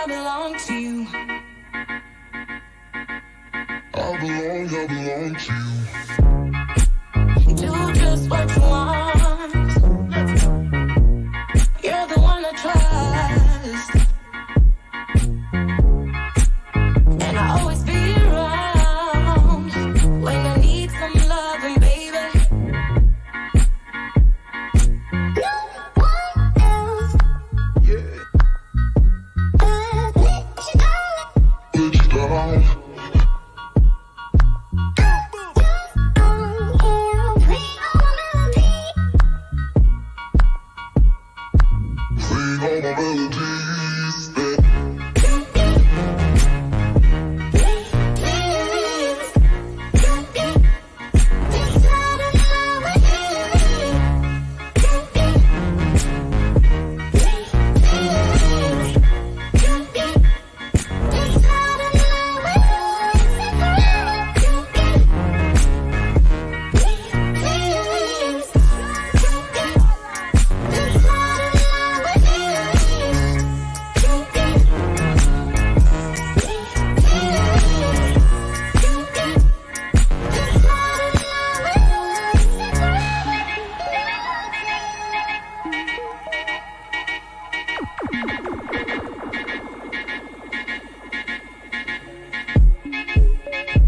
belong to you. I belong to you. Do just what you want. You're the one I trust. And I always be around when I need some loving, baby. No one else. Yeah. Let you down.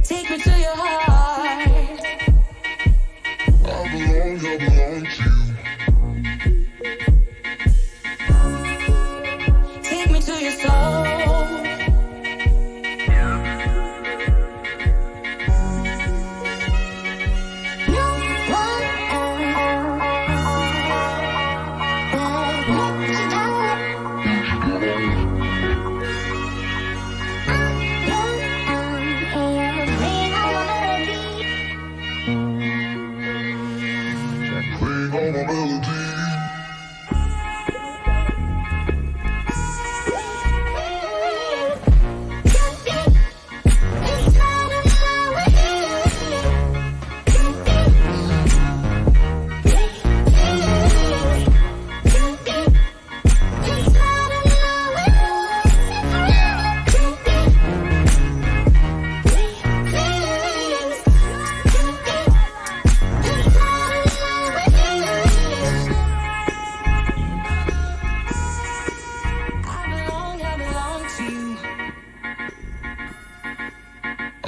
Take me to your heart. I belong to you. Take me to your soul.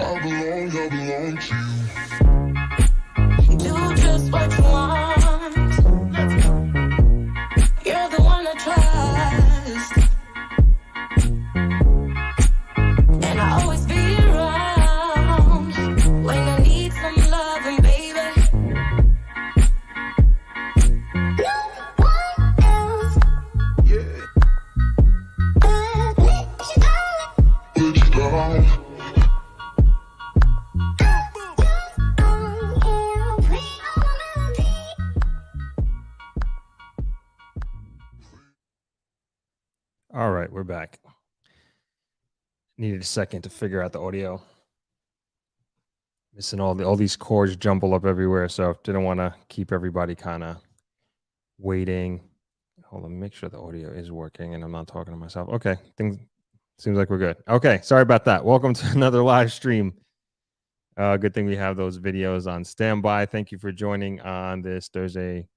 I belong to you. Do just what you want. You're the one I trust. And I always be around when I need some loving, baby. No one else. Yeah. Let you down. All right, we're back. Needed a second to figure out the audio. Missing all these chords jumble up everywhere, so didn't want to keep everybody kind of waiting. Hold on, make sure the audio is working and I'm not talking to myself. Okay, things seems like we're good. Okay, sorry about that. Welcome to another live stream. Good thing we have those videos on standby. Thank you for joining on this Thursday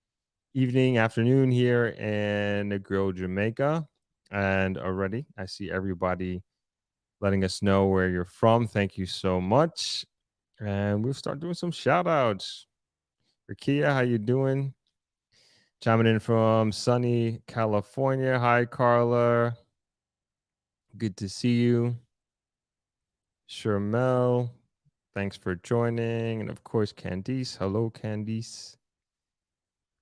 evening, afternoon here in Negril, Jamaica. And already I see everybody letting us know where you're from. Thank you so much. And we'll start doing some shout outs. Rakia, how you doing? Chiming in from sunny California. Hi, Carla. Good to see you. Shermel, thanks for joining. And of course, Candice. Hello, Candice.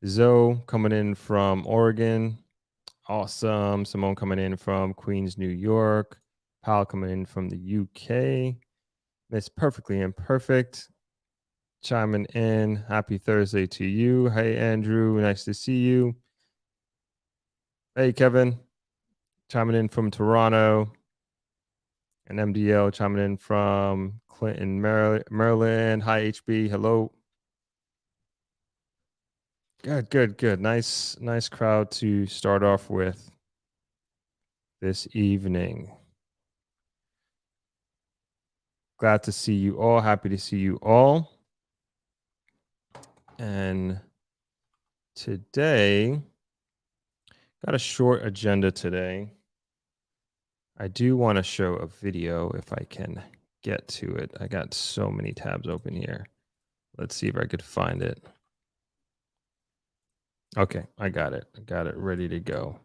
Zoe coming in from Oregon. Awesome. Simone coming in from Queens, New York. Pal coming in from the UK. Miss Perfectly Imperfect chiming in. Happy Thursday to you. Hey, Andrew. Nice to see you. Hey, Kevin. Chiming in from Toronto. And MDL chiming in from Clinton, Maryland. Hi, HB. Hello. Good. Nice crowd to start off with this evening. Glad to see you all. Happy to see you all. And today, got a short agenda today. I do want to show a video if I can get to it. I got so many tabs open here. Let's see if I could find it. Okay, I got it. I got it ready to go.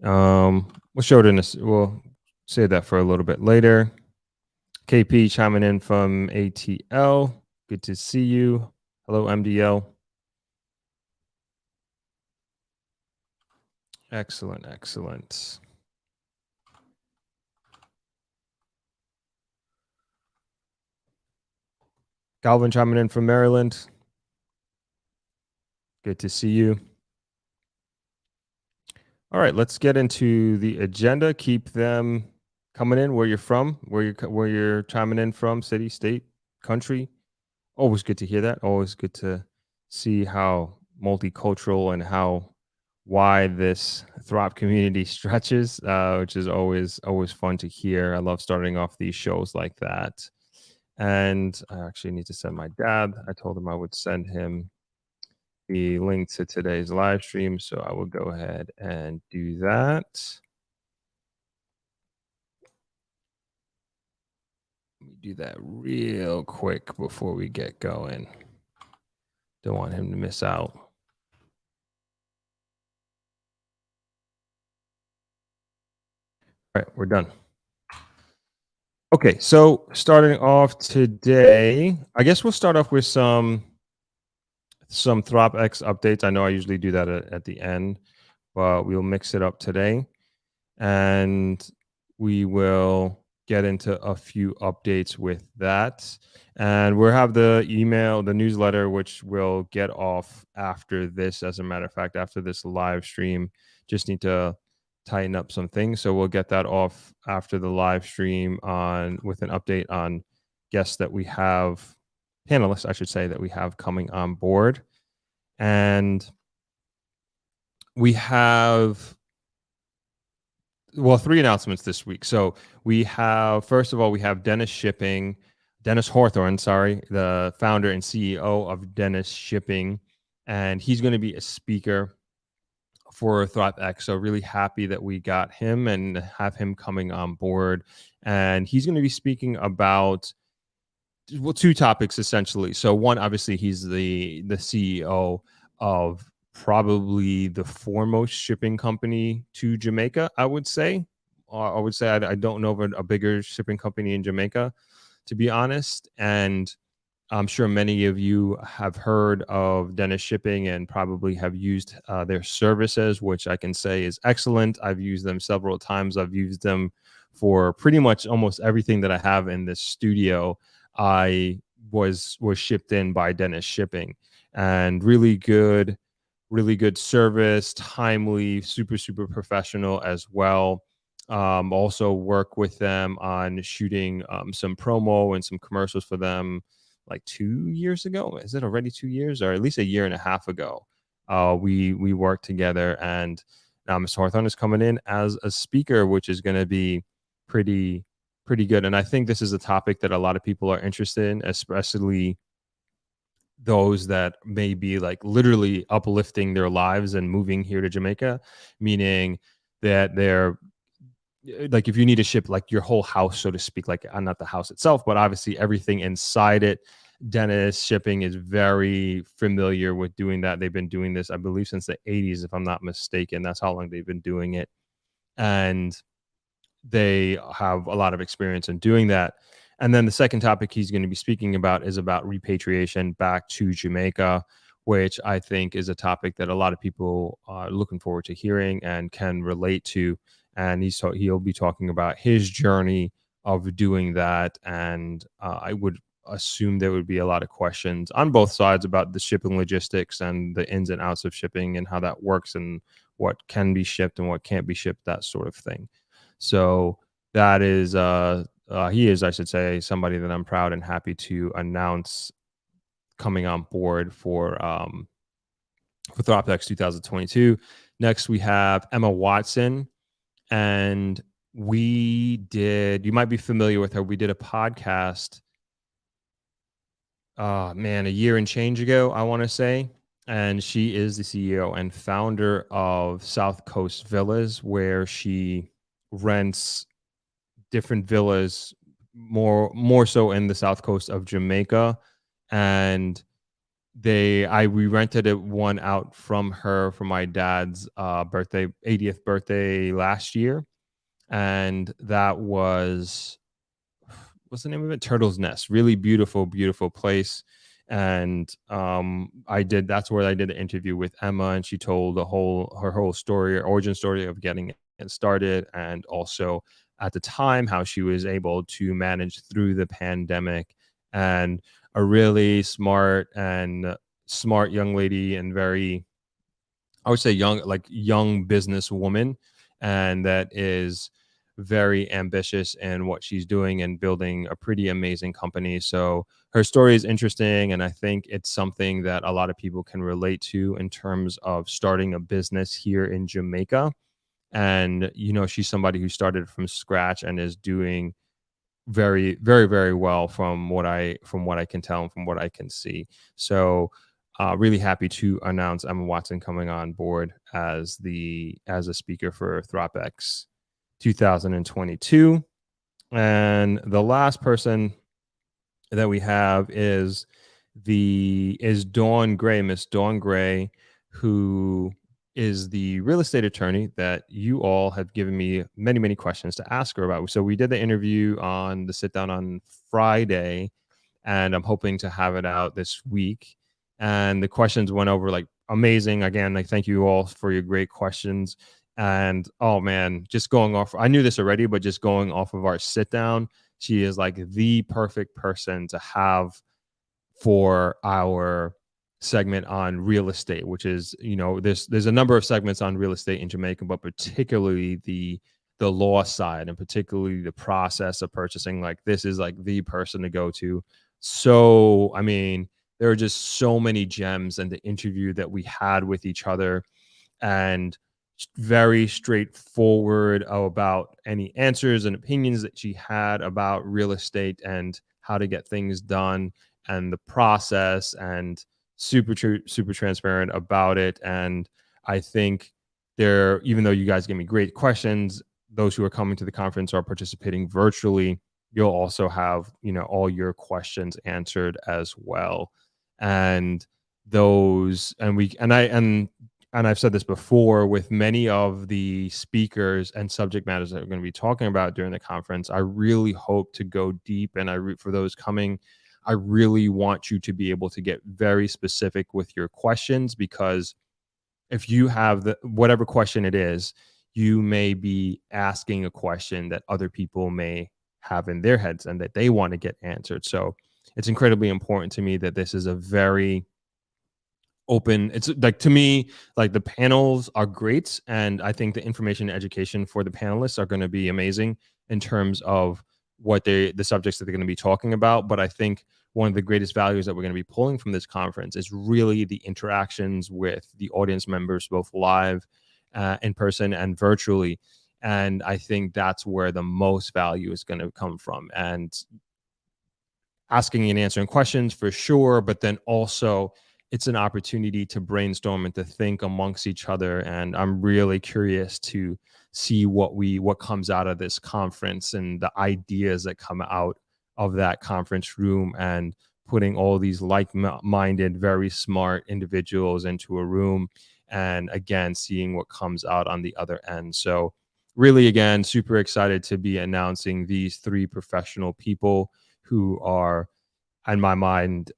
We'll show it in this. We'll save that for a little bit later. KP chiming in from ATL. Good to see you. Hello, MDL. Excellent, excellent. Galvin chiming in from Maryland. Good to see you. All right, let's get into the agenda. Keep them coming in where you're from, where you're chiming in from, city, state, country. Always good to hear that. Always good to see how multicultural and how wide this Throp community stretches, which is always fun to hear. I love starting off these shows like that. And I actually need to send my dad. I told him I would send him the link to today's live stream, so I will go ahead and do that. Let me do that real quick before we get going. Don't want him to miss out. All right, we're done. Okay, so starting off today, I guess we'll start off with some ThropX updates. I know I usually do that at the end, but we'll mix it up today. And we will get into a few updates with that. And we'll have the email, the newsletter, which will get off after this. As a matter of fact, after this live stream, just need to tighten up some things. So we'll get that off after the live stream with an update on guests that we have, panelists, I should say, that we have coming on board. And we have, well, 3 announcements this week. So we have, first of all, we have Dennis Hawthorne, the founder and CEO of Dennis Shipping. And he's going to be a speaker for ThropX. So really happy that we got him and have him coming on board. And he's going to be speaking about, well, 2 topics essentially. So one, obviously, he's the CEO of probably the foremost shipping company to Jamaica, I would say. I don't know of a bigger shipping company in Jamaica, to be honest. And I'm sure many of you have heard of Dennis Shipping and probably have used their services, which I can say is excellent. I've used them several times. I've used them for pretty much almost everything that I have in this studio. I was shipped in by Dennis Shipping, and really good service, timely, super professional as well. Also work with them on shooting some promo and some commercials for them like 2 years ago. Is it already 2 years, or at least a year and a half ago? We worked together, and now Mr. Hawthorne is coming in as a speaker, which is going to be pretty good. And I think this is a topic that a lot of people are interested in, especially those that may be like literally uplifting their lives and moving here to Jamaica, meaning that they're like, if you need to ship like your whole house, so to speak, like not the house itself, but obviously everything inside it. Dennis Shipping is very familiar with doing that. They've been doing this, I believe, since the 80s, if I'm not mistaken. That's how long they've been doing it. And they have a lot of experience in doing that. And then the second topic he's going to be speaking about is about repatriation back to Jamaica, which I think is a topic that a lot of people are looking forward to hearing and can relate to. And he'll be talking about his journey of doing that. And I would assume there would be a lot of questions on both sides about the shipping logistics and the ins and outs of shipping and how that works and what can be shipped and what can't be shipped, that sort of thing. So that is, he is, I should say, somebody that I'm proud and happy to announce coming on board for ThropX 2022. Next, we have Emma Watson. And you might be familiar with her. We did a podcast man, a year and change ago, I want to say. And she is the CEO and founder of South Coast Villas, where she rents different villas, more so in the south coast of Jamaica. And we rented one out from her for my dad's 80th birthday last year. And that was, what's the name of it? Turtle's Nest. Really beautiful, beautiful place. And that's where I did the interview with Emma, and she told her whole story, origin story of getting it started, and also at the time how she was able to manage through the pandemic. And a really smart young lady, and very, I would say, young businesswoman, and that is very ambitious in what she's doing and building a pretty amazing company. So her story is interesting, and I think it's something that a lot of people can relate to in terms of starting a business here in Jamaica. And she's somebody who started from scratch and is doing very, very, very well from what I can tell and from what I can see. So really happy to announce Emma Watson coming on board as a speaker for ThropX 2022. And the last person that we have is Dawn Gray, Miss Dawn Gray, who is the real estate attorney that you all have given me many, many questions to ask her about. So we did the interview on the sit down on Friday, and I'm hoping to have it out this week. And the questions went over like amazing. Again, like, thank you all for your great questions. And oh man, just going off, I knew this already, but just going off of our sit down, she is like the perfect person to have for our segment on real estate, which is, there's a number of segments on real estate in Jamaica, but particularly the law side, and particularly the process of purchasing. Like, this is like the person to go to. So, I mean, there are just so many gems in the interview that we had with each other, and very straightforward about any answers and opinions that she had about real estate and how to get things done and the process, and super transparent about it. And I think even though you guys gave me great questions, those who are coming to the conference or participating virtually, you'll also have, all your questions answered as well. And I've said this before, with many of the speakers and subject matters that we're going to be talking about during the conference, I really hope to go deep, and for those coming, I really want you to be able to get very specific with your questions, because if you have whatever question it is, you may be asking a question that other people may have in their heads and that they want to get answered. So it's incredibly important to me that this is a very open, it's like, to me, like, the panels are great, and I think the information and education for the panelists are going to be amazing in terms of the subjects that they're going to be talking about. But I think one of the greatest values that we're going to be pulling from this conference is really the interactions with the audience members, both live, in person, and virtually. And I think that's where the most value is going to come from. And asking and answering questions for sure, but then also it's an opportunity to brainstorm and to think amongst each other. And I'm really curious to see what comes out of this conference and the ideas that come out of that conference room, and putting all these like-minded, very smart individuals into a room, and again, seeing what comes out on the other end. So really, again, super excited to be announcing these three professional people who are, in my mind,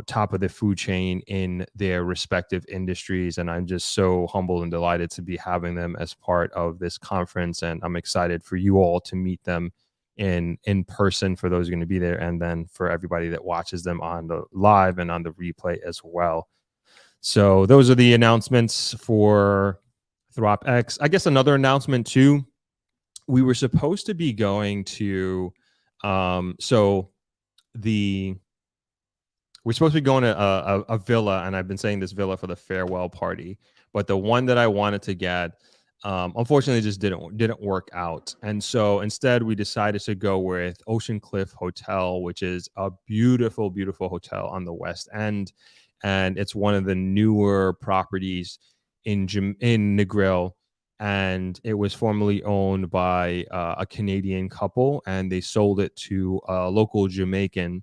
top of the food chain in their respective industries. And I'm just so humbled and delighted to be having them as part of this conference. And I'm excited for you all to meet them in person, for those who are going to be there, and then for everybody that watches them on the live and on the replay as well. So those are the announcements for ThropX. I guess another announcement too, we were supposed to be going to, we're supposed to be going to a villa, and I've been saying this villa for the farewell party, but the one that I wanted to get unfortunately, it just didn't work out. And so instead, we decided to go with Ocean Cliff Hotel, which is a beautiful, beautiful hotel on the West End, and it's one of the newer properties in Negril. And it was formerly owned by a Canadian couple, and they sold it to a local Jamaican,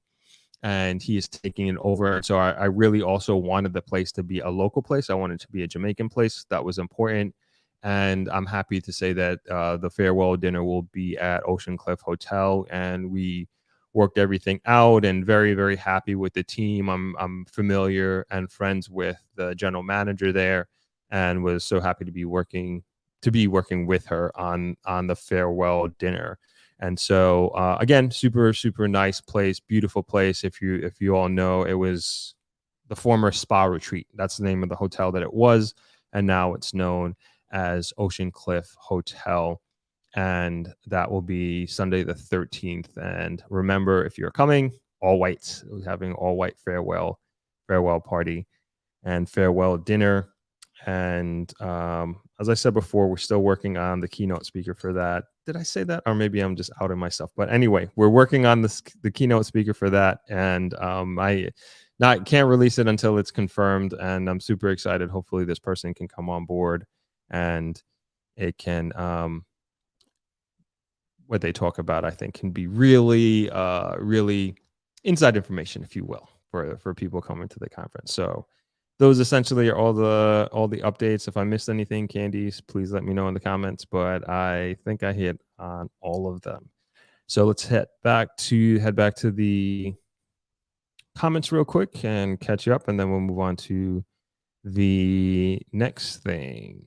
and he is taking it over. So I really also wanted the place to be a local place. I wanted it to be a Jamaican place. That was important. And I'm happy to say that the farewell dinner will be at Ocean Cliff Hotel, and we worked everything out, and very, very happy with the team. I'm familiar and friends with the general manager there, and was so happy to be working with her on the farewell dinner. And so again, super, super nice place, beautiful place. If you all know, it was the former Spa Retreat. That's the name of the hotel that it was, and now it's known as Ocean Cliff Hotel. And that will be Sunday the 13th. And remember, if you're coming, all white. We're having all white farewell party and farewell dinner. And as I said before, we're still working on the keynote speaker for that. Did I say that? Or maybe I'm just outing myself. But anyway, we're working on the keynote speaker for that. And I can't release it until it's confirmed. And I'm super excited. Hopefully this person can come on board, and it can what they talk about, I think, can be really, really inside information, if you will, for people coming to the conference. So those essentially are all the updates. If I missed anything, Candice, please let me know in the comments. But I think I hit on all of them. So let's head back to the comments real quick and catch you up, and then we'll move on to the next thing.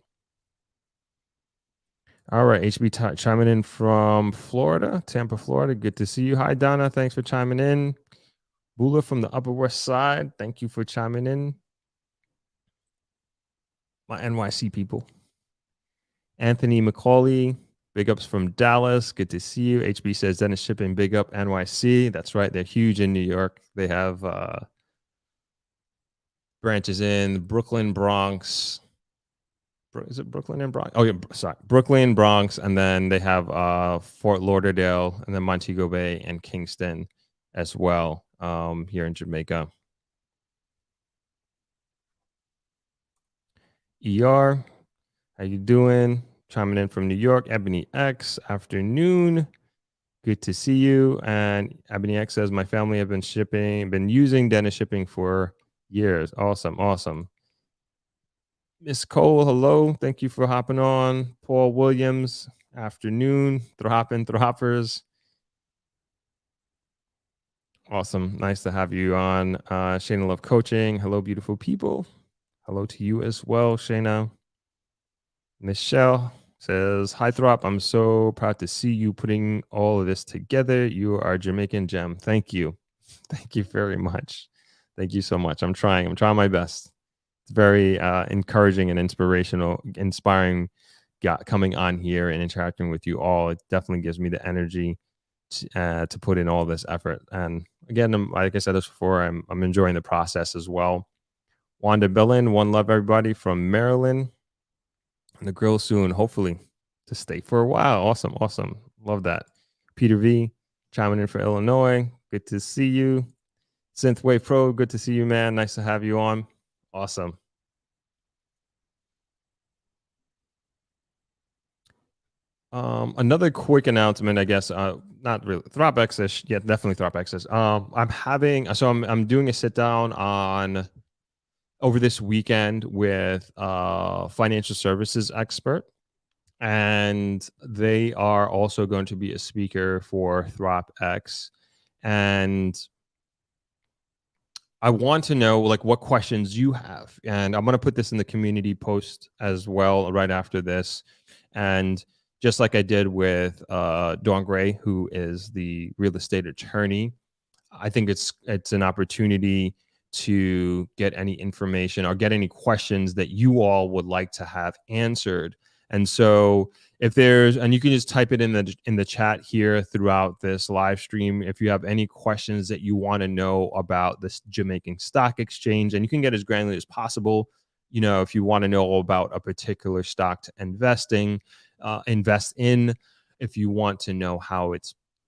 All right, HB chiming in from Florida, Tampa, Florida. Good to see you. Hi, Donna. Thanks for chiming in. Bula from the Upper West Side. Thank you for chiming in. My NYC people. Anthony McCauley, big ups from Dallas. Good to see you. HB says Dennis Shipping, big up NYC. That's right. They're huge in New York. They have branches in Brooklyn, Bronx. Is it Brooklyn and Bronx? Oh yeah, sorry, Brooklyn, Bronx, and then they have Fort Lauderdale, and then Montego Bay and Kingston as well here in Jamaica. ER, how you doing? Chiming in from New York. Ebony X, afternoon. Good to see you. And Ebony X says, my family have been using Dennis Shipping for years. Awesome. Miss Cole, hello. Thank you for hopping on. Paul Williams, afternoon. Throppers. Awesome. Nice to have you on. Shayna Love Coaching. Hello, beautiful people. Hello to you as well, Shayna. Michelle says, hi, Throp. I'm so proud to see you putting all of this together. You are a Jamaican gem. Thank you. Thank you very much. Thank you so much. I'm trying my best. It's very encouraging and inspiring coming on here and interacting with you all. It definitely gives me the energy to put in all this effort. And again, like I said this before, I'm enjoying the process as well. Wanda Billin, one love everybody from Maryland. And the grill soon, hopefully, to stay for a while. Awesome. Love that. Peter V, chiming in for Illinois. Good to see you. Synthwave Pro, good to see you, man. Nice to have you on. Awesome. Another quick announcement, I guess. Not really Throp Access. Yeah, definitely Throp Access. I'm doing a sit down on over this weekend with a financial services expert, and they are also going to be a speaker for Throp X. And I want to know like what questions you have, and I'm going to put this in the community post as well right after this. And just like I did with Dawn Gray, who is the real estate attorney, I think it's an opportunity to get any information or get any questions that you all would like to have answered. And so if there's, and you can just type it in the chat here throughout this live stream, if you have any questions that you want to know about this Jamaican Stock Exchange, and you can get as granular as possible. if you want to know about a particular stock to invest in, if you want to know how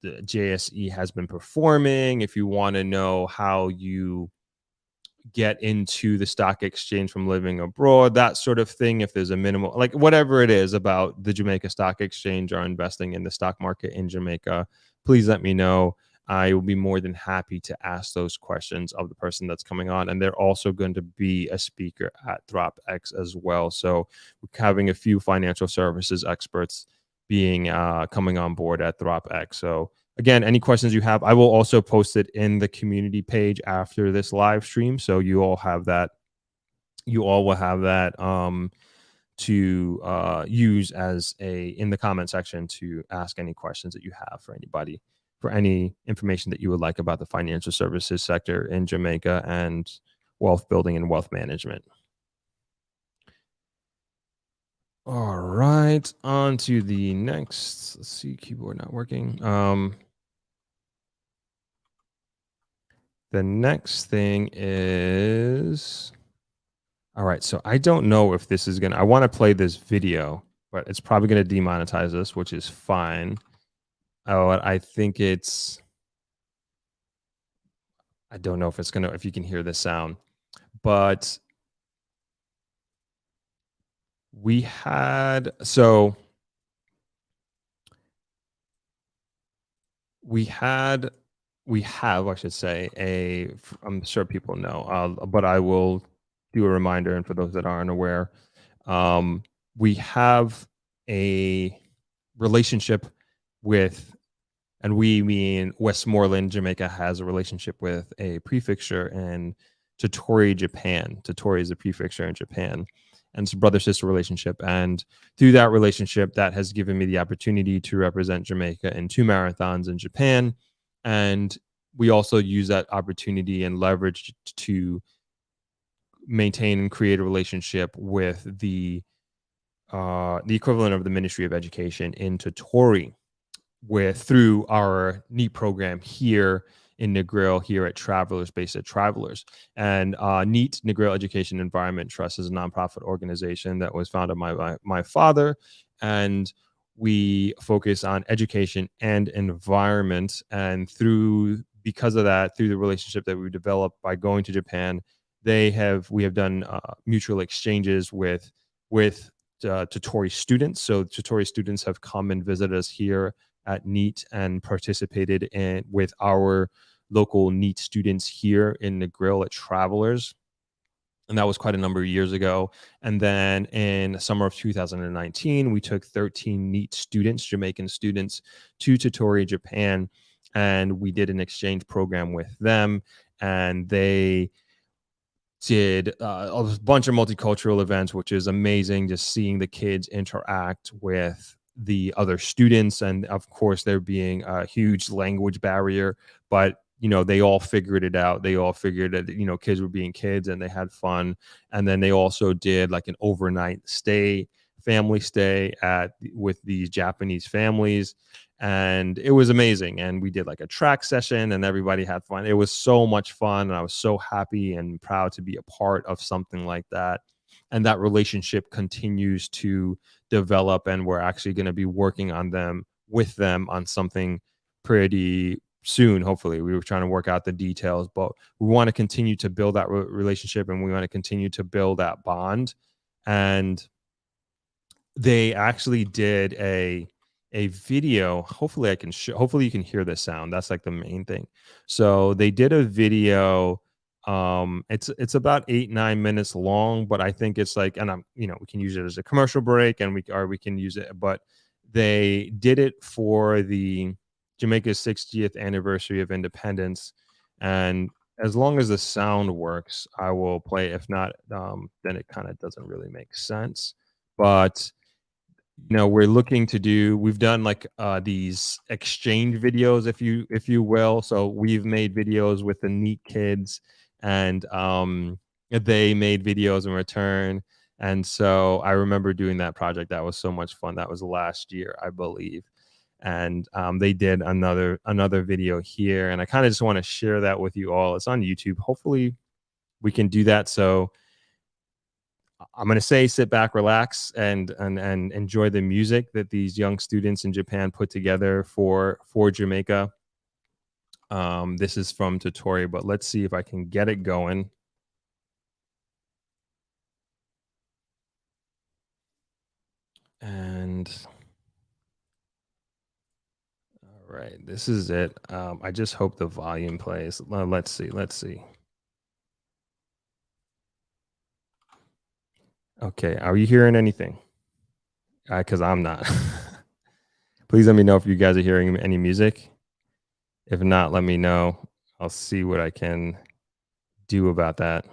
the JSE has been performing, if you want to know how you get into the stock exchange from living abroad, that sort of thing. If there's a minimal, like whatever it is about the Jamaica Stock Exchange or investing in the stock market in Jamaica, please let me know. I will be more than happy to ask those questions of the person that's coming on. And they're also going to be a speaker at DropX as well. So we're having a few financial services experts being coming on board at DropX. So again, any questions you have, I will also post it in the community page after this live stream. So you all have that. You all will have that to use as in the comment section to ask any questions that you have for anybody, for any information that you would like about the financial services sector in Jamaica and wealth building and wealth management. All right, on to the next. Let's see, keyboard not working. The next thing is, all right, so I don't know if this is gonna, I want to play this video, but it's probably gonna demonetize us, which is fine. Oh, I think I don't know if it's gonna, if you can hear the sound, but we have, I should say, I'm sure people know, but I will do a reminder. And for those that aren't aware, we have a relationship with, and we mean Westmoreland, Jamaica has a relationship with a prefecture in Totori, Japan. Totori is a prefecture in Japan. And it's a brother-sister relationship. And through that relationship, that has given me the opportunity to represent Jamaica in 2 marathons in Japan. And we also use that opportunity and leverage to maintain and create a relationship with the equivalent of the Ministry of Education in Totori, through our NEAT program here in Negril, here at Travelers, based at Travelers. And NEAT, Negril Education Environment Trust, is a nonprofit organization that was founded by my father. And we focus on education and environment. And because of that, through the relationship that we developed by going to Japan, we have done mutual exchanges with Totori students. So Totori students have come and visited us here at NEAT and participated with our local NEAT students here in Negril at Travelers. And that was quite a number of years ago. And then in the summer of 2019, we took 13 NEAT students, Jamaican students, to Totori, Japan. And we did an exchange program with them. And they did a bunch of multicultural events, which is amazing, just seeing the kids interact with the other students. And of course, there being a huge language barrier, but they all figured it out. They all figured that, kids were being kids and they had fun. And then they also did like an overnight family stay with these Japanese families. And it was amazing. And we did like a track session and everybody had fun. It was so much fun. And I was so happy and proud to be a part of something like that. And that relationship continues to develop. And we're actually going to be working with them on something pretty soon. Hopefully, we were trying to work out the details, but we want to continue to build that relationship, and we want to continue to build that bond. And they actually did a video. Hopefully hopefully you can hear the sound. That's like the main thing. So they did a video. It's about 8-9 minutes long, but I think it's like, and we can use it as a commercial break, and we can use it, but they did it for the Jamaica's 60th anniversary of independence. And as long as the sound works, I will play. If not, then it kind of doesn't really make sense. But we've done like these exchange videos, if you will. So we've made videos with the NEAT kids, and they made videos in return. And so I remember doing that project. That was so much fun. That was last year, I believe. And they did another video here, and I kind of just want to share that with you all. It's on YouTube. Hopefully we can do that. So I'm going to say sit back, relax, and enjoy the music that these young students in Japan put together for Jamaica. This is from Totori, but let's see if I can get it going. And all right, this is it. I just hope the volume plays. Let's see. Let's see. Okay, are you hearing anything? Because I'm not. Please let me know if you guys are hearing any music. If not, let me know. I'll see what I can do about that.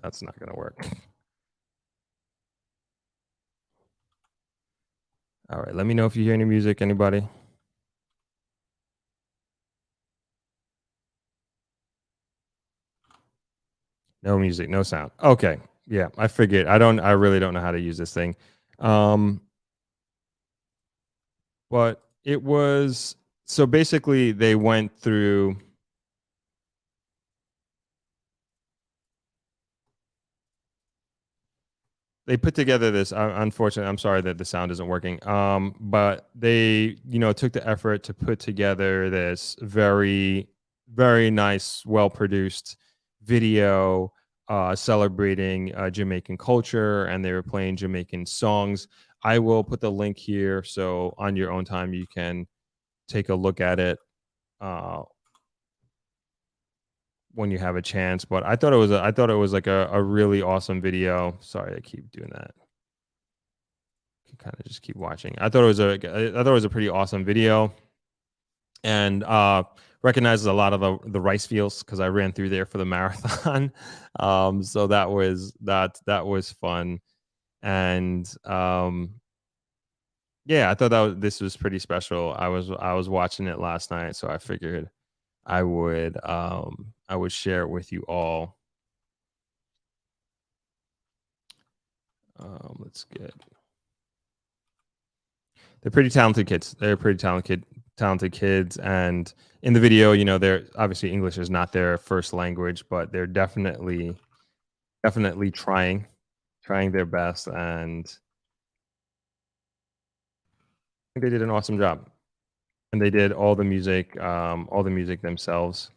That's not going to work. All right, let me know if you hear any music, anybody. No music, no sound. Okay. Yeah, I figured. I really don't know how to use this thing. But it was so basically they went through they put together this unfortunately I'm sorry that the sound isn't working. But they, took the effort to put together this very very nice, well produced video celebrating Jamaican culture, and they were playing Jamaican songs. I will put the link here so on your own time you can take a look at it uh, when you have a chance. But I thought it was like a really awesome video. Sorry, I keep doing that. You kind of just keep watching. I thought it was a pretty awesome video, and recognizes a lot of the rice fields because I ran through there for the marathon. So that was fun, and yeah, I thought this was pretty special. I was watching it last night, so I figured I would share it with you all. Let's get. They're pretty talented kids. They're pretty talented kids, and in the video, they're obviously English is not their first language, but they're definitely trying their best, and I think they did an awesome job. And they did all the music themselves.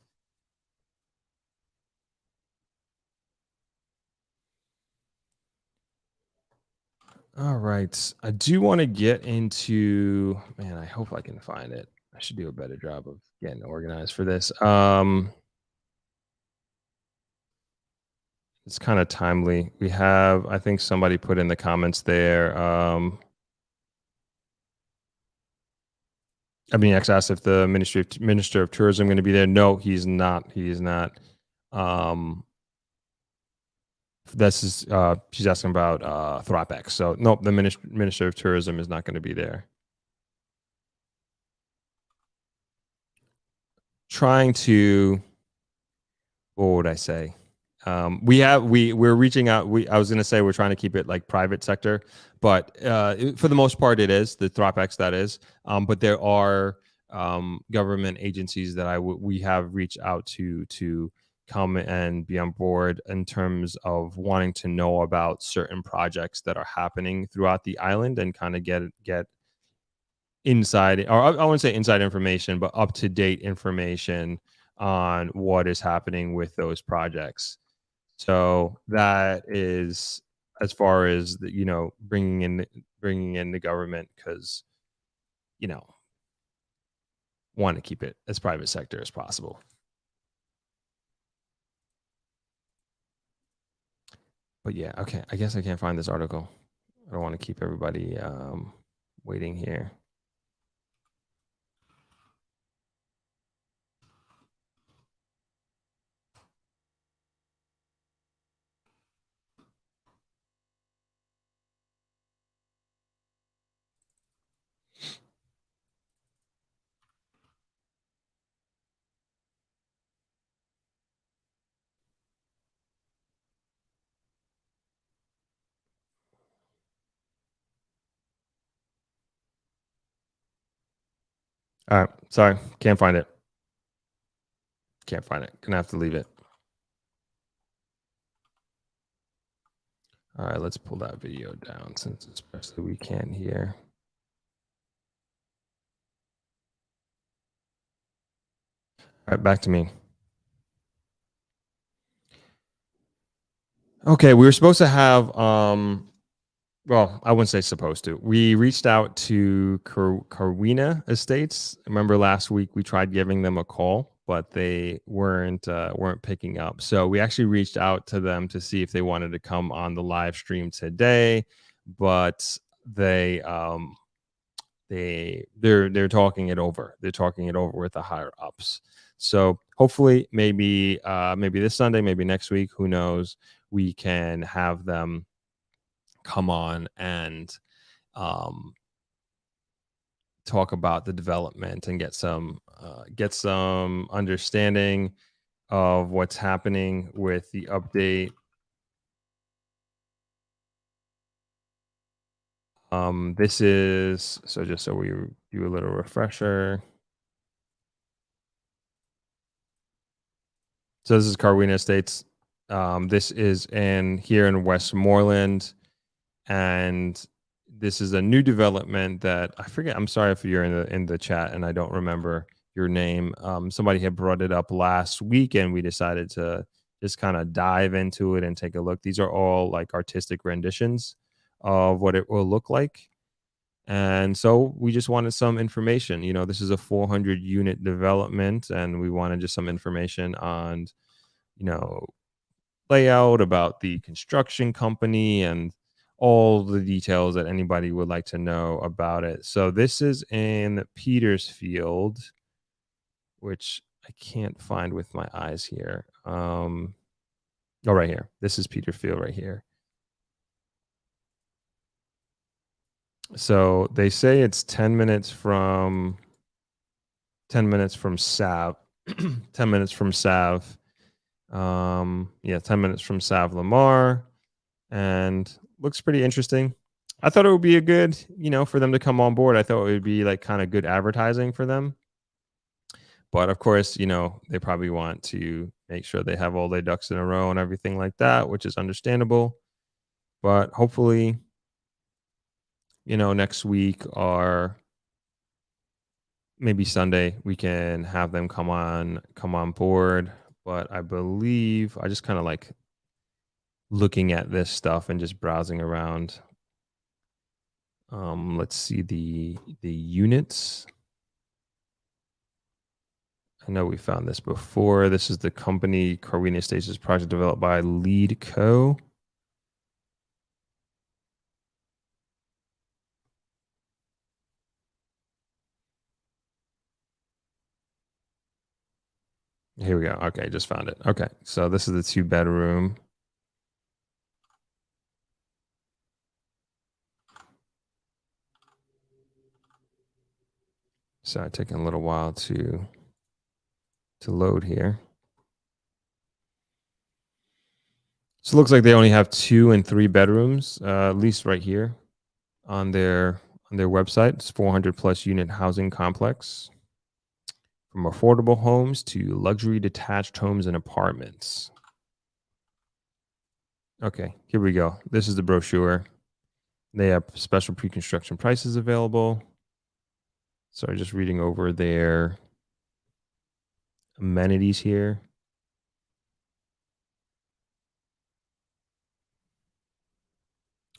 All right. I do want to get into, man, I hope I can find it. I should do a better job of getting organized for this. It's kind of timely. We have, I think somebody put in the comments there. I mean, X asked if the Minister of Tourism going to be there. No, he's not. He is not. This is she's asking about Thropex. So nope, the Minister of Tourism is not going to be there. Trying to, what would I say? We're reaching out. I was going to say we're trying to keep it like private sector, but for the most part, it is the Thropex that is. But there are government agencies that we have reached out to come and be on board in terms of wanting to know about certain projects that are happening throughout the island and kind of get inside, or I wouldn't say inside information, but up to date information on what is happening with those projects. So that is as far as bringing in the government, because you know want to keep it as private sector as possible. But yeah, okay. I guess I can't find this article. I don't want to keep everybody waiting here. All right, sorry, can't find it. Can't find it. Gonna have to leave it. All right, let's pull that video down since especially we can't hear. All right, back to me. Okay, we were supposed to have well, I wouldn't say supposed to. We reached out to Carwina Estates. Remember last week we tried giving them a call, but they weren't picking up. So we actually reached out to them to see if they wanted to come on the live stream today, but they're talking it over. They're talking it over with the higher ups. So hopefully maybe this Sunday, maybe next week, who knows, we can have them come on and talk about the development and get some understanding of what's happening with the update. This is just so we do a little refresher. So this is Carwina Estates. This is here in Westmoreland, and this is a new development that I forget. I'm sorry if you're in the chat and I don't remember your name. Somebody had brought it up last week, and we decided to just kind of dive into it and take a look. These are all like artistic renditions of what it will look like. And so we just wanted some information. You know, this is a 400 unit development, and we wanted just some information on, you know, layout, about the construction company, and all the details that anybody would like to know about it. So this is in Petersfield, which I can't find with my eyes here. Oh, right here. This is Petersfield right here. So they say it's 10 minutes from Sav. 10 minutes from Sav. Yeah, 10 minutes from Sav Lamar, and looks pretty interesting. I thought it would be a good, for them to come on board. I thought it would be like kind of good advertising for them. But of course, they probably want to make sure they have all their ducks in a row and everything like that, which is understandable. But hopefully, next week or maybe Sunday, we can have them come on board. But I believe I just kind of like looking at this stuff and just browsing around. Let's see the units. I know we found this before. This is the company Carwina Estates project developed by Lead Co. Here we go. Okay, just found it. Okay, so this is the 2-bedroom. Sorry, taking a little while to load here. So it looks like they only have 2 and 3 bedrooms, at least right here on their website. It's 400 plus unit housing complex, from affordable homes to luxury detached homes and apartments. Okay, here we go. This is the brochure. They have special pre-construction prices available. Sorry, just reading over their amenities here.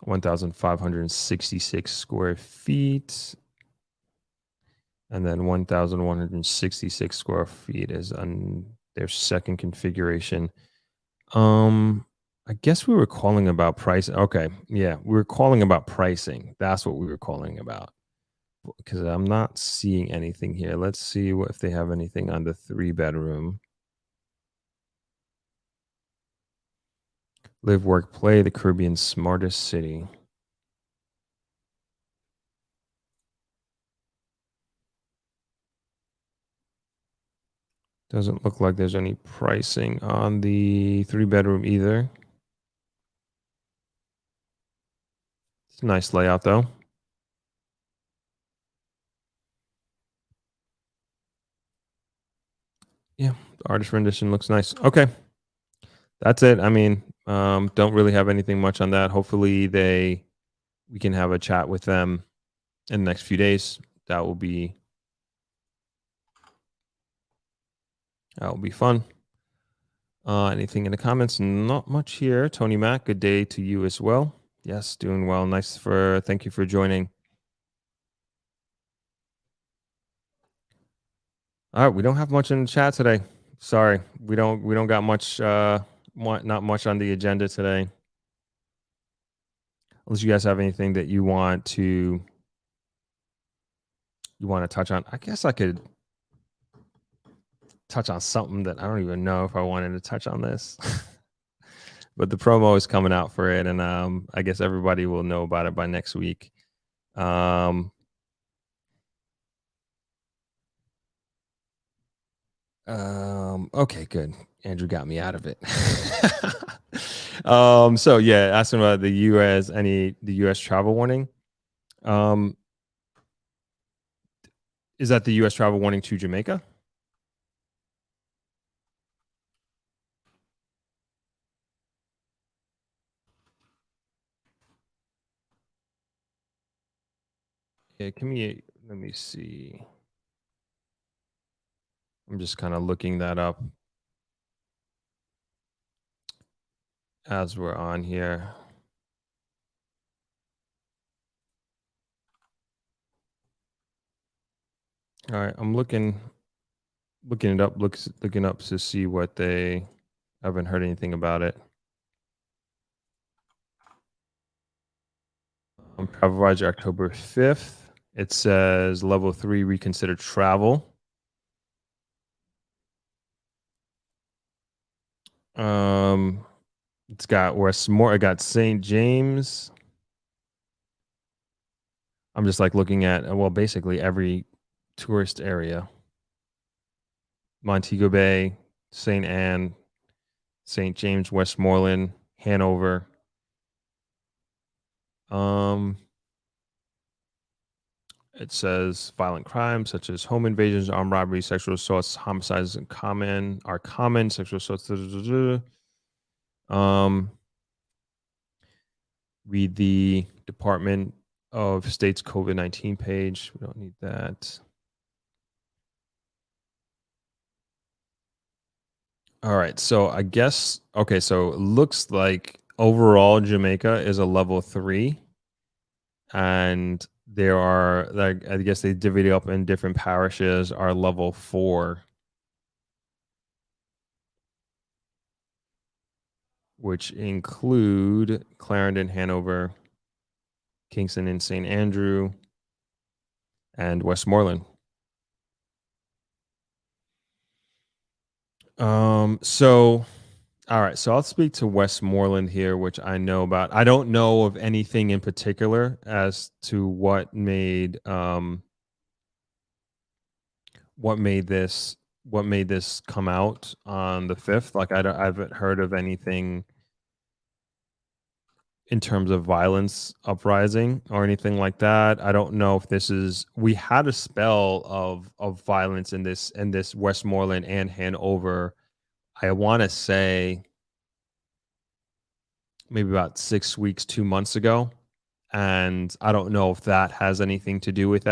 (1,566 square feet). And then 1,166 square feet is on their second configuration. I guess we were calling about price. Okay. Yeah, we were calling about pricing. That's what we were calling about, because I'm not seeing anything here. Let's see if they have anything on the 3-bedroom. Live, work, play, the Caribbean's smartest city. Doesn't look like there's any pricing on the 3-bedroom either. It's a nice layout though. Yeah, the artist rendition looks nice. Okay, that's it. I mean, don't really have anything much on that. Hopefully, we can have a chat with them in the next few days. That will be fun. Anything in the comments? Not much here. Tony Mac, good day to you as well. Yes, doing well. Thank you for joining. All right, we don't have much in the chat today. Sorry, we don't got much. Not much on the agenda today. Unless you guys have anything that you want to touch on. I guess I could touch on something that I don't even know if I wanted to touch on this. But the promo is coming out for it, and I guess everybody will know about it by next week. Okay, good. Andrew got me out of it. So yeah, asking about the U.S. travel warning. Is that the U.S. travel warning to Jamaica? Yeah, let me see. I'm just kind of looking that up as we're on here. All right, I'm looking it up, looking up to see what I haven't heard anything about it. Travel Advisor October 5th. It says level 3 reconsider travel. It's got Westmore. I got St. James. I'm just like looking at basically every tourist area. Montego Bay, St. Anne, St. James, Westmoreland, Hanover. It says violent crimes such as home invasions, armed robberies, sexual assaults, homicides are common. Sexual assaults. Read the Department of State's COVID-19 page. We don't need that. All right. So I guess, okay. So it looks like overall Jamaica is a level 3. And there are, like, I guess they divvy it up in different parishes, are level 4, which include Clarendon, Hanover, Kingston and St. Andrew, and Westmoreland. So all right, so I'll speak to Westmoreland here, which I know about. I don't know of anything in particular as to what made this come out on the 5th. Like I haven't heard of anything in terms of violence uprising or anything like that. I don't know if we had a spell of violence in this Westmoreland and Hanover. I want to say maybe about 6 weeks, 2 months ago. And I don't know if that has anything to do with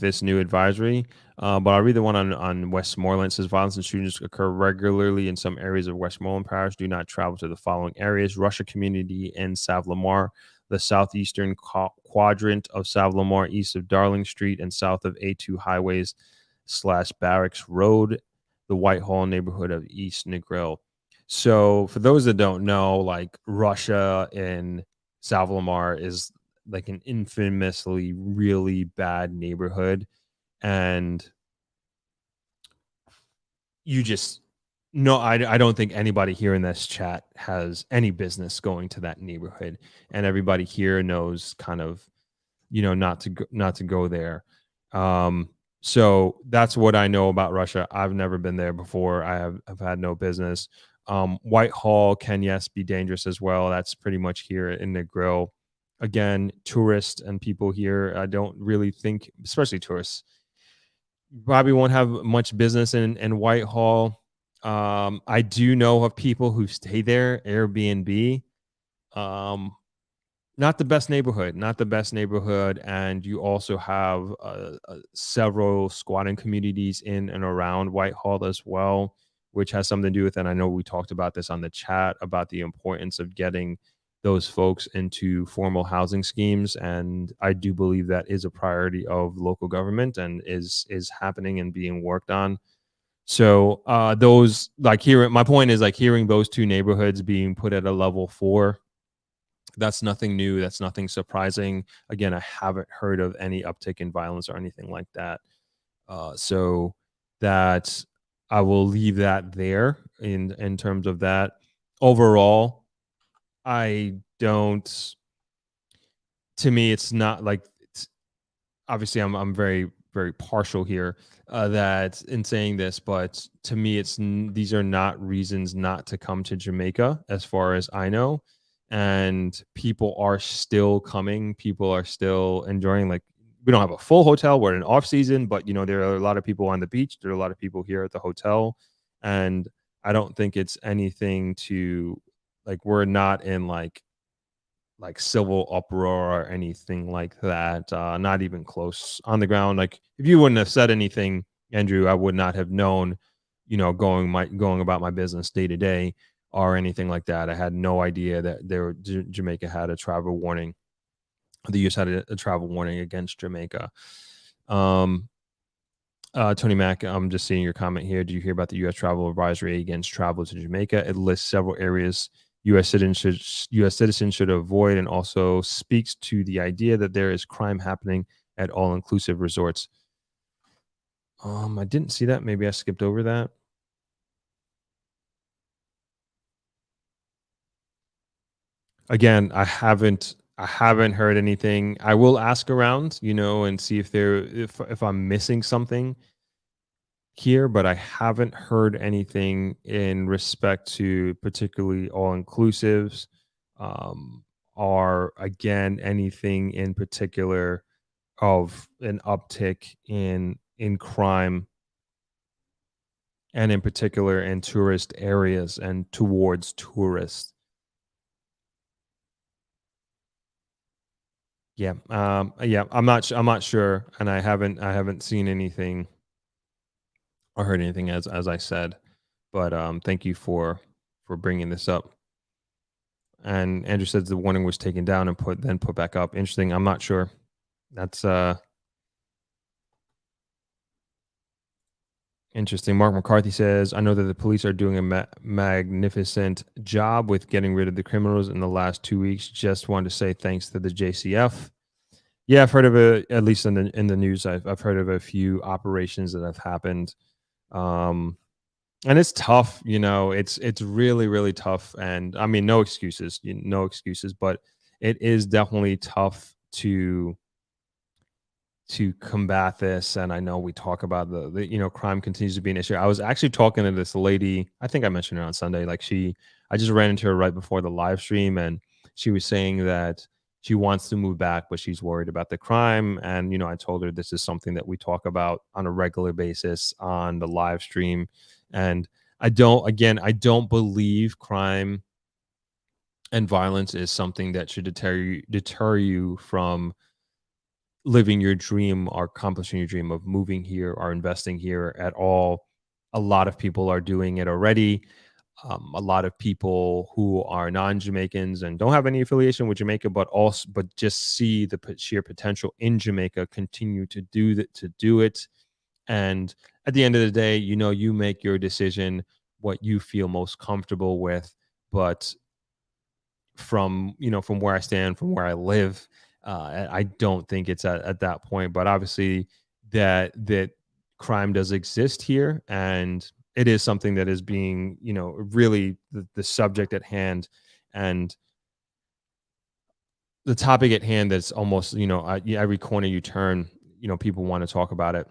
this new advisory. But I'll read the one on Westmoreland. It says violence and shootings occur regularly in some areas of Westmoreland Parish. Do not travel to the following areas: Russia Community and Sav-la-Mar, the southeastern quadrant of Sav-la-Mar, east of Darling Street and south of A2 highways / Barracks Road, the Whitehall neighborhood of East Negril. So for those that don't know, like Russia and Sav-la-Mar is like an infamously really bad neighborhood, and you just no, I don't think anybody here in this chat has any business going to that neighborhood, and everybody here knows kind of, not to go there. So that's what I know about Russia. I've never been there before. I've had no business. Whitehall can, yes, be dangerous as well. That's pretty much here in the grill. Again, tourists and people here, I don't really think, especially tourists, probably won't have much business in Whitehall. I do know of people who stay there, Airbnb. Um, Not the best neighborhood, not the best neighborhood, and you also have several squatting communities in and around Whitehall as well, which has something to do with. And I know we talked about this on the chat about the importance of getting those folks into formal housing schemes, and I do believe that is a priority of local government and is happening and being worked on. So those like hearing my point is like hearing those two neighborhoods being put at a level 4, that's nothing new. That's nothing surprising. Again, I haven't heard of any uptick in violence or anything like that. So that I will leave that there in terms of that. Overall, I don't. To me, it's not like obviously I'm very partial here that in saying this, but to me these are not reasons not to come to Jamaica as far as I know, and people are still coming, people are still enjoying. Like, we don't have a full hotel, we're in off season, but there are a lot of people on the beach, there are a lot of people here at the hotel, and I don't think it's anything to like we're not in like civil uproar or anything like that. Not even close on the ground. Like, if you wouldn't have said anything, Andrew, I would not have known, going about my business day to day or anything like that. I had no idea that Jamaica had a travel warning. The U.S. had a travel warning against Jamaica. Tony Mack, I'm just seeing your comment here. Do you hear about the U.S. travel advisory against travel to Jamaica? It lists several areas U.S. citizens should avoid, and also speaks to the idea that there is crime happening at all-inclusive resorts. I didn't see that. Maybe I skipped over that. Again, I haven't heard anything. I will ask around, and see if I'm missing something here, but I haven't heard anything in respect to particularly all inclusives, or again anything in particular of an uptick in crime, and in particular in tourist areas and towards tourists. Yeah, I'm not sure, and I haven't seen anything or heard anything as I said, but thank you for bringing this up. And Andrew says the warning was taken down and put back up. Interesting. I'm not sure. That's interesting. Mark McCarthy says, I know that the police are doing a magnificent job with getting rid of the criminals in the last 2 weeks. Just wanted to say thanks to the JCF. Yeah, I've heard of it, at least in the news. I've heard of a few operations that have happened. Um, and it's tough, it's really, really tough. And I mean, no excuses, no excuses, but it is definitely tough to combat this. And I know we talk about the crime continues to be an issue. I was actually talking to this lady, I think I mentioned her on Sunday. Like, I just ran into her right before the live stream, and she was saying that she wants to move back, but she's worried about the crime. And I told her this is something that we talk about on a regular basis on the live stream. And I don't believe crime and violence is something that should deter you from living your dream or accomplishing your dream of moving here or investing here at all. A lot of people are doing it already. A lot of people who are non-Jamaicans and don't have any affiliation with Jamaica, but just see the sheer potential in Jamaica, continue to do that, to do it. And at the end of the day, you make your decision, what you feel most comfortable with. But from where I stand, from where I live, I don't think it's at that point. But obviously, that crime does exist here, and it is something that is being, really the subject at hand, and the topic at hand. That's almost, every corner you turn, people want to talk about it,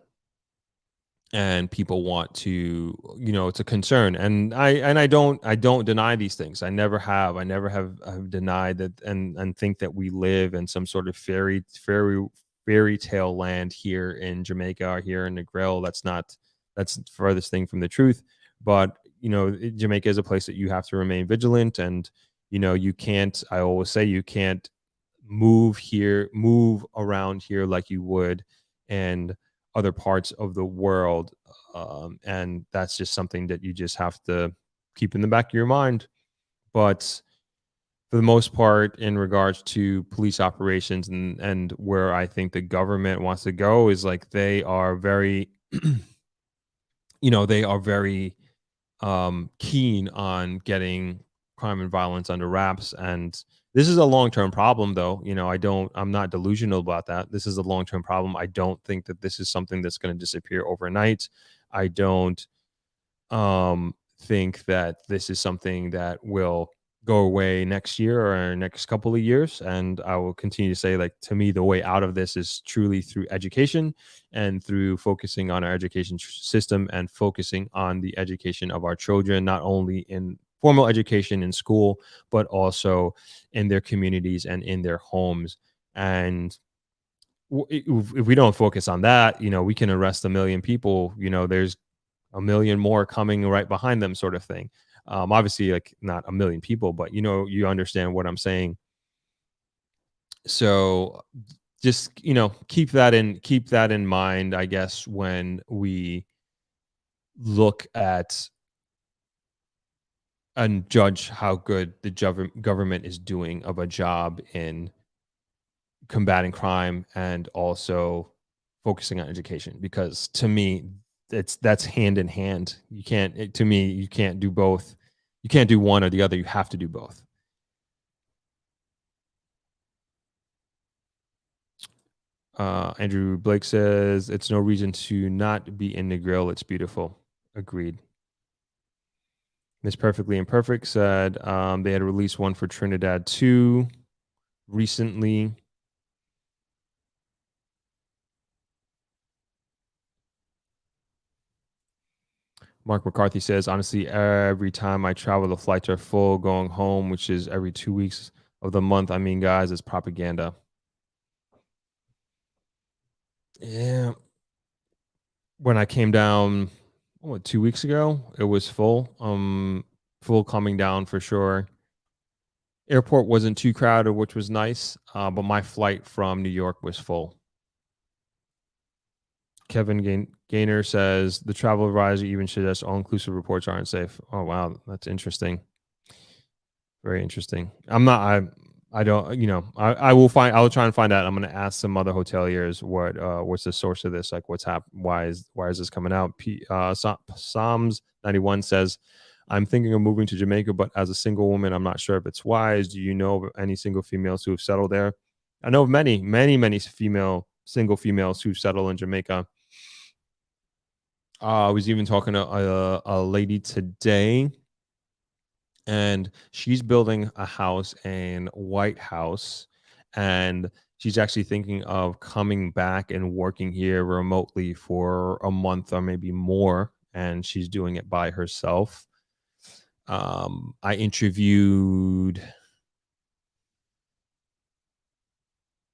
and people want to, it's a concern. And I don't deny these things. I never have denied that, and think that we live in some sort of fairy tale land here in Jamaica or here in the Grill. That's the furthest thing from the truth. But Jamaica is a place that you have to remain vigilant, and you can't. I always say you can't move around here like you would in other parts of the world, and that's just something that you just have to keep in the back of your mind. But for the most part, in regards to police operations and where I think the government wants to go is like they are very, they are very keen on getting crime and violence under wraps. And this is a long-term problem, though. I'm not delusional about that. This is a long-term problem. I don't think that this is something that's going to disappear overnight. I don't think that this is something that will go away next year or next couple of years. And I will continue to say, like, to me, the way out of this is truly through education and through focusing on our education system and focusing on the education of our children, not only in formal education in school, but also in their communities and in their homes. And if we don't focus on that, we can arrest 1 million people. There's 1 million more coming right behind them, sort of thing. Obviously, like, not 1 million people, but you understand what I'm saying. So just keep that in mind, I guess, when we look at and judge how good the government is doing of a job in combating crime and also focusing on education, because to me that's hand in hand. You can't do both. You can't do one or the other. You have to do both. Andrew Blake says it's no reason to not be in the Grill. It's beautiful. Agreed. Miss Perfectly Imperfect said they had released one for Trinidad 2 recently. Mark McCarthy says, honestly, every time I travel, the flights are full going home, which is every 2 weeks of the month. I mean, guys, it's propaganda. Yeah. When I came down, 2 weeks ago, it was full. Full coming down for sure. Airport wasn't too crowded, which was nice. But my flight from New York was full. Kevin Gaynor says the travel advisor even suggests all-inclusive reports aren't safe. Oh wow, that's interesting. Very interesting. I don't. I will find. I will try and find out. I'm going to ask some other hoteliers what's the source of this. Like, what's happened? Why is this coming out? Psalms 91 says, I'm thinking of moving to Jamaica, but as a single woman, I'm not sure if it's wise. Do you know of any single females who have settled there? I know of many, many, many single females who settle in Jamaica. I was even talking to a lady today, and she's building a house in White House, and she's actually thinking of coming back and working here remotely for a month or maybe more, and she's doing it by herself. I interviewed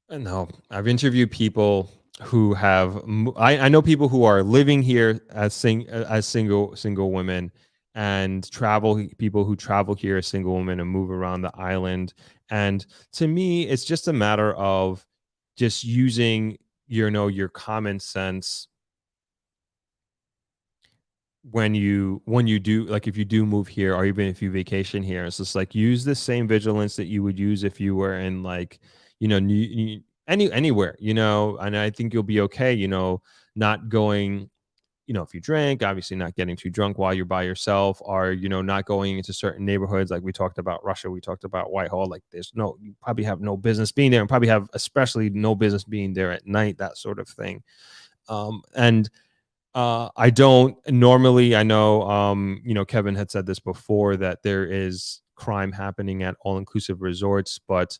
No, I've interviewed people who have. I know people who are living here as single women, and people who travel here as single women and move around the island. And to me, it's just a matter of just using your common sense when you do, like, if you do move here or even if you vacation here. It's just like, use the same vigilance that you would use if you were in, like, anywhere, and I think you'll be okay, not going, if you drink, obviously not getting too drunk while you're by yourself, or not going into certain neighborhoods. Like, we talked about Russia, we talked about Whitehall. Like, you probably have no business being there, and probably have especially no business being there at night, that sort of thing. And I don't normally, I know, Kevin had said this before, that there is crime happening at all-inclusive resorts, but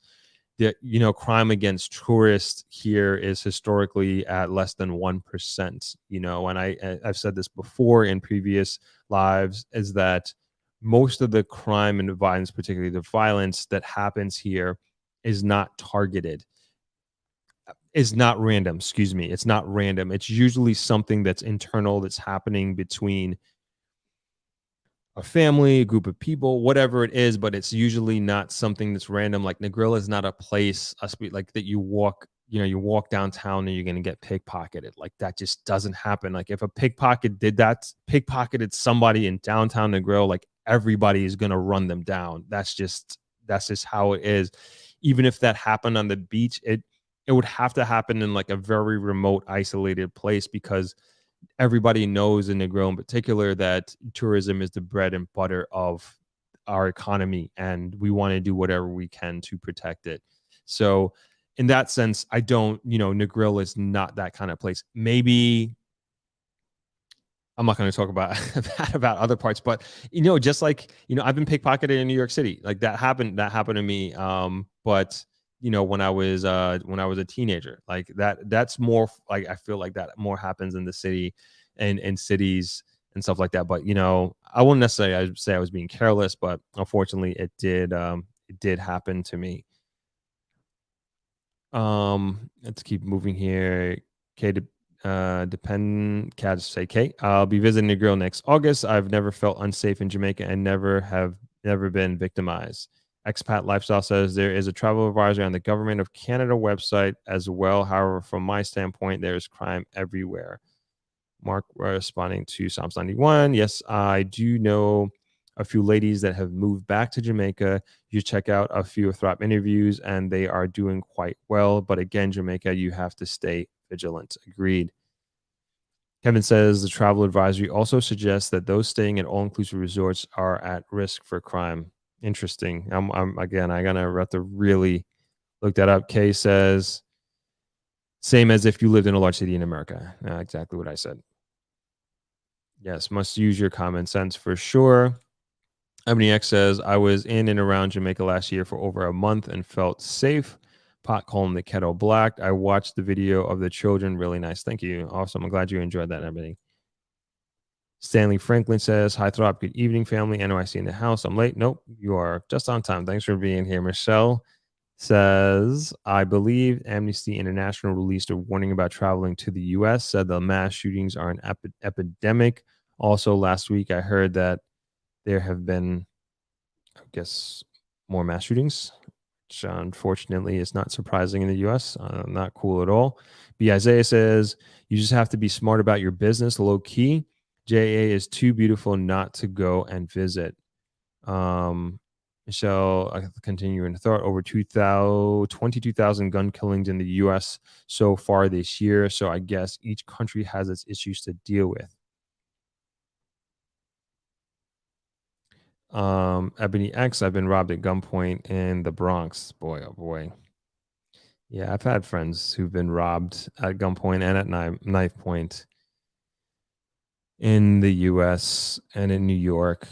crime against tourists here is historically at less than 1%, and I've said this before in previous lives, is that most of the crime and the violence, particularly the violence that happens here, is not targeted. is not random. Excuse me. It's not random. It's usually something that's internal, that's happening between a family, a group of people, whatever it is, but it's usually not something that's random. Like Negrilla is not a place, like that you walk, you walk downtown and you're going to get pickpocketed. Like that just doesn't happen. Like if a pickpocketed somebody in downtown Negrilla, like everybody is going to run them down. That's just how it is. Even if that happened on the beach, it would have to happen in like a very remote, isolated place, because everybody knows in Negro in particular that tourism is the bread and butter of our economy, and we want to do whatever we can to protect it. So in that sense, I don't, Negril is not that kind of place. Maybe I'm not going to talk about about other parts, but just like I've been pickpocketed in New York City. Like that happened to me. But when I was a teenager, like that's more like, I feel like that more happens in the city and in cities and stuff like that. But I wouldn't necessarily say I was being careless, but unfortunately it did happen to me. Let's keep moving here. Kate, depend cats say Kate. I'll be visiting a girl next August. I've never felt unsafe in Jamaica and never been victimized. Expat Lifestyle says there is a travel advisory on the Government of Canada website as well. However, from my standpoint, there is crime everywhere. Mark responding to Psalms 91. Yes, I do know a few ladies that have moved back to Jamaica. You check out a few of Throp interviews and they are doing quite well. But again, Jamaica, you have to stay vigilant. Agreed. Kevin says the travel advisory also suggests that those staying at all-inclusive resorts are at risk for crime. Interesting. I'm again, I gotta have to really look that up. Kay says, same as if you lived in a large city in America. Exactly what I said. Yes, must use your common sense for sure. Ebony X says, I was in and around Jamaica last year for over a month and felt safe. Pot calling the kettle black. I watched the video of the children. Really nice. Thank you. Awesome. I'm glad you enjoyed that, Ebony. Stanley Franklin says, hi, Throp. Good evening, family. NYC in the house. I'm late. Nope. You are just on time. Thanks for being here. Michelle says, I believe Amnesty International released a warning about traveling to the U.S., said the mass shootings are an epidemic. Also, last week, I heard that there have been, I guess, more mass shootings, which unfortunately is not surprising in the U.S. Not cool at all. B. Isaiah says, you just have to be smart about your business, low key. JA is too beautiful not to go and visit. Michelle, I continue in thought, over 22,000 gun killings in the U.S. so far this year. So I guess each country has its issues to deal with. Ebony X, I've been robbed at gunpoint in the Bronx. Boy, oh boy. Yeah, I've had friends who've been robbed at gunpoint and at knife point in the US and in New York.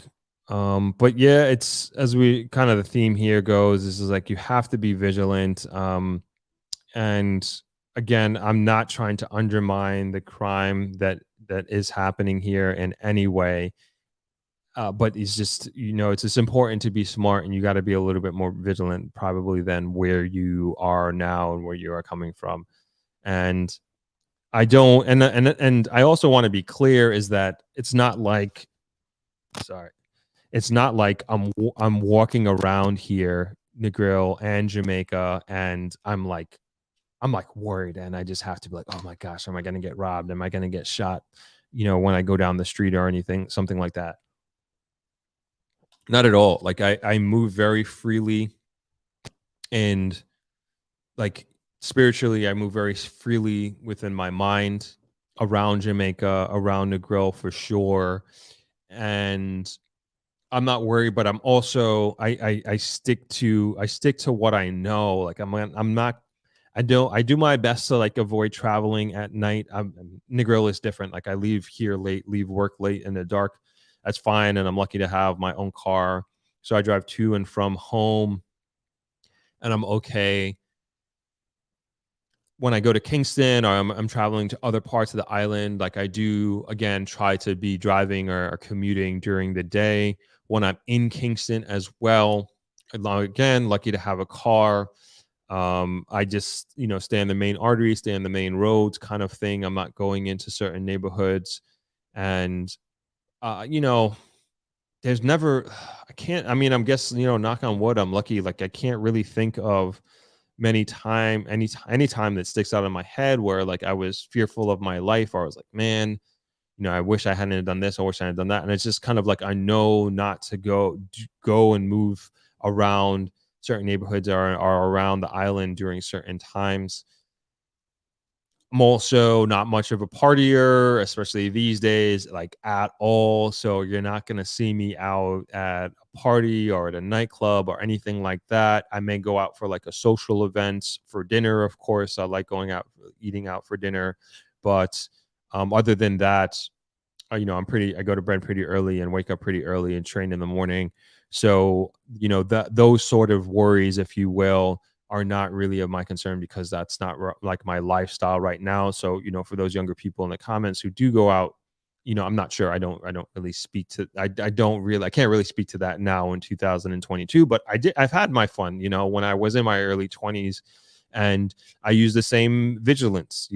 But yeah, it's, as we kind of, the theme here goes, this is like, you have to be vigilant. And again, I'm not trying to undermine the crime that is happening here in any way. But it's just, it's just important to be smart, and you got to be a little bit more vigilant probably than where you are now and where you are coming from. And I don't, and I also want to be clear is that it's not like, it's not like I'm walking around here, Negril and Jamaica, and I'm like worried, and I just have to be like, oh my gosh, am I going to get robbed? Am I going to get shot? When I go down the street or anything, something like that. Not at all. Like I move very freely, and like spiritually, I move very freely within my mind around Jamaica, around Negril for sure. And I'm not worried, but I'm also, I stick to what I know. Like I'm not, I do my best to like avoid traveling at night. Negril is different. Like I leave here late, leave work late in the dark. That's fine. And I'm lucky to have my own car. So I drive to and from home, and I'm okay. When I go to Kingston, or I'm traveling to other parts of the island, like I do, again, try to be driving or commuting during the day. When I'm in Kingston as well, again, lucky to have a car. I just, stay on the main arteries, stay on the main roads kind of thing. I'm not going into certain neighborhoods. And, you know, there's never, I can't, I mean, I'm guessing, knock on wood, I'm lucky. Like, I can't really think of any time that sticks out in my head where like I was fearful of my life, or I was like, man, I wish I hadn't done this. I wish I had done that. And it's just kind of like, I know not to go and move around certain neighborhoods or around the island during certain times. I'm also not much of a partier, especially these days, like at all. So you're not going to see me out at a party or at a nightclub or anything like that. I may go out for like a social event for dinner. Of course, I like going out, eating out for dinner. But other than that, I go to bed pretty early and wake up pretty early and train in the morning. So, those sort of worries, if you will, are not really of my concern, because that's not like my lifestyle right now. So, for those younger people in the comments who do go out, I'm not sure. I don't really speak to, I can't really speak to that now in 2022, but I've had my fun, when I was in my early 20s, and I use the same vigilance,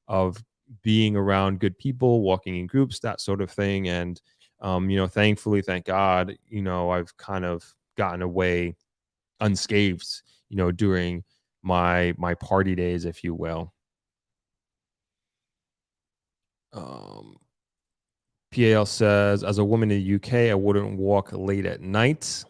of being around good people, walking in groups, that sort of thing. And, thankfully, thank God, I've kind of gotten away unscathed, during my party days, if you will. Um, PAL says, as a woman in the UK, I wouldn't walk late at night.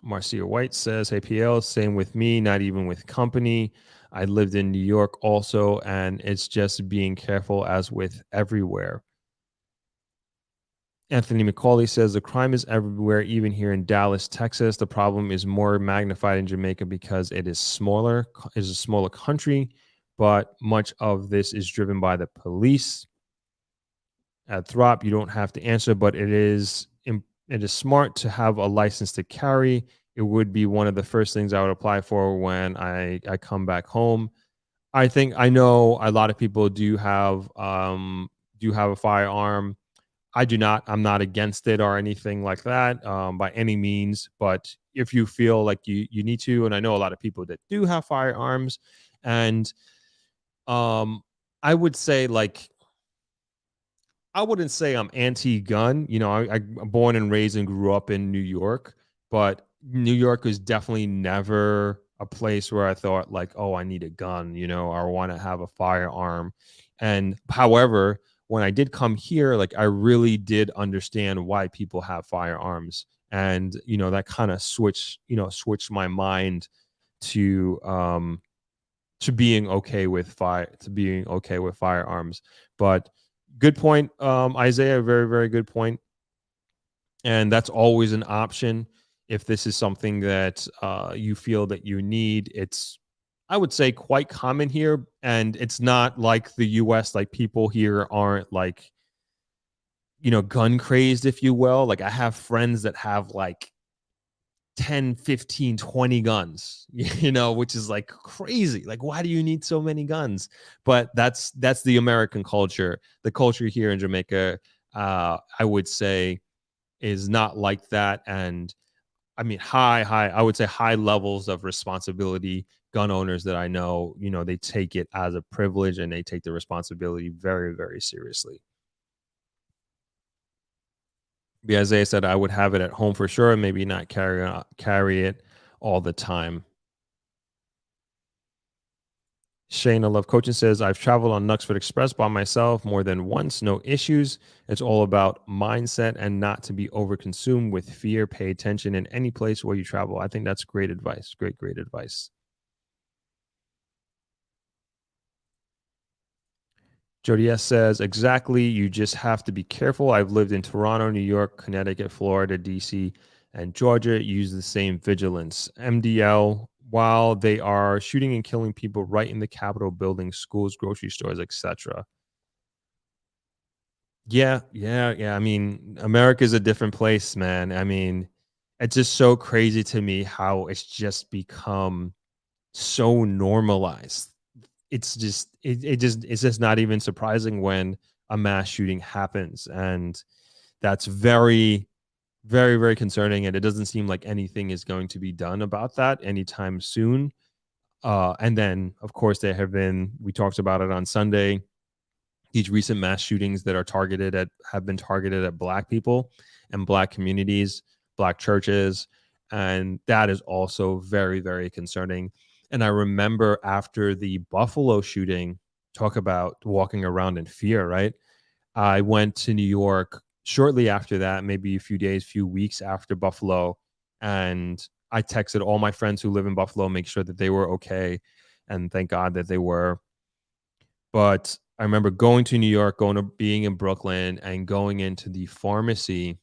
Marcia White says, hey, PL, same with me, not even with company. I lived in New York also, and it's just being careful as with everywhere. Anthony McCauley says, the crime is everywhere, even here in Dallas, Texas. The problem is more magnified in Jamaica because it is a smaller country, but much of this is driven by the police. At Throp, you don't have to answer, but it is smart to have a license to carry. It would be one of the first things I would apply for when I come back home. I know a lot of people do have a firearm. I do not. I'm not against it or anything like that, by any means. But if you feel like you need to, and I know a lot of people that do have firearms, and I would say, like, I wouldn't say I'm anti-gun. I'm born and raised and grew up in New York, but New York was definitely never a place where I thought like, oh, I need a gun, or I want to have a firearm. And however, when I did come here, like, I really did understand why people have firearms, and that kind of switched my mind to being okay with firearms. But good point, Isaiah. Very, very good point. And that's always an option if this is something that you feel that you need. It's, I would say, quite common here, and it's not like the U.S. Like, people here aren't like, gun crazed, if you will. Like, I have friends that have like 10, 15, 20 guns, which is like crazy. Like, why do you need so many guns? But that's the American culture. The culture here in Jamaica, I would say, is not like that. And I mean, I would say high levels of responsibility. Gun owners that I know, they take it as a privilege, and they take the responsibility very, very seriously. As they said, I would have it at home for sure, and maybe not carry it all the time. Shane, I love coaching, says, I've traveled on Knucksford Express by myself more than once, no issues. It's all about mindset and not to be overconsumed with fear. Pay attention in any place where you travel. I think that's great advice. Great advice. Jody S says, exactly. You just have to be careful. I've lived in Toronto, New York, Connecticut, Florida, DC, and Georgia. Use the same vigilance. MDL, while they are shooting and killing people right in the Capitol building, schools, grocery stores, etc. Yeah. I mean, America's a different place, man. I mean, it's just so crazy to me how it's just become so normalized. It's just not even surprising when a mass shooting happens. And that's very, very, very concerning, and it doesn't seem like anything is going to be done about that anytime soon. And then, of course, there have been, we talked about it on Sunday, these recent mass shootings that have been targeted at Black people and Black communities, Black churches. And that is also very, very concerning. And I remember after the Buffalo shooting, talk about walking around in fear, right? I went to New York shortly after that, maybe a few days, few weeks after Buffalo, and I texted all my friends who live in Buffalo, make sure that they were okay, and thank God that they were. But I remember going to New York, going to being in Brooklyn, and going into the pharmacy,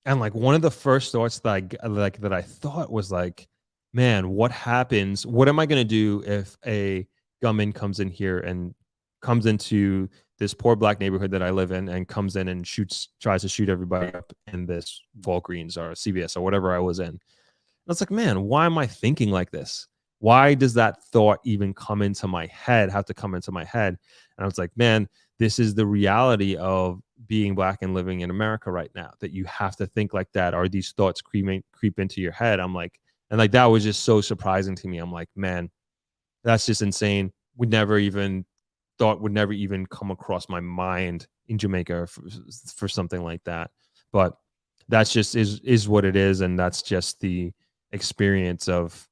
and like one of the first thoughts that that I thought was like, man, what happens? What am I going to do if a gunman comes in here and comes into this poor Black neighborhood that I live in and comes in and tries to shoot everybody up in this Walgreens or CVS or whatever I was in? I was like, man, why am I thinking like this? Why does that thought even come into my head, have to come into my head? And I was like, man, this is the reality of being Black and living in America right now, that you have to think like that, or these thoughts creep into your head. I'm like, and like that was just so surprising to me. I'm like, man, that's just insane. Would never even come across my mind in Jamaica for something like that. But that's just is what it is, and that's just the experience of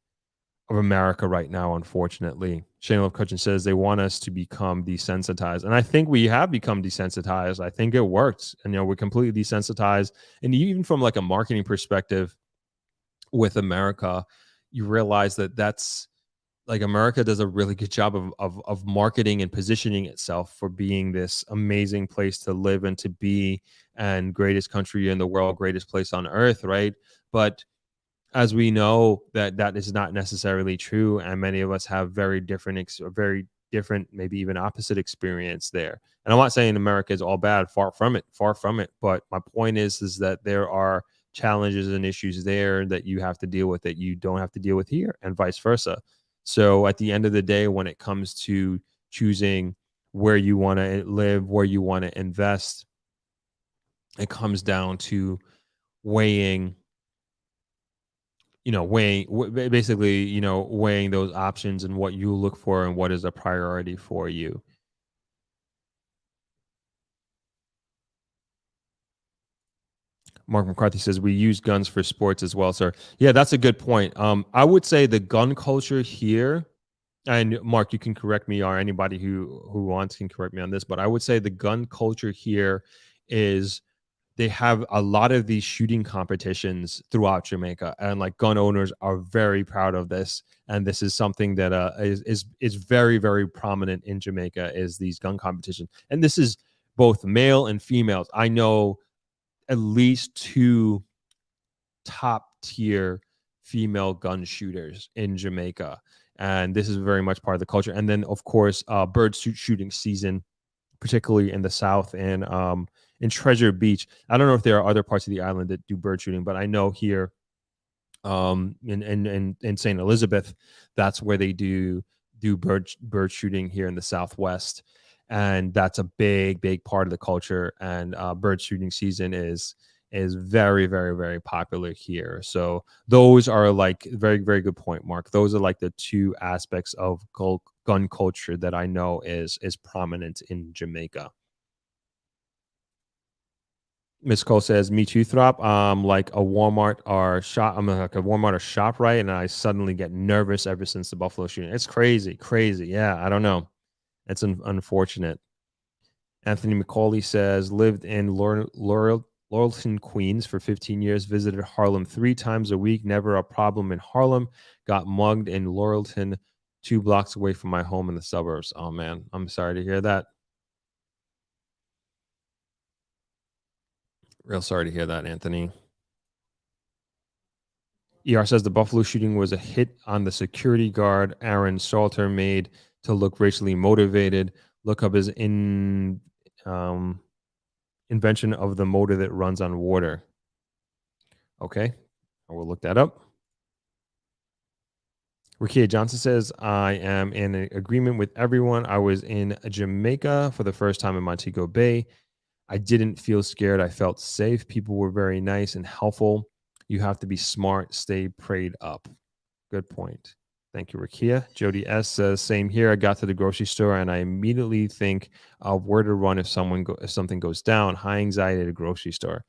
America right now, unfortunately. Shane Love Cutchin says they want us to become desensitized. And I think we have become desensitized. I think it worked. And, we're completely desensitized. And even from like a marketing perspective with America, you realize that that's like America does a really good job of marketing and positioning itself for being this amazing place to live and to be, and greatest country in the world, greatest place on earth, right? But as we know, that is not necessarily true, and many of us have very different, maybe even opposite experience there. And I'm not saying America is all bad, far from it, far from it. But my point is that there are challenges and issues there that you have to deal with that you don't have to deal with here, and vice versa. So at the end of the day, when it comes to choosing where you want to live, where you want to invest, it comes down to weighing basically, weighing those options and what you look for and what is a priority for you. Mark McCarthy says we use guns for sports as well, sir. Yeah, that's a good point. I would say the gun culture here, and Mark, you can correct me, or anybody who wants can correct me on this, but I would say the gun culture here is they have a lot of these shooting competitions throughout Jamaica, and like gun owners are very proud of this. And this is something that is very, very prominent in Jamaica, is these gun competitions. And this is both male and females. I know at least two top tier female gun shooters in Jamaica, and this is very much part of the culture. And then, of course, bird shooting season, particularly in the South, and in Treasure Beach. I don't know if there are other parts of the island that do bird shooting, but I know here in St. Elizabeth, that's where they do bird shooting here in the Southwest, and that's a big part of the culture. And bird shooting season is very, very, very popular here. So those are like very, very good point, Mark. Those are like the two aspects of gun culture that I know is prominent in Jamaica. Miss Cole says, "Me too, Throp. Like a Walmart or shop. I'm like a Walmart or shop, right? And I suddenly get nervous ever since the Buffalo shooting. It's crazy, crazy. Yeah, I don't know. It's unfortunate." Anthony McCauley says, lived in Laurelton, Queens for 15 years, visited Harlem 3 times a week, never a problem in Harlem, got mugged in Laurelton, 2 blocks away from my home in the suburbs. Oh, man, I'm sorry to hear that. Real sorry to hear that, Anthony. ER says the Buffalo shooting was a hit on the security guard Aaron Salter made to look racially motivated. Look up his invention of the motor that runs on water. Okay, I will look that up. Rakia Johnson says, I am in agreement with everyone. I was in Jamaica for the first time in Montego Bay. I didn't feel scared. I felt safe. People were very nice and helpful. You have to be smart, stay prayed up. Good point. Thank you, Rakia. Jody S says, same here. I got to the grocery store and I immediately think of where to run if something goes down. High anxiety at a grocery store.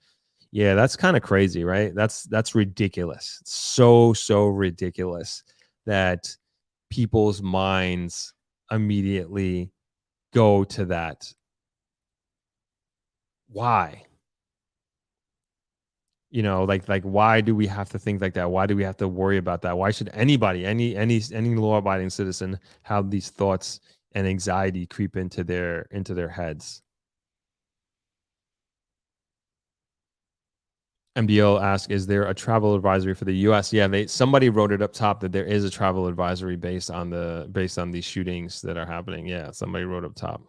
Yeah, that's kind of crazy, right? That's ridiculous. So ridiculous that people's minds immediately go to that. Why? Like why do we have to think like that? Why do we have to worry about that? Why should anybody, any law-abiding citizen have these thoughts and anxiety creep into their heads? MDL asks, is there a travel advisory for the US? Yeah, somebody wrote it up top that there is a travel advisory based on these shootings that are happening. Yeah, somebody wrote up top.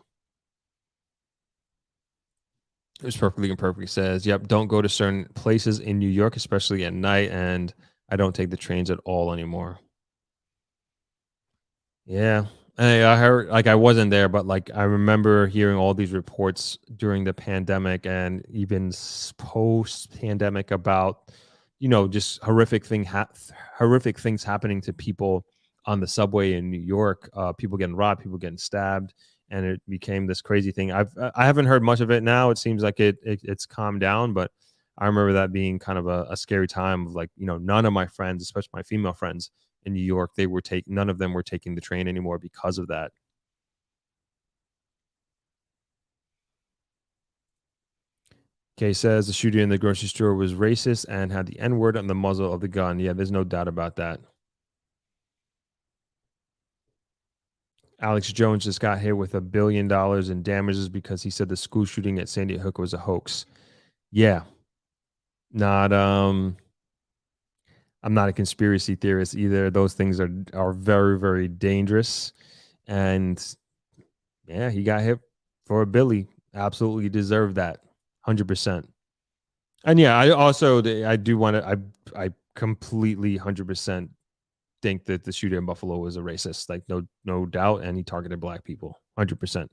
It was perfectly imperfect says, yep, don't go to certain places in New York, especially at night, and I don't take the trains at all anymore. Yeah. I heard, like, I wasn't there, but like I remember hearing all these reports during the pandemic and even post pandemic about, just horrific things happening to people on the subway in New York, people getting robbed, people getting stabbed, and it became this crazy thing. I haven't heard much of it now. It seems like it's calmed down, but I remember that being kind of a scary time of, like, none of my friends, especially my female friends in New York, none of them were taking the train anymore because of that. Kay says the shooter in the grocery store was racist and had the N-word on the muzzle of the gun. Yeah, there's no doubt about that. Alex Jones just got hit with $1 billion in damages because he said the school shooting at Sandy Hook was a hoax. Yeah. Not I'm not a conspiracy theorist either. Those things are very, very dangerous. And yeah, he got hit for a Billy. Absolutely deserved that. 100%. And yeah, I do want to I completely 100% think that the shooter in Buffalo was a racist. Like, no doubt, and he targeted black people. 100%.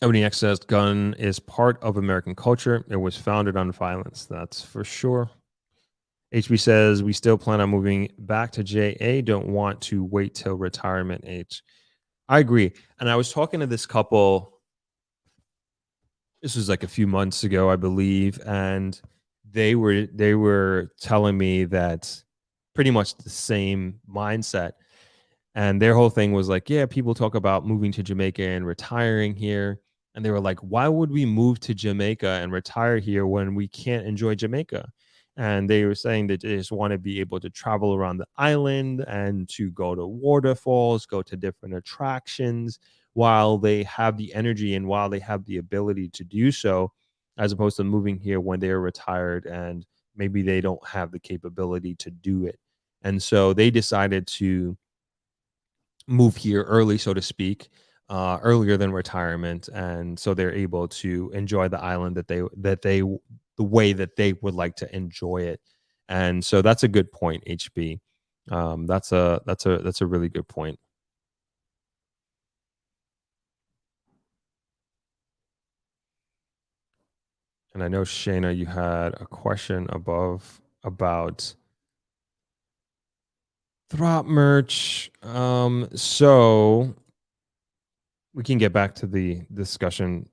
Ebony X says gun is part of American culture. It was founded on violence. That's for sure. HB says we still plan on moving back to JA. Don't want to wait till retirement age. I agree. And I was talking to this couple. This was like a few months ago, I believe, and they were telling me that pretty much the same mindset. And their whole thing was like, yeah, people talk about moving to Jamaica and retiring here. And they were like, why would we move to Jamaica and retire here when we can't enjoy Jamaica? And they were saying that they just want to be able to travel around the island and to go to waterfalls, go to different attractions while they have the energy and while they have the ability to do so, as opposed to moving here when they're retired and maybe they don't have the capability to do it. And so they decided to move here early, so to speak, earlier than retirement, and so they're able to enjoy the island the way that they would like to enjoy it. And so that's a good point, HB. That's a really good point. And I know, Shayna, you had a question above about Throp merch. So we can get back to the discussion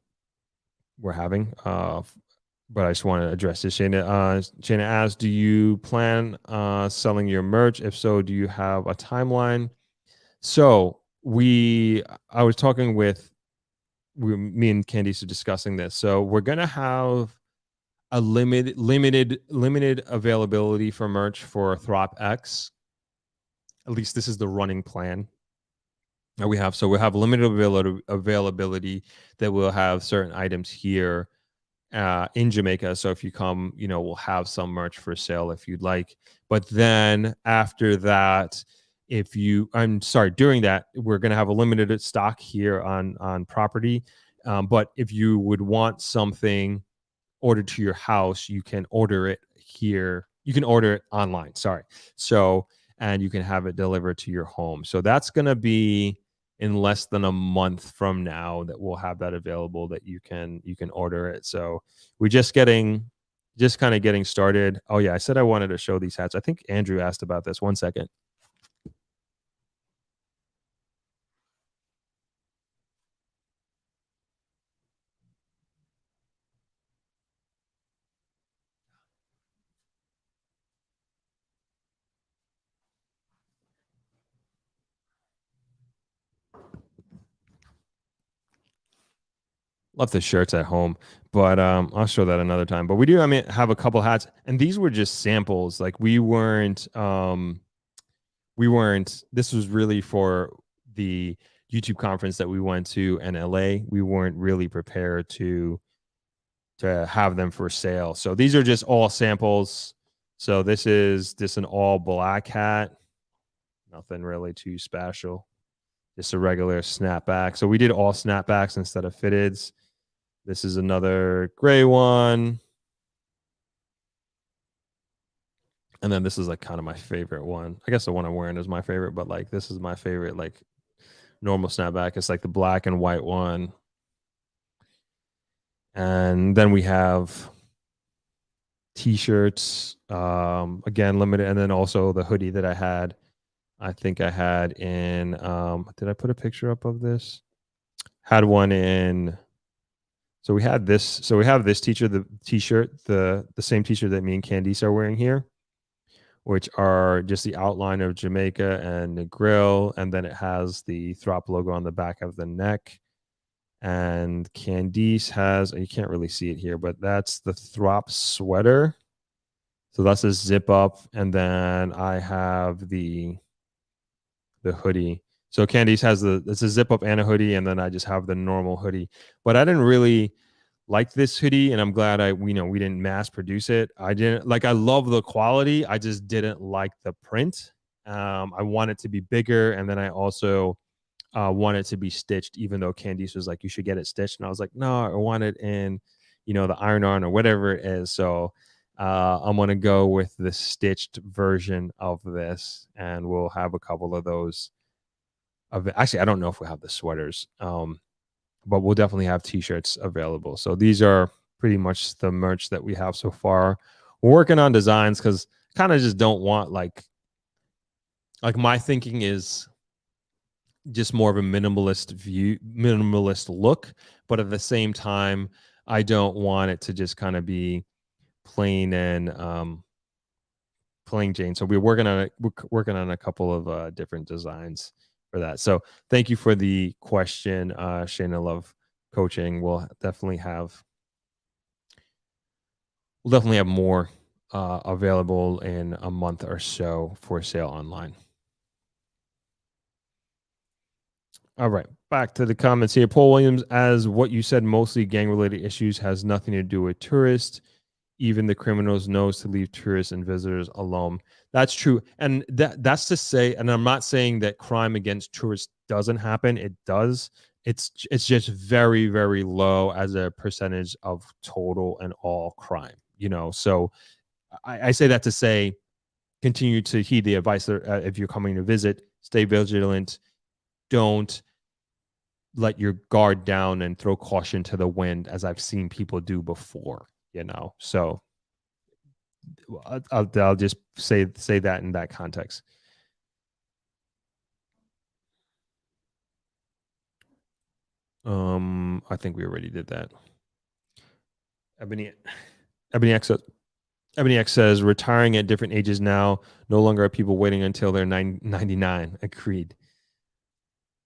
we're having. But I just want to address this. Shayna asks, do you plan selling your merch? If so, do you have a timeline? So I was talking me and Candice are discussing this. So we're gonna have a limited availability for merch for Throp X. At least this is the running plan that we have. So we'll have limited availability that we'll have certain items here in Jamaica. So if you come, we'll have some merch for sale if you'd like. But then after that, during that, we're going to have a limited stock here on property. But if you would want something ordered to your house, you can order it here. You can order it online. Sorry. So, and you can have it delivered to your home. So that's going to be in less than a month from now that we'll have that available that you can order it. So we're just kind of getting started. Oh yeah, I said I wanted to show these hats. I think Andrew asked about this. 1 second. Love the shirts at home, but I'll show that another time. But we do, I mean, have a couple hats, and these were just samples. Like we weren't. This was really for the YouTube conference that we went to in LA. We weren't really prepared to have them for sale. So these are just all samples. So this is just an all black hat. Nothing really too special. Just a regular snapback. So we did all snapbacks instead of fitteds. This is another gray one. And then this is like kind of my favorite one. I guess the one I'm wearing is my favorite, but like this is my favorite, like normal snapback. It's like the black and white one. And then we have t-shirts, again, limited. And then also the hoodie that I had. I think I had in, did I put a picture up of this? Had one in, so we had this. So we have this t-shirt, the same t-shirt that me and Candice are wearing here, which are just the outline of Jamaica and the grill. And then it has the Throp logo on the back of the neck. And Candice has, you can't really see it here, but that's the Throp sweater. So that's a zip up. And then I have the hoodie. So Candice has it's a zip up and a hoodie. And then I just have the normal hoodie. But I didn't really like this hoodie, and I'm glad we didn't mass produce it. I love the quality. I just didn't like the print. I want it to be bigger. And then I also want it to be stitched, even though Candice was like, you should get it stitched. And I was like, no, I want it in, the iron-on or whatever it is. So I'm going to go with the stitched version of this, and we'll have a couple of those. Actually, I don't know if we have the sweaters, but we'll definitely have t-shirts available. So these are pretty much the merch that we have so far. We're working on designs because kind of just don't want like my thinking is just more of a minimalist look, but at the same time, I don't want it to just kind of be plain and plain Jane. So we're working on it. We're working on a couple of different designs for that. So thank you for the question, Shayna. Love coaching. We'll definitely have more available in a month or so for sale online. All right, back to the comments here. Paul Williams, as what you said, mostly gang-related issues, has nothing to do with tourists. Even the criminals knows to leave tourists and visitors alone. That's true. And that's to say, and I'm not saying that crime against tourists doesn't happen. It does. It's just very, very low as a percentage of total and all crime, So I say that to say, continue to heed the advice if you're coming to visit, stay vigilant. Don't let your guard down and throw caution to the wind, as I've seen people do before, So I'll just say that in that context. I think we already did that. Ebony X says, retiring at different ages now. No longer are people waiting until they're 99. Agreed.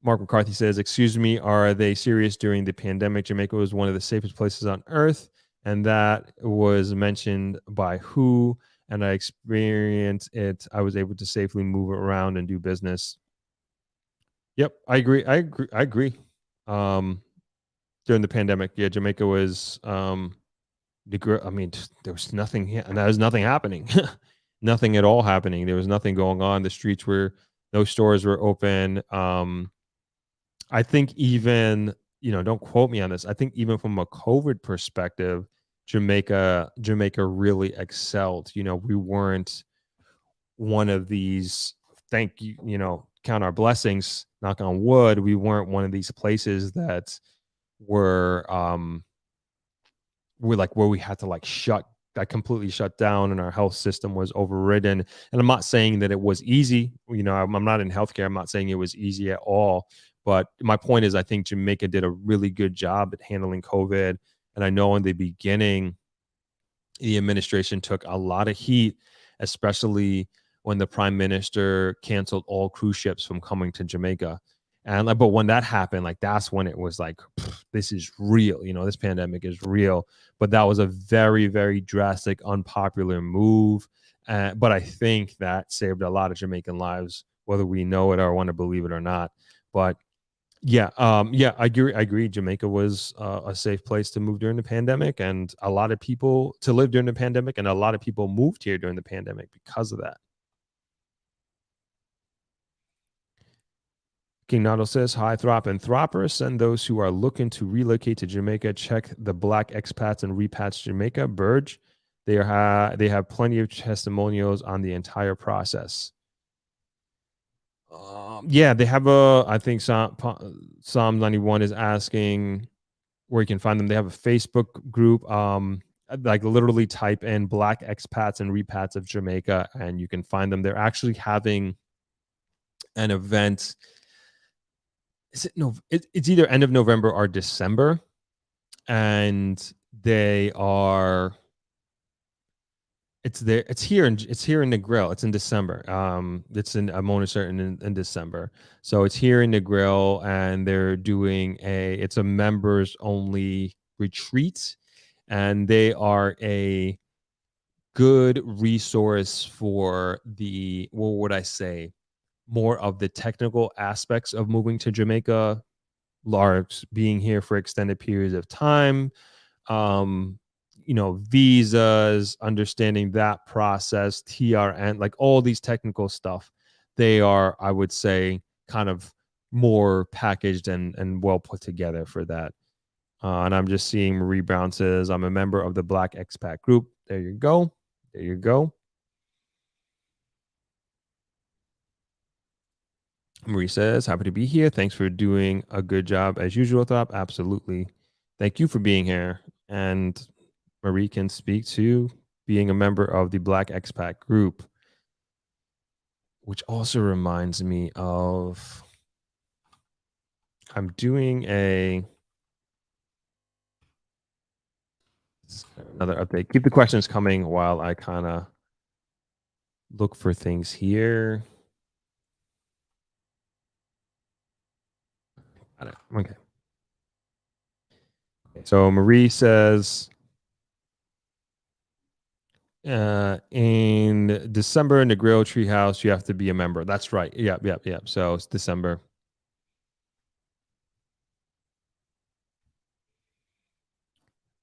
Mark McCarthy says, excuse me, are they serious? During the pandemic, Jamaica was one of the safest places on earth, and that was mentioned by who, and I experienced it. I was able to safely move around and do business. Yep, I agree. During the pandemic, yeah, Jamaica was I mean, there was nothing here, and there was nothing happening. Nothing at all happening. There was nothing going on. The streets no stores were open. I think even, don't quote me on this. I think even from a COVID perspective, Jamaica really excelled. We weren't one of these, thank you, count our blessings, knock on wood, we weren't one of these places that were like where we had to like completely shut down and our health system was overridden. And I'm not saying that it was easy. I'm not in healthcare. I'm not saying it was easy at all. But my point is, I think Jamaica did a really good job at handling COVID. And I know in the beginning, the administration took a lot of heat, especially when the prime minister canceled all cruise ships from coming to Jamaica. And like, but when that happened, like that's when it was like, this is real. This pandemic is real. But that was a very, very drastic, unpopular move. But I think that saved a lot of Jamaican lives, whether we know it or want to believe it or not. But yeah, I agree. Jamaica was a safe place to move during the pandemic, and a lot of people to live during the pandemic, and a lot of people moved here during the pandemic because of that. King Nado says, "Hi, Throp and Throppers, and those who are looking to relocate to Jamaica, check the Black Expats and Repats Jamaica Burge. They have plenty of testimonials on the entire process." Yeah, they have I think Psalm 91 is asking where you can find them. They have a Facebook group. Like literally type in Black Expats and Repats of Jamaica, and you can find them. They're actually having an event. Is it no? It's either end of November or December, and they are. It's there. It's here in the grill. It's in December. I'm almost certain in December. So it's here in the grill, and they're doing it's a members only retreat, and they are a good resource for what would I say, more of the technical aspects of moving to Jamaica, large being here for extended periods of time, visas, understanding that process, TRN, like all these technical stuff. They are, I would say, kind of more packaged and well put together for that. And I'm just seeing Marie Brown says, "I'm a member of the Black Expat group." There you go. There you go. Marie says, "Happy to be here. Thanks for doing a good job as usual, Thop." Absolutely. Thank you for being here. And Marie can speak to being a member of the Black Expat group, which also reminds me of I'm doing another update. Keep the questions coming while I kind of look for things here. Got it. Okay. So Marie says, in December in the Grill Treehouse, you have to be a member. That's right. Yep. So it's December.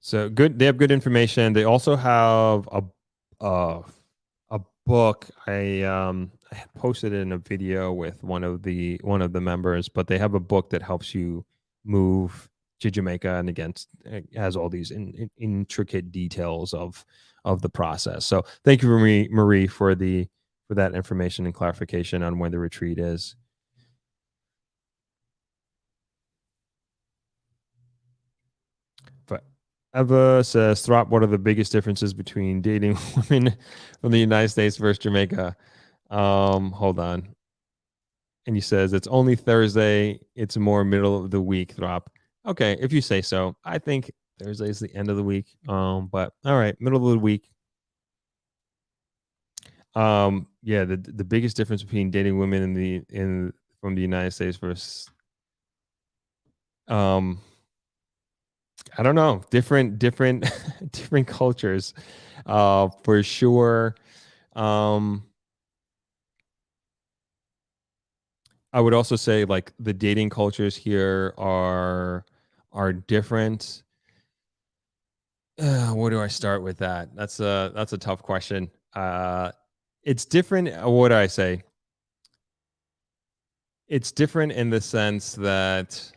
So good. They have good information. They also have a book. I had posted it in a video with one of the members, but they have a book that helps you move to Jamaica, and again, it has all these intricate details of the process. So thank you, Marie, for that information and clarification on when the retreat is. But Eva says, "Throp, what are the biggest differences between dating women from the United States versus Jamaica?" Hold on. And he says, "It's only Thursday. It's more middle of the week, Throp." Okay, if you say so. I think Thursday is the end of the week. But all right, middle of the week. Yeah, the biggest difference between dating women from the United States versus I don't know, different different cultures, for sure. I would also say like the dating cultures here are different. Where do I start with that? That's a tough question. It's different. What do I say? It's different in the sense that,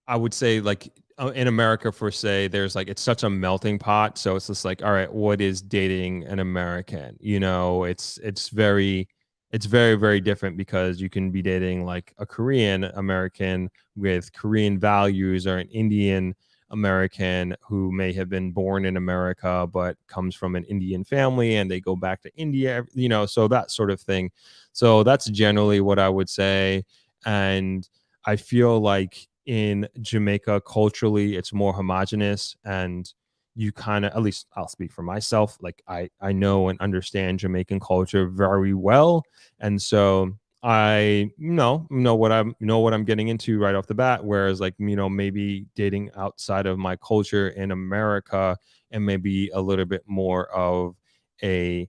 I would say like in America for say, there's like it's such a melting pot. So it's just like, all right, what is dating an American? You know, it's very very different because you can be dating like a Korean American with Korean values or an Indian American who may have been born in America but comes from an Indian family and they go back to India, you know, so that sort of thing. So that's generally what I would say. And I feel like in Jamaica, culturally, it's more homogenous, and you kind of, at least I'll speak for myself, like I know and understand Jamaican culture very well, and so I know what I'm getting into right off the bat. Whereas, like, you know, maybe dating outside of my culture in America and maybe a little bit more of a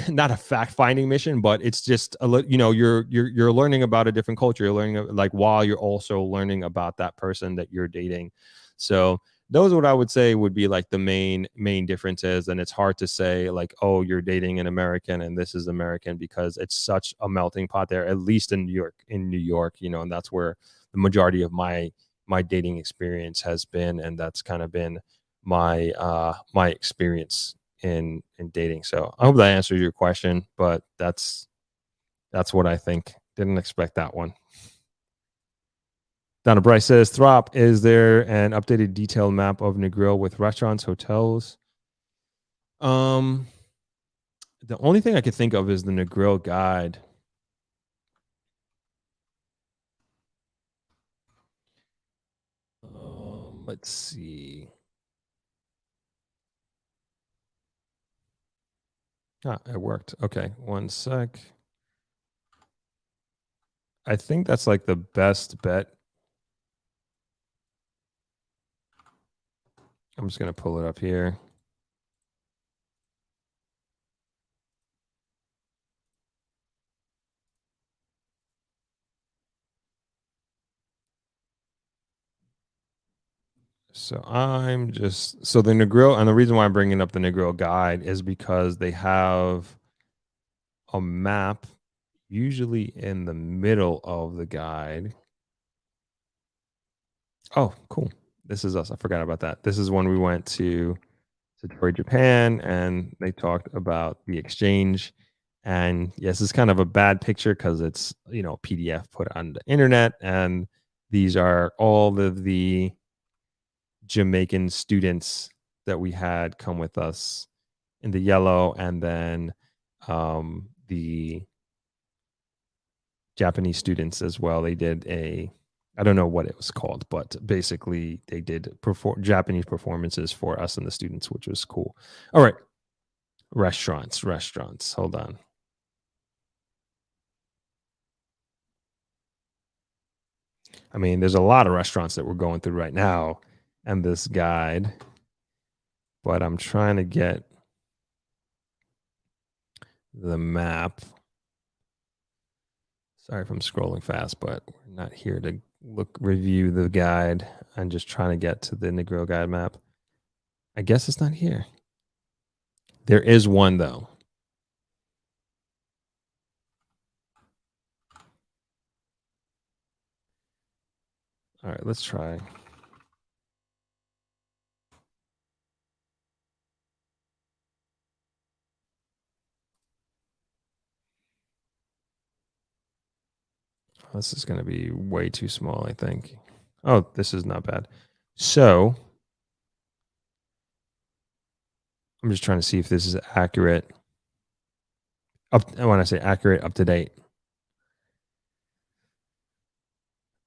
not a fact finding mission, but it's just you know, you're learning about a different culture. You're learning like while you're also learning about that person that you're dating. So those are what I would say would be like the main differences. And it's hard to say like, oh, you're dating an American and this is American because it's such a melting pot there. At least in New York, you know, and that's where the majority of my dating experience has been, and that's kind of been my experience in dating. So I hope that answers your question, but that's what I think. Didn't expect that one. Donna Bryce says, Throp, is there an updated detailed map of Negril with restaurants, hotels? Um, the only thing I could think of is the Negril guide. Let's see. Ah, it worked. Okay, one sec. I think that's like the best bet. I'm just gonna pull it up here. So so the Negril, and the reason why I'm bringing up the Negril guide is because they have a map usually in the middle of the guide. Oh, cool. This is us. I forgot about that. This is when we went to Satori, Japan, and they talked about the exchange. And yes, it's kind of a bad picture because it's, you know, PDF put on the internet, and these are all of the Jamaican students that we had come with us in the yellow, and then the Japanese students as well. They did I don't know what it was called, but basically they did Japanese performances for us and the students, which was cool. All right. Restaurants. Hold on. I mean, there's a lot of restaurants that we're going through right now and this guide, but I'm trying to get the map. Sorry if I'm scrolling fast, but we're not here to review the guide. I'm just trying to get to the Negro guide map. I guess it's not here. There is one though. All right, let's try. This is going to be way too small, I think. Oh, this is not bad. So I'm just trying to see if this is accurate. When I say accurate, up to date.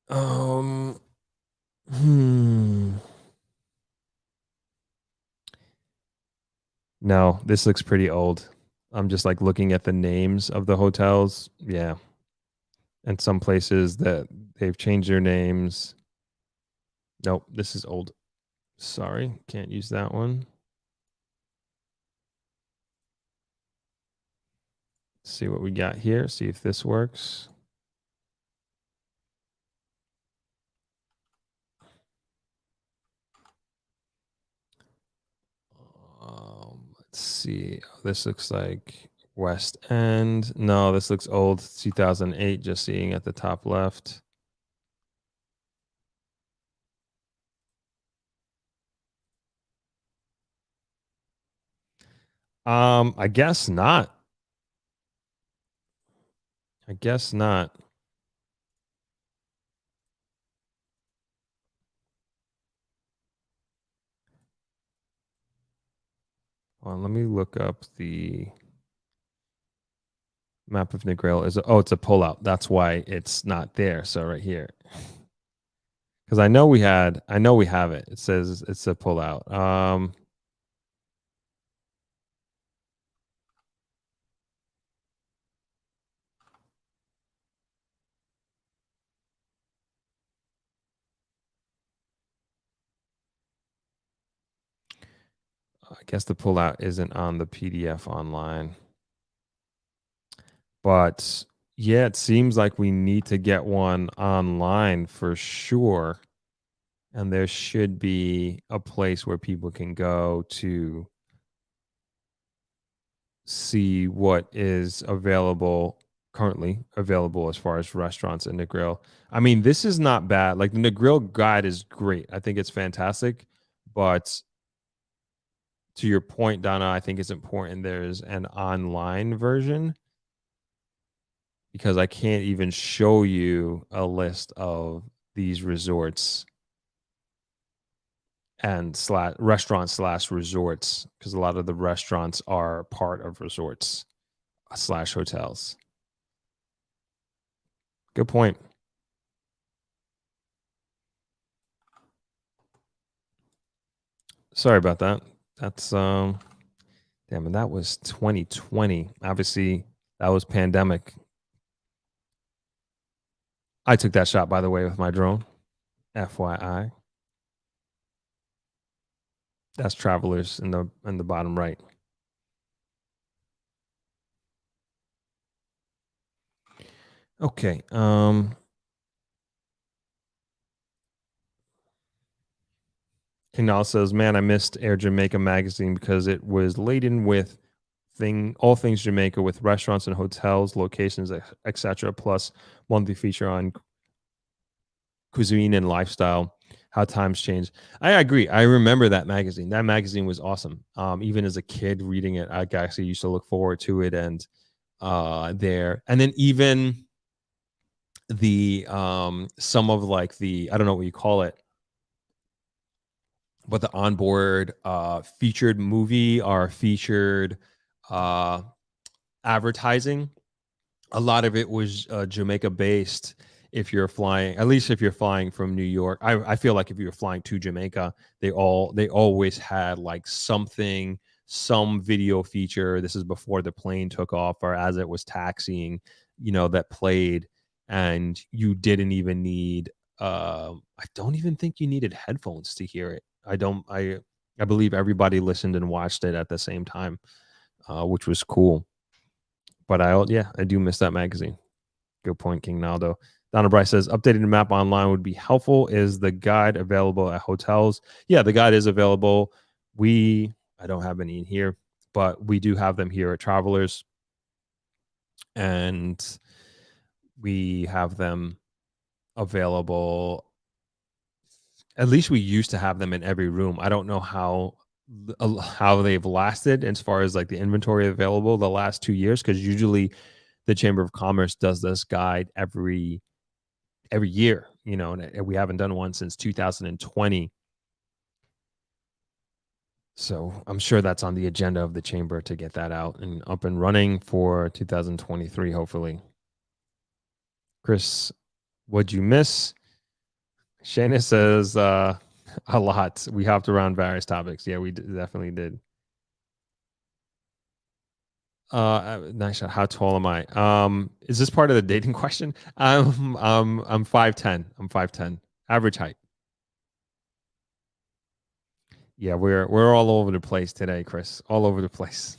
Um, No, this looks pretty old. I'm just like looking at the names of the hotels. Yeah. And some places that they've changed their names. Nope, this is old. Sorry, can't use that one. Let's see what we got here. See if this works. Let's see. This looks like West End. No, this looks old. 2008. Just seeing at the top left. I guess not. I guess not. Well, let me look up the map of Negril. It's a pullout. That's why it's not there. So right here, because I know we have it. It says it's a pullout. I guess the pullout isn't on the PDF online, but yeah, it seems like we need to get one online for sure. And there should be a place where people can go to see what is currently available as far as restaurants in the grill. I mean, this is not bad. Like the grill guide is great. I think it's fantastic. But to your point, Donna, I think it's important there's an online version because I can't even show you a list of these resorts and slash restaurants slash resorts because a lot of the restaurants are part of resorts slash hotels. Good point. Sorry about that. That's damn, and that was 2020. Obviously, that was pandemic. I took that shot by the way with my drone. FYI. That's travelers in the bottom right. Okay. Canal says, "Man, I missed Air Jamaica magazine because it was laden with all things Jamaica with restaurants and hotels, locations, etc. Plus monthly feature on cuisine and lifestyle, how times change." I agree. I remember that magazine. That magazine was awesome. Even as a kid reading it, I actually used to look forward to it and and then even the some of like the I don't know what you call it, but the onboard featured movie or featured uh advertising, a lot of it was Jamaica based. If you're flying, at least if you're flying from New York, I feel like if you're flying to Jamaica, they always had like some video feature. This is before the plane took off or as it was taxiing, that played, and you didn't even need. I don't even think you needed headphones to hear it. I don't. I believe everybody listened and watched it at the same time, which was cool. But I do miss that magazine. Good point, King Naldo. Donna Bryce says updating the map online would be helpful. Is the guide available at hotels? Yeah, the guide is available. I don't have any in here, but we do have them here at Travelers, and we have them available. At least we used to have them in every room. I don't know how they've lasted as far as like the inventory available the last 2 years, because usually the Chamber of Commerce does this guide every year, and we haven't done one since 2020. So I'm sure that's on the agenda of the chamber to get that out and up and running for 2023, hopefully. Chris, what'd you miss? Shayna says a lot. We hopped around various topics. Yeah, we definitely did. Nice shot. How tall am I? Is this part of the dating question? I'm 5'10". I'm 5'10". Average height. Yeah, we're all over the place today, Chris. All over the place.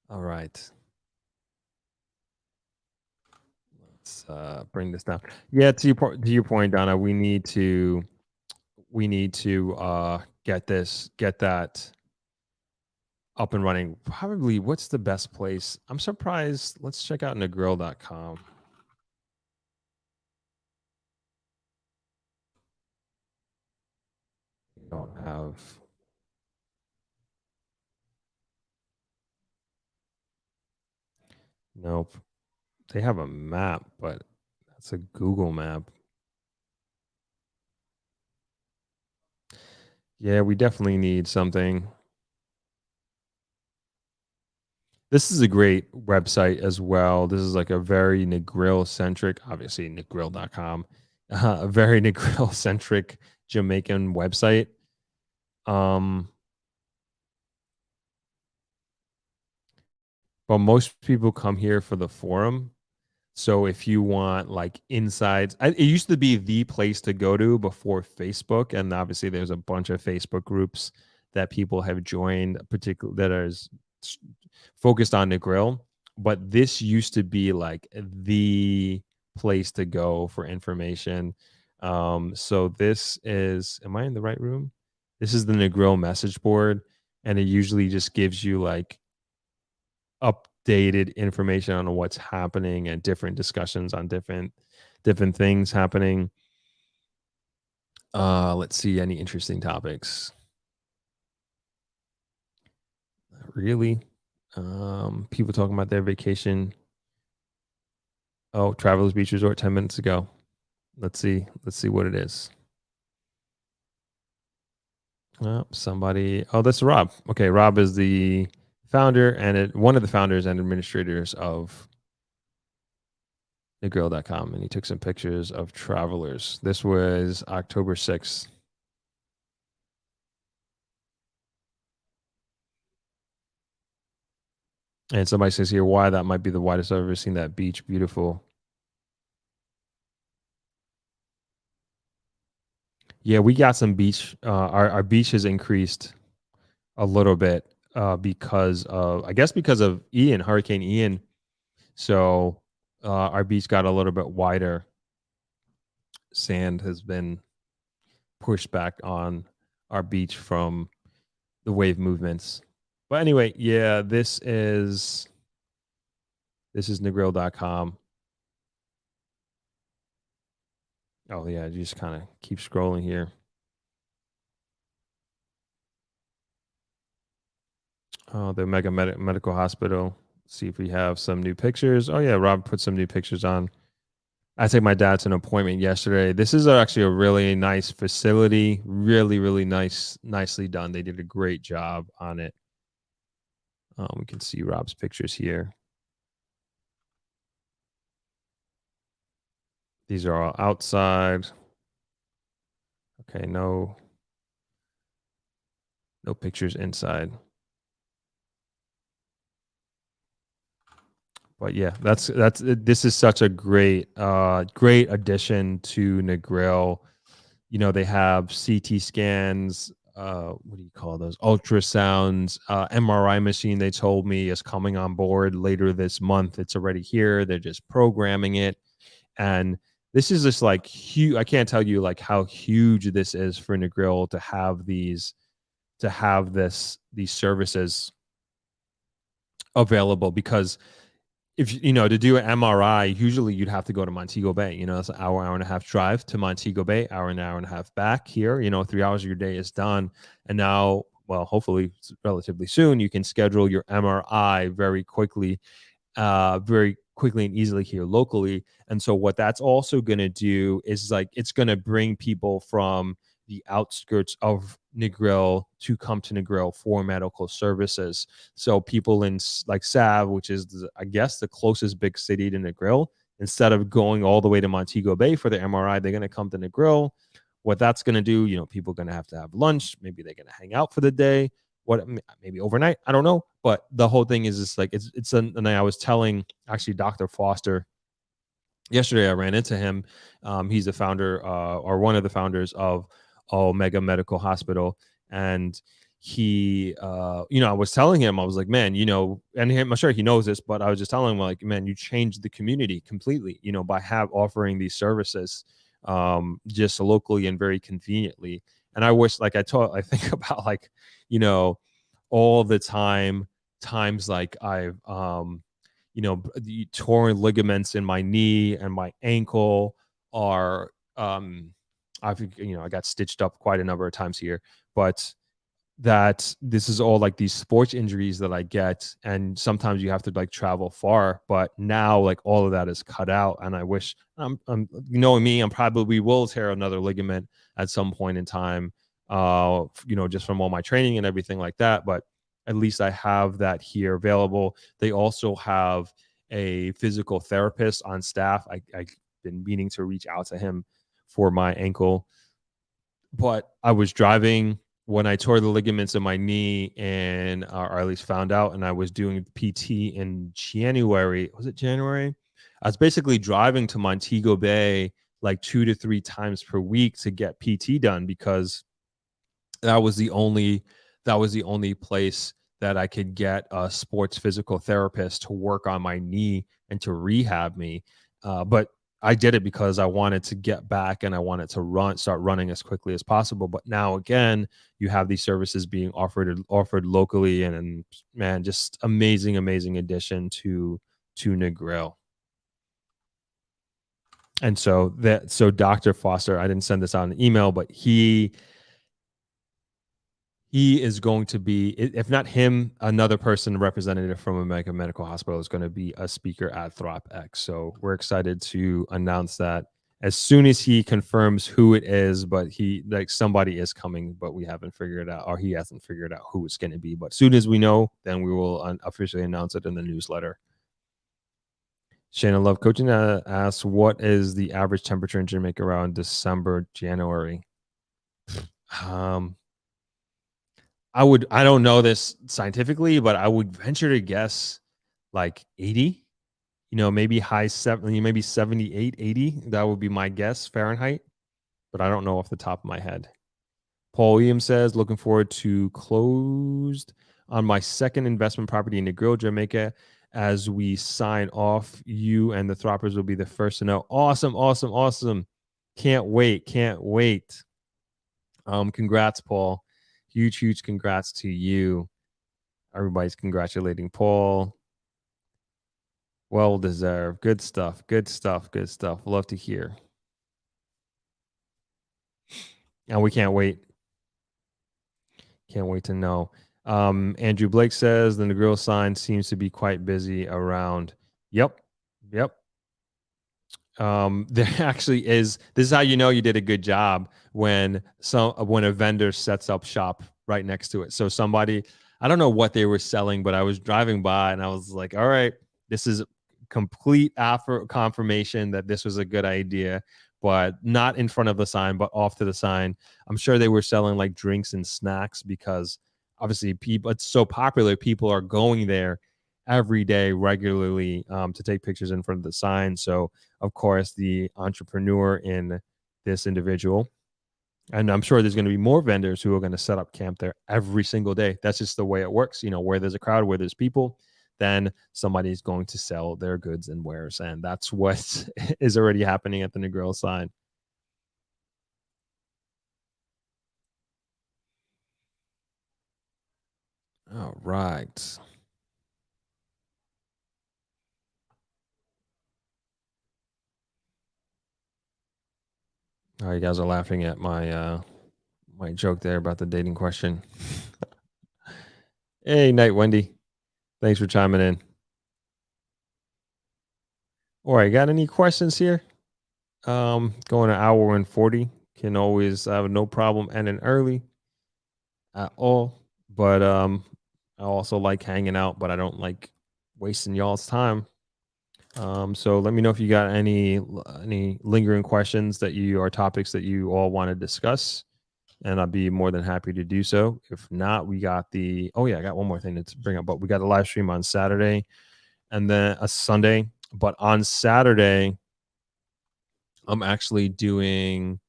All right. Let's bring this down. Yeah, to your point, Donna, we need to get that up and running. Probably what's the best place? I'm surprised. Let's check out negrill.com. don't have. Nope. They have a map, but that's a Google map. Yeah, we definitely need something. This is a great website as well. This is like a very Negril centric, obviously negril.com, a very Negril centric Jamaican website. Um, but most people come here for the forum. So if you want like insights, it used to be the place to go to before Facebook, and obviously there's a bunch of Facebook groups that people have joined, particular that are focused on the grill. But this used to be like the place to go for information. So this is, am I in the right room? This is the Negril message board, and it usually just gives you like updated information on what's happening and different discussions on different things happening. Let's see, any interesting topics. Not really. People talking about their vacation. Oh, Travelers Beach Resort 10 minutes ago. Let's see what it is. Somebody. Oh, that's Rob. Okay, Rob is the founder and one of the founders and administrators of thegirl.com, and he took some pictures of travelers. This was October 6th. And somebody says here why that might be the widest I've ever seen that beach. Beautiful. Yeah, we got some beach. Our beach has increased a little bit because of, I guess, because of Ian, Hurricane Ian. So our beach got a little bit wider. Sand has been pushed back on our beach from the wave movements. But anyway, yeah, this is negril.com. Oh yeah, you just kind of keep scrolling here. Oh, the Mega Medical Hospital. See if we have some new pictures. Oh yeah, Rob put some new pictures on. I took my dad to an appointment yesterday. This is actually a really nice facility. Really, really nicely done. They did a great job on it. We can see Rob's pictures here. These are all outside. Okay, no pictures inside. But yeah, this is such a great addition to Negril. You know, they have CT scans, what do you call those? Ultrasounds, MRI machine they told me is coming on board later this month. It's already here. They're just programming it. And this is just like huge. I can't tell you like how huge this is for Negril to have these these services available, because if you know, to do an MRI, usually you'd have to go to Montego Bay. You know, it's an hour and a half drive to Montego Bay, hour and a half back here. You know, 3 hours of your day is done. And now, well, hopefully relatively soon, you can schedule your MRI very quickly and easily here locally. And so what that's also going to do is like it's going to bring people from the outskirts of Negril to come to Negril for medical services. So people in like Sav, which is I guess the closest big city to Negril, instead of going all the way to Montego Bay for the MRI, they're going to come to Negril. What that's going to do, you know, people are going to have lunch. Maybe they're going to hang out for the day. What, maybe overnight? I don't know. But the whole thing is just like and I was telling actually Dr. Foster yesterday. I ran into him. He's the founder or one of the founders of Omega Medical Hospital, and he you know, I was telling him, I was like, man, you know, and I'm sure he knows this, but I was just telling him like, man, you changed the community completely, you know, by offering these services just locally and very conveniently. And I wish, like I think about like, you know, all the times like I've you know, the torn ligaments in my knee and my ankle are I got stitched up quite a number of times here, but that this is all like these sports injuries that I get, and sometimes you have to like travel far. But now, like all of that is cut out, and I wish knowing me, I'm probably will tear another ligament at some point in time. Just from all my training and everything like that. But at least I have that here available. They also have a physical therapist on staff. I've been meaning to reach out to him for my ankle, but I was driving when I tore the ligaments in my knee, and or at least found out, and I was doing PT in January. Was it January? I was basically driving to Montego Bay like 2 to 3 times per week to get PT done, because that was the only place that I could get a sports physical therapist to work on my knee and to rehab me. But I did it because I wanted to get back and I wanted to start running as quickly as possible. But now again, you have these services being offered locally, and man, just amazing addition to Negril. And so Dr. Foster, I didn't send this out in an email, but he is going to be, if not him, another person, representative from Omega Medical Hospital, is going to be a speaker at ThropX. So we're excited to announce that as soon as he confirms who it is. But somebody is coming, but we haven't figured out, or he hasn't figured out who it's going to be. But as soon as we know, then we will officially announce it in the newsletter. Shannon Love Coaching asks, what is the average temperature in Jamaica around December, January? I don't know this scientifically, but I would venture to guess like 80, maybe high 70, maybe 78, 80. That would be my guess, Fahrenheit, but I don't know off the top of my head. Paul Williams says, looking forward to closed on my second investment property in Negril, Jamaica. As we sign off, you and the Throppers will be the first to know. Awesome. Can't wait. Congrats, Paul. Huge congrats to you. Everybody's congratulating Paul. Well deserved. Good stuff. Love to hear. And we can't wait. Can't wait to know. Andrew Blake says the Negril sign seems to be quite busy around. Yep. There actually is. This is how you know you did a good job, when a vendor sets up shop right next to it. So somebody, I don't know what they were selling, but I was driving by and I was like, all right, this is complete confirmation that this was a good idea, but not in front of the sign, but off to the sign. I'm sure they were selling like drinks and snacks, because obviously it's so popular. People are going there every day regularly to take pictures in front of the sign. So of course, the entrepreneur in this individual, and I'm sure there's going to be more vendors who are going to set up camp there every single day. That's just the way it works. Where there's a crowd, where there's people, then somebody's going to sell their goods and wares. And that's what is already happening at the Negril sign. All right. Oh, you guys are laughing at my my joke there about the dating question. Hey, Night Wendy. Thanks for chiming in. All right, got any questions here? Going an hour and 40. Can always have no problem ending early at all. But I also like hanging out, but I don't like wasting y'all's time. So let me know if you got any lingering questions or topics that you all want to discuss, and I'll be more than happy to do so. If not, I got one more thing to bring up, but we got a live stream on Saturday and then a Sunday. But on Saturday, I'm actually doing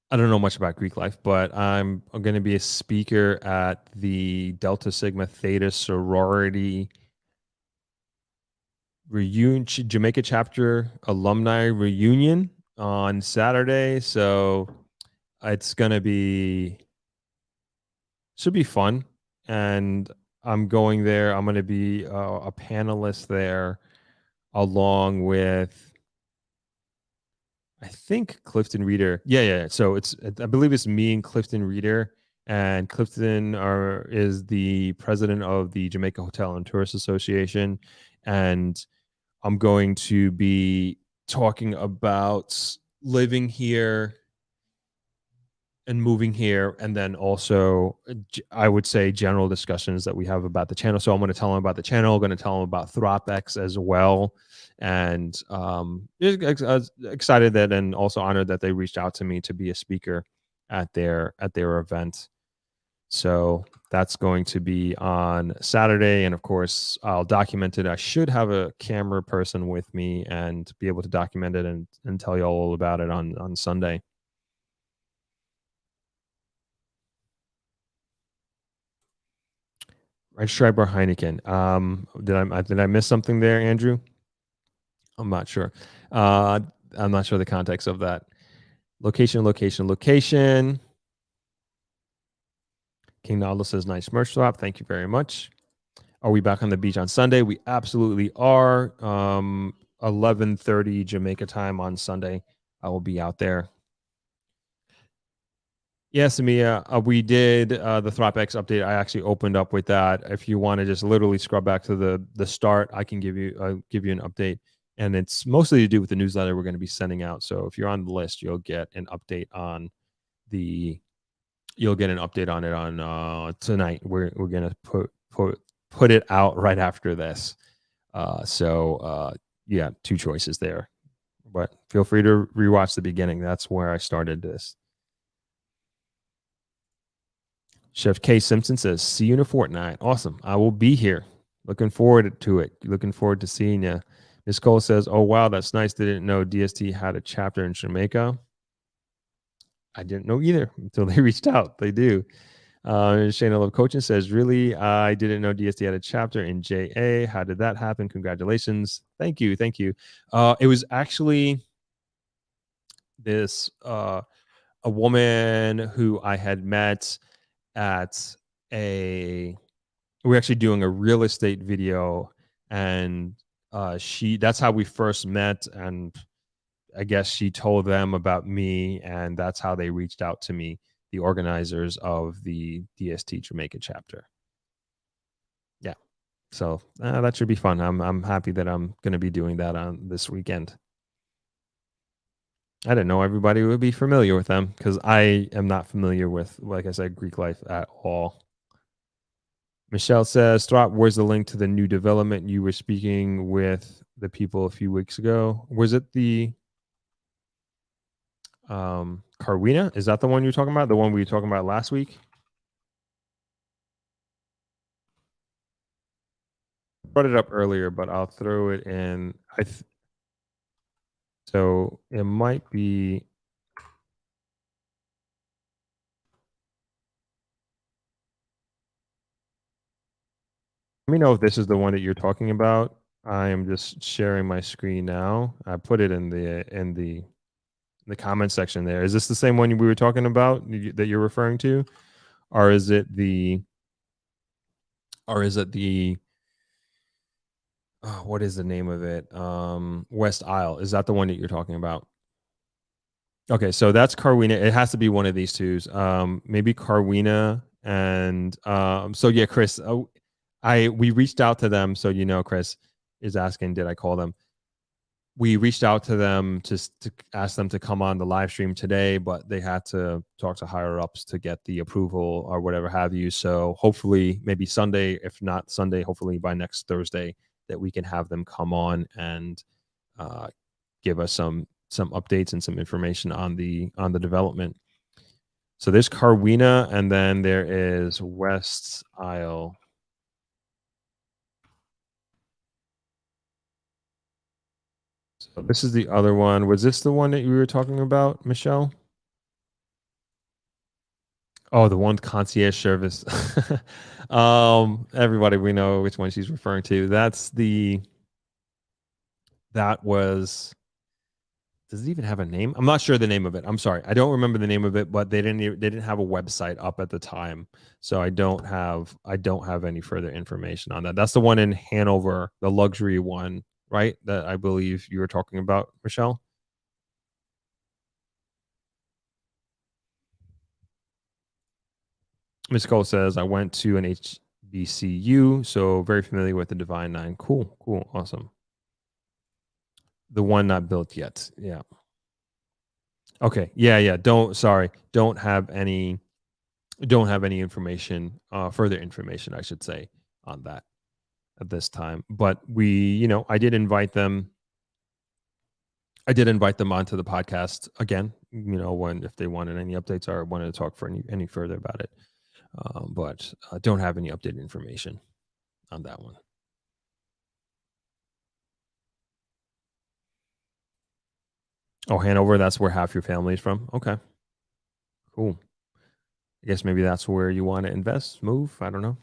I don't know much about Greek life, but I'm going to be a speaker at the Delta Sigma Theta sorority reunion, Jamaica chapter alumni reunion on Saturday. So it's going to should be fun. And I'm going there. I'm going to be a panelist there along with I think Clifton Reeder. Yeah. So I believe it's me and Clifton Reeder, and Clifton is the president of the Jamaica Hotel and Tourist Association, and I'm going to be talking about living here and moving here, and then also I would say general discussions that we have about the channel. So I'm going to tell them about the channel, going to tell them about ThropX as well, and excited that, and also honored that they reached out to me to be a speaker at their event. So that's going to be on Saturday, and of course I'll document it. I should have a camera person with me and be able to document it and tell you all about it on Sunday. Red Striper Heineken. Did I miss something there, Andrew? I'm not sure. I'm not sure the context of that. Location. King Nautilus says nice merch swap. Thank you very much. Are we back on the beach on Sunday? We absolutely are. 11:30 Jamaica time on Sunday. I will be out there. Yes, Mia, we did the ThropX update. I actually opened up with that. If you want to just literally scrub back to the start, I can give you an update, and it's mostly to do with the newsletter we're going to be sending out. So if you're on the list, you'll get an update on it on tonight. We're going to put it out right after this. Yeah, two choices there, but feel free to rewatch the beginning. That's where I started this. Chef K Simpson says, "See you in a fortnight." Awesome. I will be here. Looking forward to it. Looking forward to seeing you. Miss Cole says, "Oh wow, that's nice. Didn't know DST had a chapter in Jamaica." I didn't know either until they reached out. They do. Shayna Love Coaching says, "Really, I didn't know DST had a chapter in JA. How did that happen? Congratulations." Thank you. It was actually this a woman who I had met at we're actually doing a real estate video, and that's how we first met, and I guess she told them about me, and that's how they reached out to me, the organizers of the DST Jamaica chapter. Yeah, so that should be fun. I'm happy that I'm going to be doing that on this weekend. I didn't know everybody would be familiar with them, because I am not familiar with, like I said, Greek life at all. Michelle says, "Throp, where's the link to the new development you were speaking with the people a few weeks ago? Was it the Carwina? Is that the one you're talking about? The one we were talking about last week?" I brought it up earlier, but I'll throw it in. So it might be. Let me know if this is the one that you're talking about. I am just sharing my screen now. I put it in the comment section there. Is this the same one we were talking about that you're referring to, or is it the what is the name of it? West Isle. Is that the one that you're talking about? Okay, so that's Carwina. It has to be one of these two. Maybe Carwina, and so yeah, Chris. We reached out to them, so Chris is asking, did I call them? We reached out to them to ask them to come on the live stream today, but they had to talk to higher ups to get the approval or whatever have you. So hopefully, maybe Sunday, if not Sunday, hopefully by next Thursday, that we can have them come on and give us some updates and some information on the development. So there's Carwina, and then there is West Isle. So this is the other one. Was this the one that you were talking about, Michelle? Oh, the one concierge service. Everybody, we know which one she's referring to. That was. Does it even have a name? I'm not sure the name of it. I'm sorry, I don't remember the name of it. But they didn't have a website up at the time, so I don't have any further information on that. That's the one in Hanover, the luxury one right? That I believe you were talking about, Michelle. Miss Cole says, I went to an HBCU, so very familiar with the Divine Nine. Cool, cool, awesome. The one not built yet. Yeah. Okay. Yeah, yeah. Don't have any information, further information, I should say, on that at this time. But I did invite them onto the podcast again, when if they wanted any updates or wanted to talk for any further about it. But don't have any updated information on that one. Oh, Hanover, that's where half your family is from. Okay, cool. I guess maybe that's where you want to invest, move. I don't know.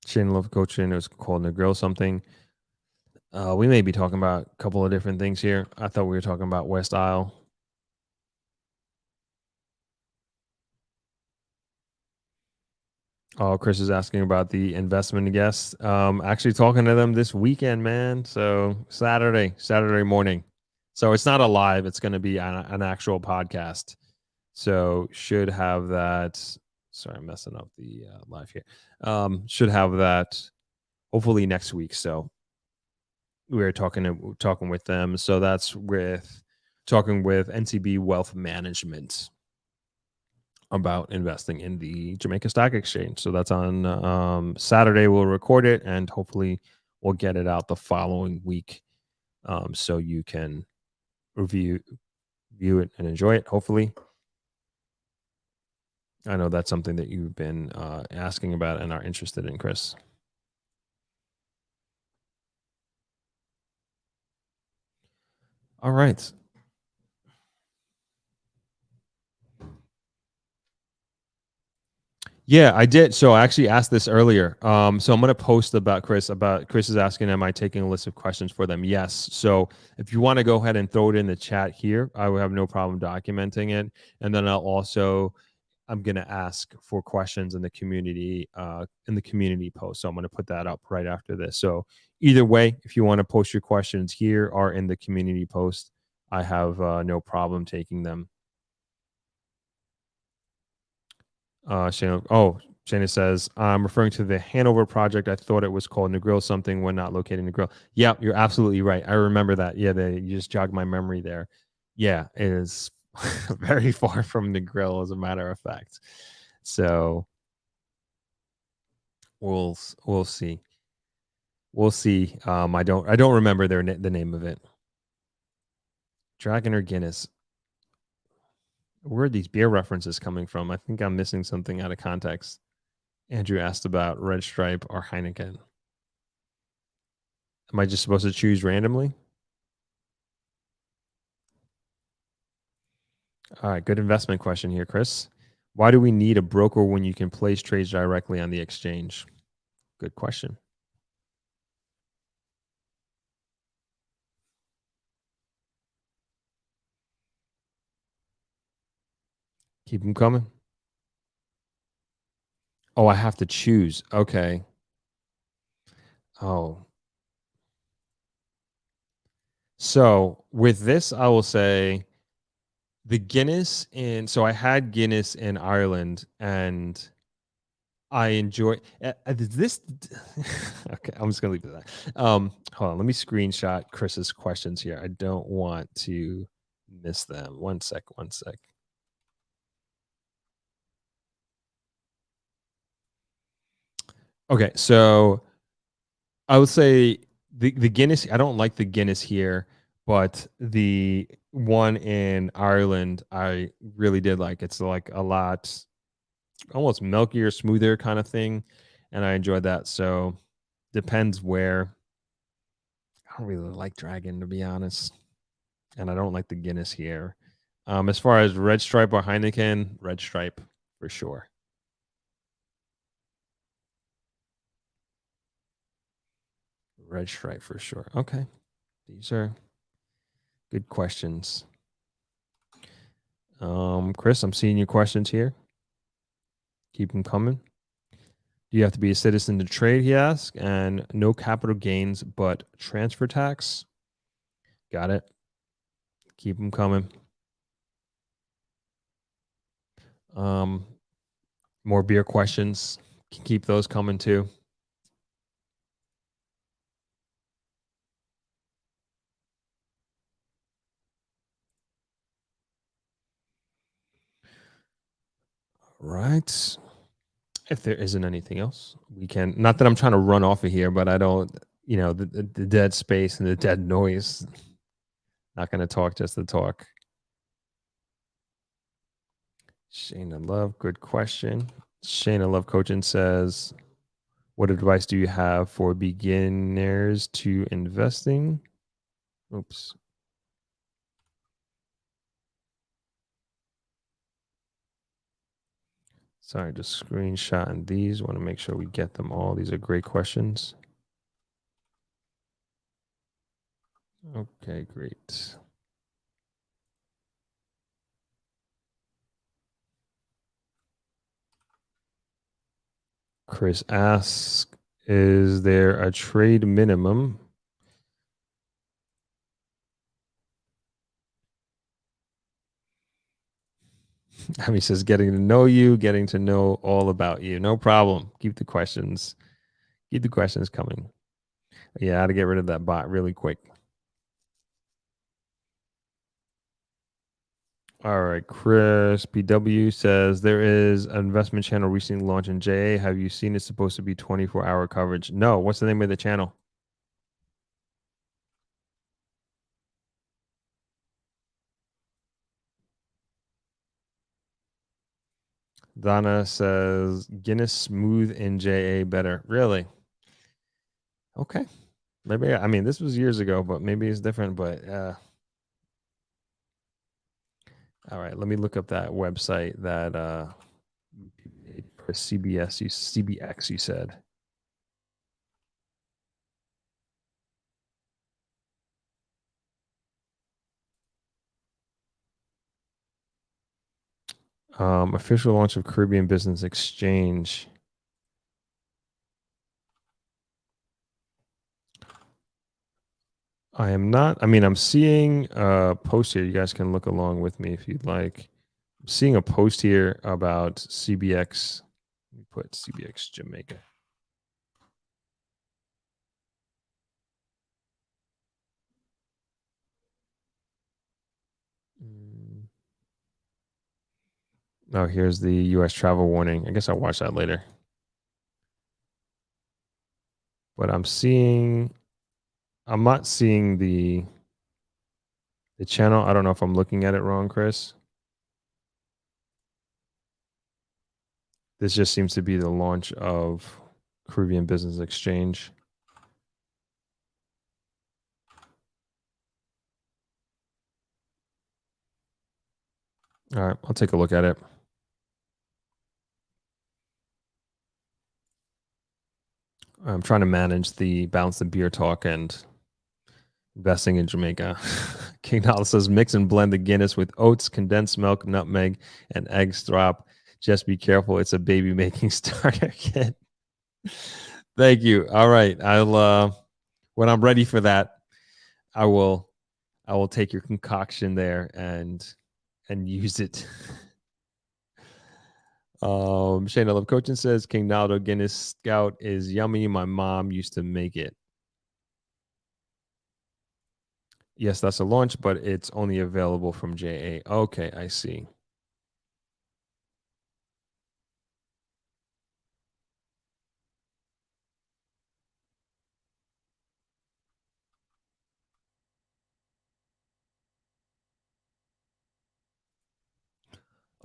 Shane Love coaching. It was called the grill something. We may be talking about a couple of different things here. I thought we were talking about West Isle. Oh, Chris is asking about the investment guests. Actually talking to them this weekend, man. So Saturday morning. So it's not a live. It's going to be an actual podcast. So should have that. Sorry, I'm messing up the live here. Should have that hopefully next week. So we're talking with them. So that's with talking with NCB Wealth Management about investing in the Jamaica Stock Exchange. So that's on Saturday. We'll record it and hopefully we'll get it out the following week, so you can view it and enjoy it. Hopefully, I know that's something that you've been asking about and are interested in, Chris. All right. Yeah, I did. So I actually asked this earlier. So I'm going to post about Chris is asking, am I taking a list of questions for them? Yes. So if you want to go ahead and throw it in the chat here, I will have no problem documenting it. And then I'm going to ask for questions in the community post. So I'm going to put that up right after this. So either way, if you want to post your questions here or in the community post, I have no problem taking them. Shana says, I'm referring to the Hanover project. I thought it was called Negril something when not located in Negril. Yeah, you're absolutely right. I remember that. Yeah, you just jogged my memory there. Yeah, it is very far from Negril, as a matter of fact. So we'll see. We'll see. I don't remember the name of it. Dragon or Guinness. Where are these beer references coming from? I think I'm missing something out of context. Andrew asked about Red Stripe or Heineken. Am I just supposed to choose randomly? All right, good investment question here, Chris. Why do we need a broker when you can place trades directly on the exchange? Good question. Keep them coming. Oh, I have to choose. Okay. Oh. So with this, I will say the Guinness so I had Guinness in Ireland and I enjoy this. Okay, I'm just gonna leave it at that. Hold on, let me screenshot Chris's questions here. I don't want to miss them. One sec. Okay, so I would say the Guinness. I don't like the Guinness here, but the one in Ireland I really did like. It's like a lot, almost milkier, smoother kind of thing, and I enjoyed that. So depends where. I don't really like Dragon, to be honest, and I don't like the Guinness here. As far as Red Stripe or Heineken, Red Stripe for sure. Red Stripe for sure. Okay, these are good questions. Chris, I'm seeing your questions here. Keep them coming. Do you have to be a citizen to trade, he asks, and no capital gains but transfer tax? Got it. Keep them coming. Um, more beer questions. Keep those coming too. Right. If there isn't anything else, we can. Not that I'm trying to run off of here, but I don't. The dead space and the dead noise. Not going to talk just to talk. Shayna Love, good question. Shayna Love Coaching says, "What advice do you have for beginners to investing?" Oops. Sorry, just screenshotting these. Want to make sure we get them all. These are great questions. Okay, great. Chris asks, is there a trade minimum? He says, getting to know you, getting to know all about you. No problem. Keep the questions coming. Yeah, I had to get rid of that bot really quick. All right, Chris BW says there is an investment channel recently launched in JA. Have you seen it's supposed to be 24-hour coverage? No. What's the name of the channel? Donna says Guinness smooth in JA better. Really? Okay. Maybe I mean this was years ago, but maybe it's different. But all right, let me look up that website that for CBX you said. Official launch of Caribbean Business Exchange. I am not. I mean, I'm seeing a post here. You guys can look along with me if you'd like. I'm seeing a post here about CBX. Let me put CBX Jamaica. Oh, here's the U.S. travel warning. I guess I'll watch that later. But I'm not seeing the channel. I don't know if I'm looking at it wrong, Chris. This just seems to be the launch of Caribbean Business Exchange. All right, I'll take a look at it. I'm trying to manage the balance the beer talk and investing in Jamaica. King Dollar says mix and blend the Guinness with oats, condensed milk, nutmeg, and eggs. Drop. Just be careful; it's a baby making starter kit. Thank you. All right, I'll when I'm ready for that, I will take your concoction there and use it. Shane, I love coaching says King Naldo Guinness Scout is yummy. My mom used to make it. Yes, that's a launch, but it's only available from JA. Okay, I see.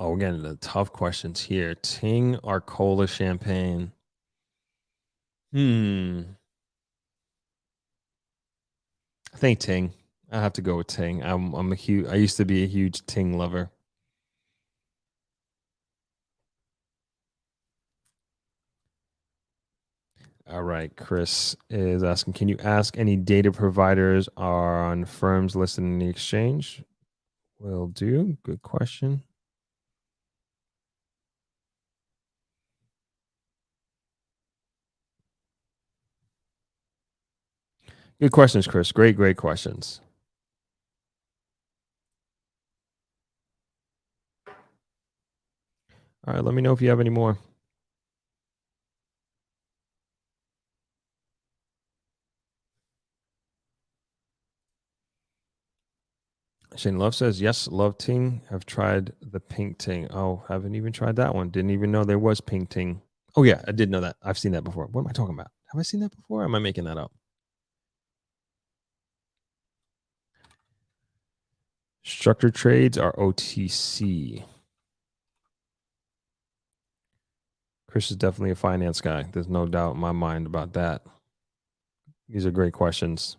Oh, again, the tough questions here. Ting or cola champagne? I think Ting. I have to go with Ting. I used to be a huge Ting lover. All right, Chris is asking, can you ask any data providers on firms listed in the exchange? Will do. Good question. Good questions, Chris. Great questions. All right, let me know if you have any more. Shane Love says, yes, Love Ting. Have tried the Pink Ting. Oh, haven't even tried that one. Didn't even know there was Pink Ting. Oh, yeah, I did know that. I've seen that before. What am I talking about? Have I seen that before? Or am I making that up? Structured trades are OTC. Chris is definitely a finance guy. There's no doubt in my mind about that. These are great questions.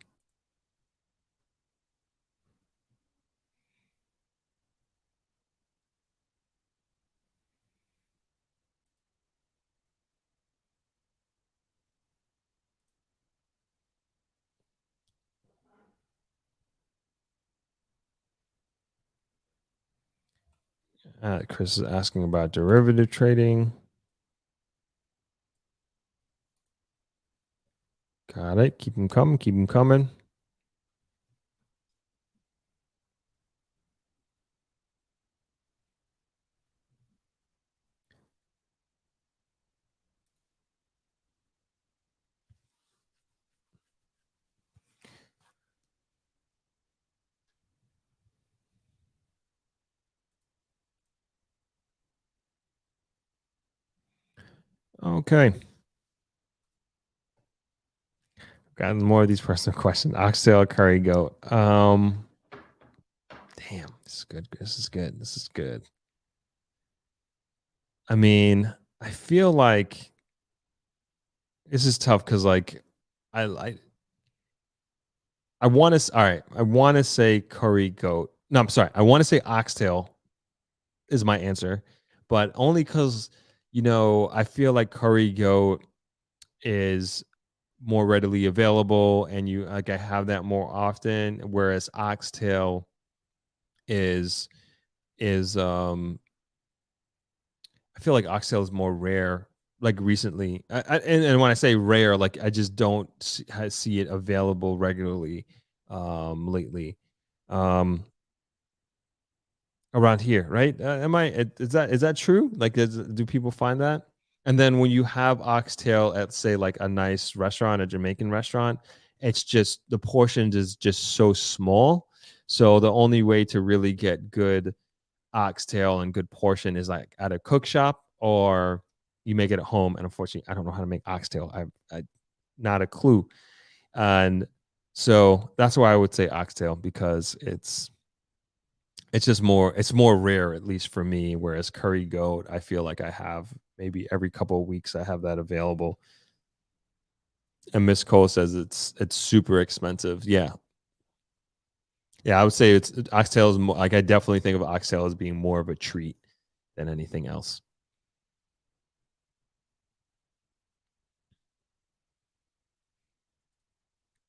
Chris is asking about derivative trading. Got it. Keep them coming. Keep them coming. Okay. Got more of these personal questions. Oxtail curry goat. Damn, this is good. This is good. This is good. I mean, I feel like this is tough because like I want to all right. I want to say curry goat. No, I'm sorry. I want to say oxtail is my answer, but only because I feel like curry goat is more readily available, and you like I have that more often. Whereas oxtail is is I feel like oxtail is more rare. Like recently, and when I say rare, like I just don't see it available regularly lately. Um, around here, right? Am I? Is that true? Like, do people find that? And then when you have oxtail at say like a nice restaurant, a Jamaican restaurant, it's just the portions is just so small. So the only way to really get good oxtail and good portion is like at a cook shop or you make it at home. And unfortunately, I don't know how to make oxtail. I not a clue. And so that's why I would say oxtail because it's more rare, at least for me, whereas curry goat I feel like I have maybe every couple of weeks I have that available. And Miss Cole says it's super expensive. Yeah, I would say it's oxtail is more, like I definitely think of oxtail as being more of a treat than anything else.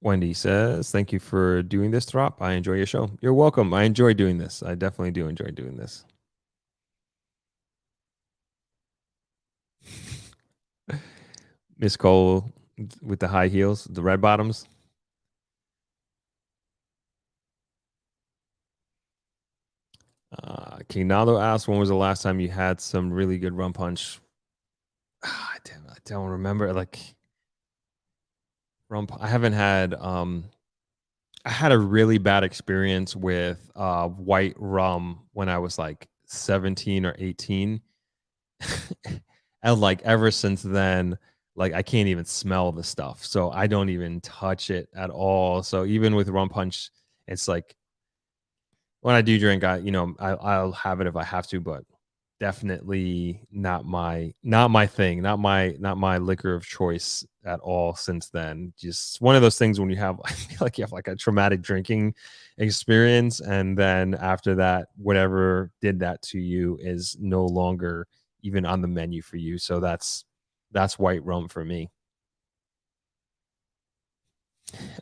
Wendy says, thank you for doing this, Throp. I enjoy your show. You're welcome. I enjoy doing this. I definitely do enjoy doing this. Miss Cole with the high heels, the red bottoms. King Nalo asked, when was the last time you had some really good rum punch? Damn, I don't remember. Like I haven't had. I had a really bad experience with white rum when I was like 17 or 18, and like ever since then, like I can't even smell the stuff, so I don't even touch it at all. So even with rum punch, it's like when I do drink, I'll have it if I have to, but definitely not my thing, not my liquor of choice at all since then. Just one of those things when you have I feel like you have like a traumatic drinking experience and then after that whatever did that to you is no longer even on the menu for you. So that's white rum for me.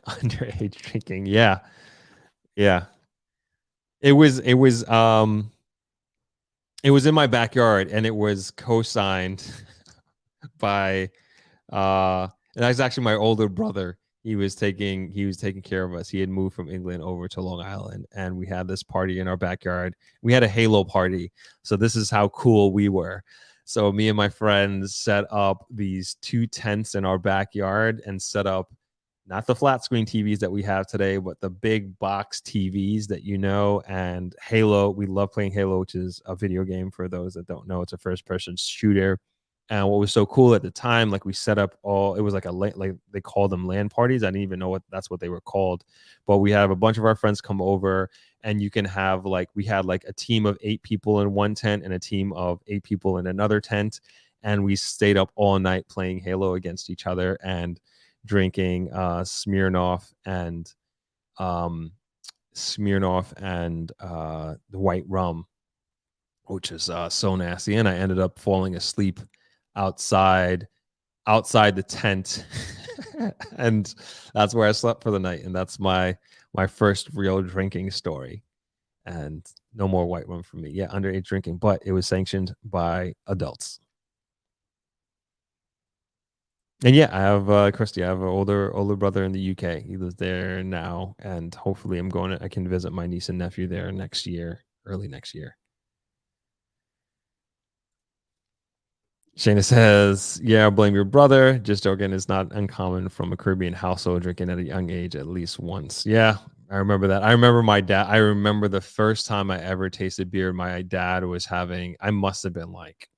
Underage drinking. Yeah. Yeah. It was in my backyard and it was co-signed by and that's actually my older brother. he was taking care of us. He had moved from England over to Long Island, and we had this party in our backyard. We had a Halo party, so this is how cool we were. So me and my friends set up these two tents in our backyard and set up not the flat screen TVs that we have today, but the big box TVs that you know. And Halo, we love playing Halo, which is a video game for those that don't know. It's a first person shooter. And what was so cool at the time, like we set up all, it was like like they called them LAN parties. I didn't even know that's what they were called. But we have a bunch of our friends come over, and you can have like, we had like a team of 8 people in one tent and a team of 8 people in another tent. And we stayed up all night playing Halo against each other and drinking um, Smirnoff and the white rum, which is so nasty. And I ended up falling asleep outside the tent, and that's where I slept for the night. And that's my first real drinking story. And no more white rum for me. Yeah, underage drinking, but it was sanctioned by adults. And yeah, I have Christy. I have an older brother in the UK. He lives there now, and hopefully, I can visit my niece and nephew there next year, early next year. Shayna says, "Yeah, blame your brother. Just joking. It's not uncommon from a Caribbean household drinking at a young age at least once." Yeah, I remember that. I remember my dad. I remember the first time I ever tasted beer. My dad was having. I must have been like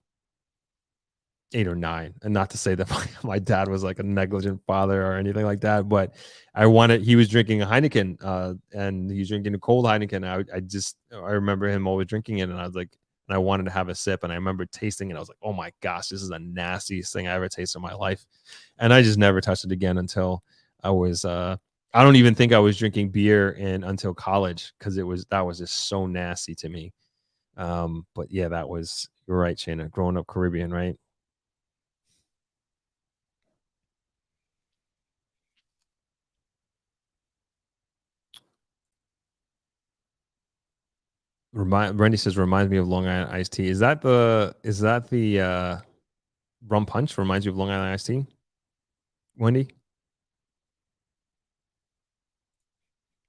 8 or 9, and not to say that my dad was like a negligent father or anything like that, but he was drinking a Heineken, and he's drinking a cold Heineken. I remember him always drinking it, and I was like, and I wanted to have a sip, and I remember tasting it. I was like, oh my gosh, this is the nastiest thing I ever tasted in my life. And I just never touched it again until I don't even think I was drinking beer until college, because that was just so nasty to me. But yeah, you're right, Shayna, growing up Caribbean, right? Brandy says reminds me of Long Island iced tea. Is that the rum punch reminds you of Long Island iced tea? Wendy?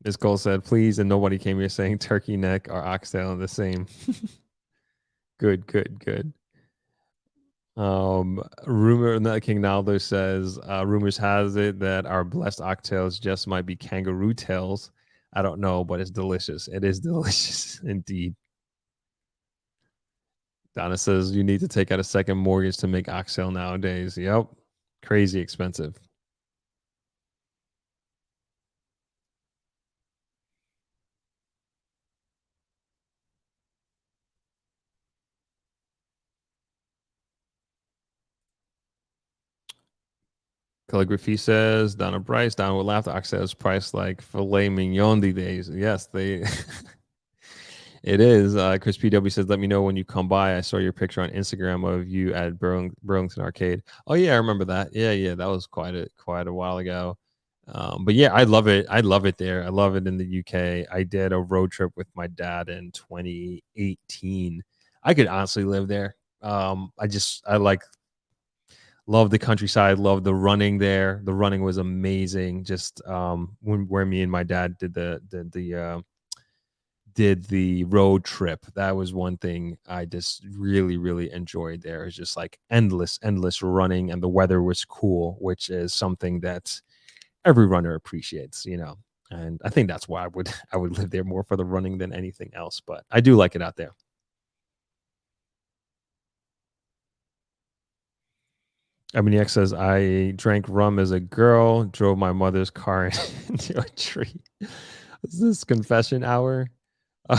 Miss Cole said, please, and nobody came here saying turkey neck or oxtail are the same. Good, good, good. Rumor that King Naldo says, rumors has it that our blessed oxtails just might be kangaroo tails. I don't know, but it's delicious. It is delicious indeed. Donna says you need to take out a second mortgage to make oxtail nowadays. Yep. Crazy expensive. Calligraphy says Donna Bryce. Donna would laugh. The oxtail is priced like filet mignon these days. Yes, they. It is. Chris PW says, "Let me know when you come by. I saw your picture on Instagram of you at Burlington Arcade. Oh yeah, I remember that. Yeah, yeah, that was quite a while ago. But yeah, I love it. I love it there. I love it in the UK. I did a road trip with my dad in 2018. I could honestly live there. I like love the countryside, love the running there. The running was amazing. Just where me and my dad did the road trip. That was one thing I just really, really enjoyed there. It's just like endless running, and the weather was cool, which is something that every runner appreciates. And I think that's why I would live there more for the running than anything else. But I do like it out there. Ebony says, I drank rum as a girl, drove my mother's car into a tree. Is this confession hour? I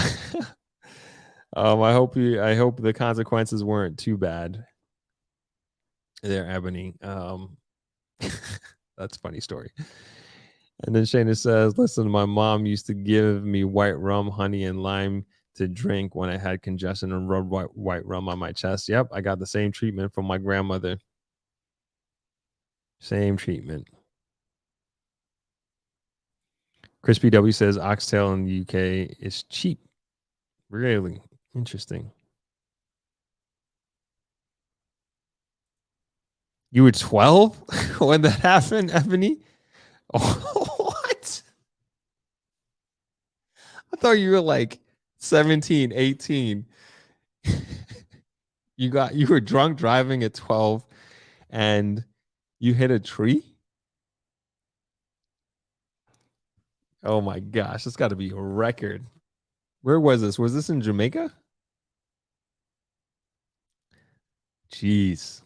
hope the consequences weren't too bad there, Ebony. That's a funny story. And then Shayna says, listen, my mom used to give me white rum, honey, and lime to drink when I had congestion, and rub white rum on my chest. Yep, I got the same treatment from my grandmother. Same treatment. Crispy W says oxtail in the UK is cheap. Really interesting. You were 12 when that happened, Ebony? Oh, what? I thought you were like 17, 18. You were drunk driving at 12 and you hit a tree? Oh my gosh, that's got to be a record. Where was this? Was this in Jamaica? Jeez.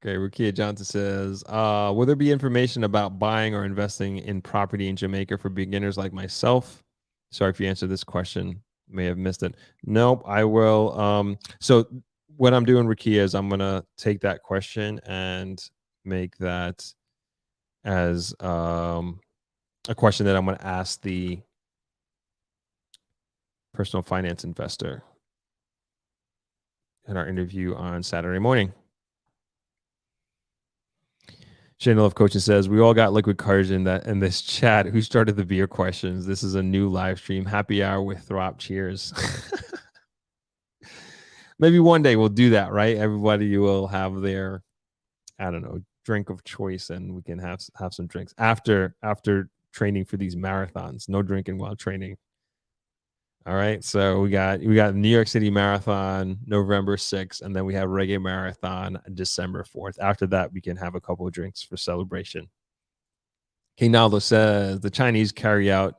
Okay, Rukia Johnson says, will there be information about buying or investing in property in Jamaica for beginners like myself? Sorry if you answered this question. May have missed it. Nope, I will. So what I'm doing, Rukia, is I'm gonna take that question and make that as a question that I'm gonna ask the personal finance investor in our interview on Saturday morning. Shane Love Coaching says, we all got liquid courage in this chat. Who started the beer questions? This is a new live stream. Happy hour with Throp. Cheers. Maybe one day we'll do that, right? Everybody will have their, I don't know, drink of choice, and we can have some drinks after training for these marathons. No drinking while training. All right. So we got New York City Marathon November 6th, and then we have Reggae Marathon December 4th. After that, we can have a couple of drinks for celebration. Hinaldo says the Chinese carry out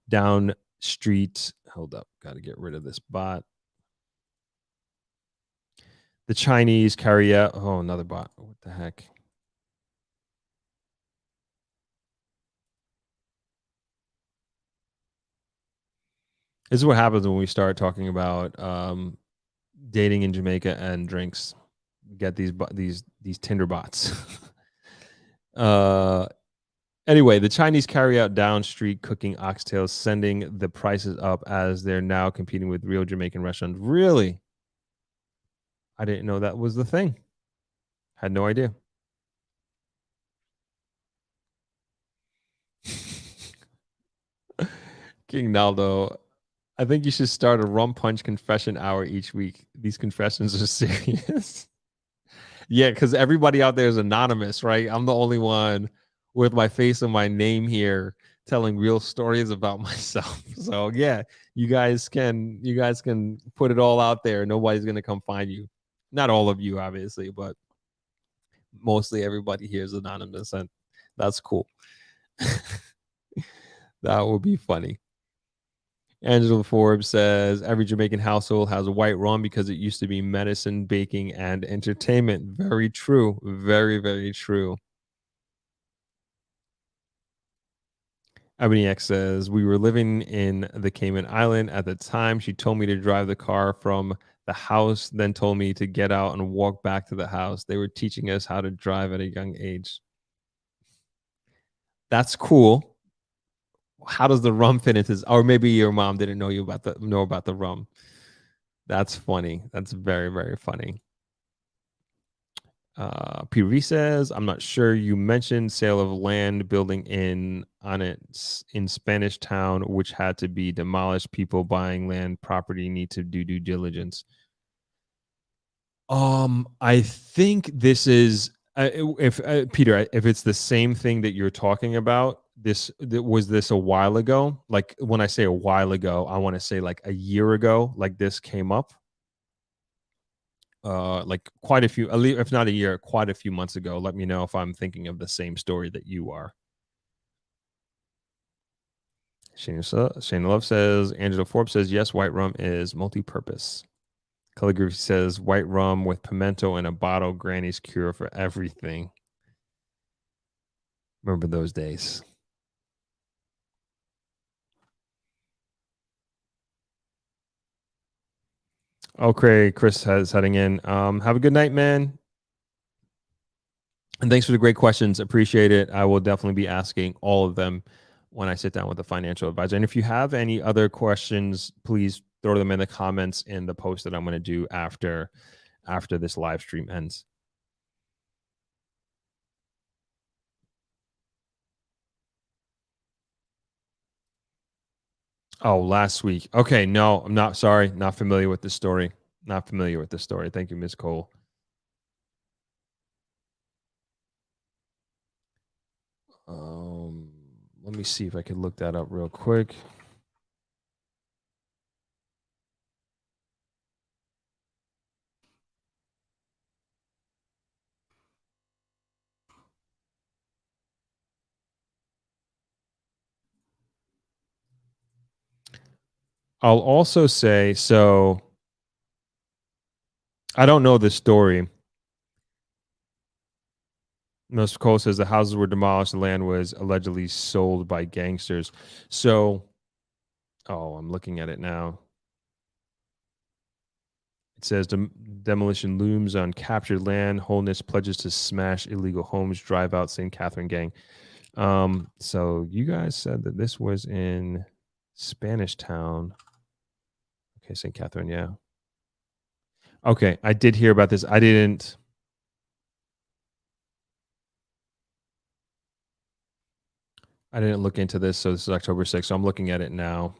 down street. Hold up, got to get rid of this bot. The Chinese carry out. Oh, another bot. What the heck? This is what happens when we start talking about dating in Jamaica and drinks. Get these Tinder bots. Anyway, the Chinese carry out down street cooking oxtails, sending the prices up as they're now competing with real Jamaican restaurants. Really? I didn't know that was the thing. Had no idea. King Naldo, I think you should start a rum punch confession hour each week. These confessions are serious. Yeah, because everybody out there is anonymous, right? I'm the only one with my face and my name here telling real stories about myself. So yeah, you guys can put it all out there. Nobody's gonna come find you. Not all of you, obviously, but mostly everybody here is anonymous, and that's cool. That would be funny. Angela Forbes says every Jamaican household has a white rum because it used to be medicine, baking, and entertainment. Very true. Very, very true. Ebony X says we were living in the Cayman Island at the time. She told me to drive the car from the house, then told me to get out and walk back to the house. They were teaching us how to drive at a young age. That's cool. How does the rum fit into this? Or maybe your mom didn't know about the rum. That's funny. That's very, very funny. PV says, I'm not sure. You mentioned sale of land building in Spanish Town, which had to be demolished. People buying land property need to do due diligence. I think this is if Peter, if it's the same thing that you're talking about, was this a while ago? Like when I say a while ago, I want to say like a year ago, like this came up. Like quite a few, if not a year, quite a few months ago. Let me know if I'm thinking of the same story that you are. Shane Love says, Angela Forbes says, yes, white rum is multi-purpose. Calligraphy says, white rum with pimento in a bottle, granny's cure for everything. Remember those days. Okay, Chris is heading in. Have a good night, man. And thanks for the great questions. Appreciate it. I will definitely be asking all of them when I sit down with the financial advisor. And if you have any other questions, please throw them in the comments in the post that I'm going to do after this live stream ends. Oh, last week. Okay, no, I'm not sorry. Not familiar with the story. Not familiar with the story. Thank you, Ms. Cole. Let me see if I could look that up real quick. I'll also say, so I don't know this story. Most Cole says the houses were demolished, the land was allegedly sold by gangsters. So, oh, I'm looking at it now. It says demolition looms on captured land. Wholeness pledges to smash illegal homes. Drive out St. Catherine gang. So you guys said that this was in Spanish Town. Okay, St. Catherine, yeah. Okay, I did hear about this. I didn't look into this. So this is October 6th. So I'm looking at it now.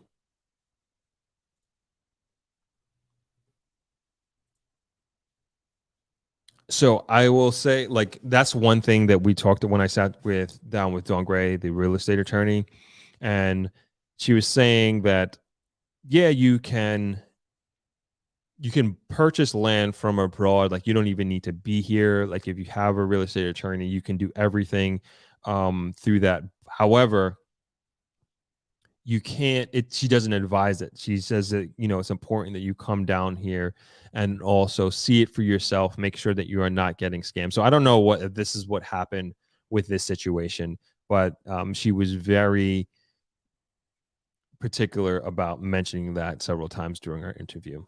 So I will say, like, that's one thing that we talked when I sat down with Dawn Gray, the real estate attorney, and she was saying that, yeah, you can purchase land from abroad. Like, you don't even need to be here. Like, if you have a real estate attorney, you can do everything through that. However, you can't, she doesn't advise it. She says that, it's important that you come down here and also see it for yourself, make sure that you are not getting scammed. So I don't know if this is what happened with this situation, but she was very particular about mentioning that several times during our interview.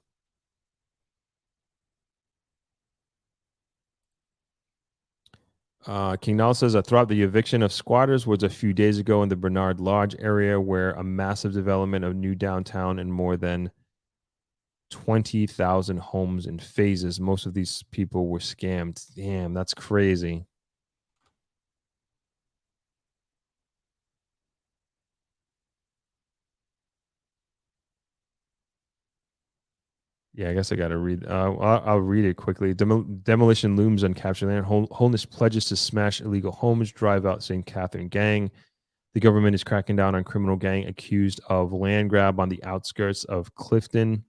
King Nall says, I thought the eviction of squatters was a few days ago in the Bernard Lodge area, where a massive development of new downtown and more than 20,000 homes in phases. Most of these people were scammed. Damn, that's crazy. Yeah, I guess I got to read. I'll read it quickly. Demolition looms on captured land. Wholeness pledges to smash illegal homes. Drive out St. Catherine gang. The government is cracking down on criminal gang accused of land grab on the outskirts of Clifton.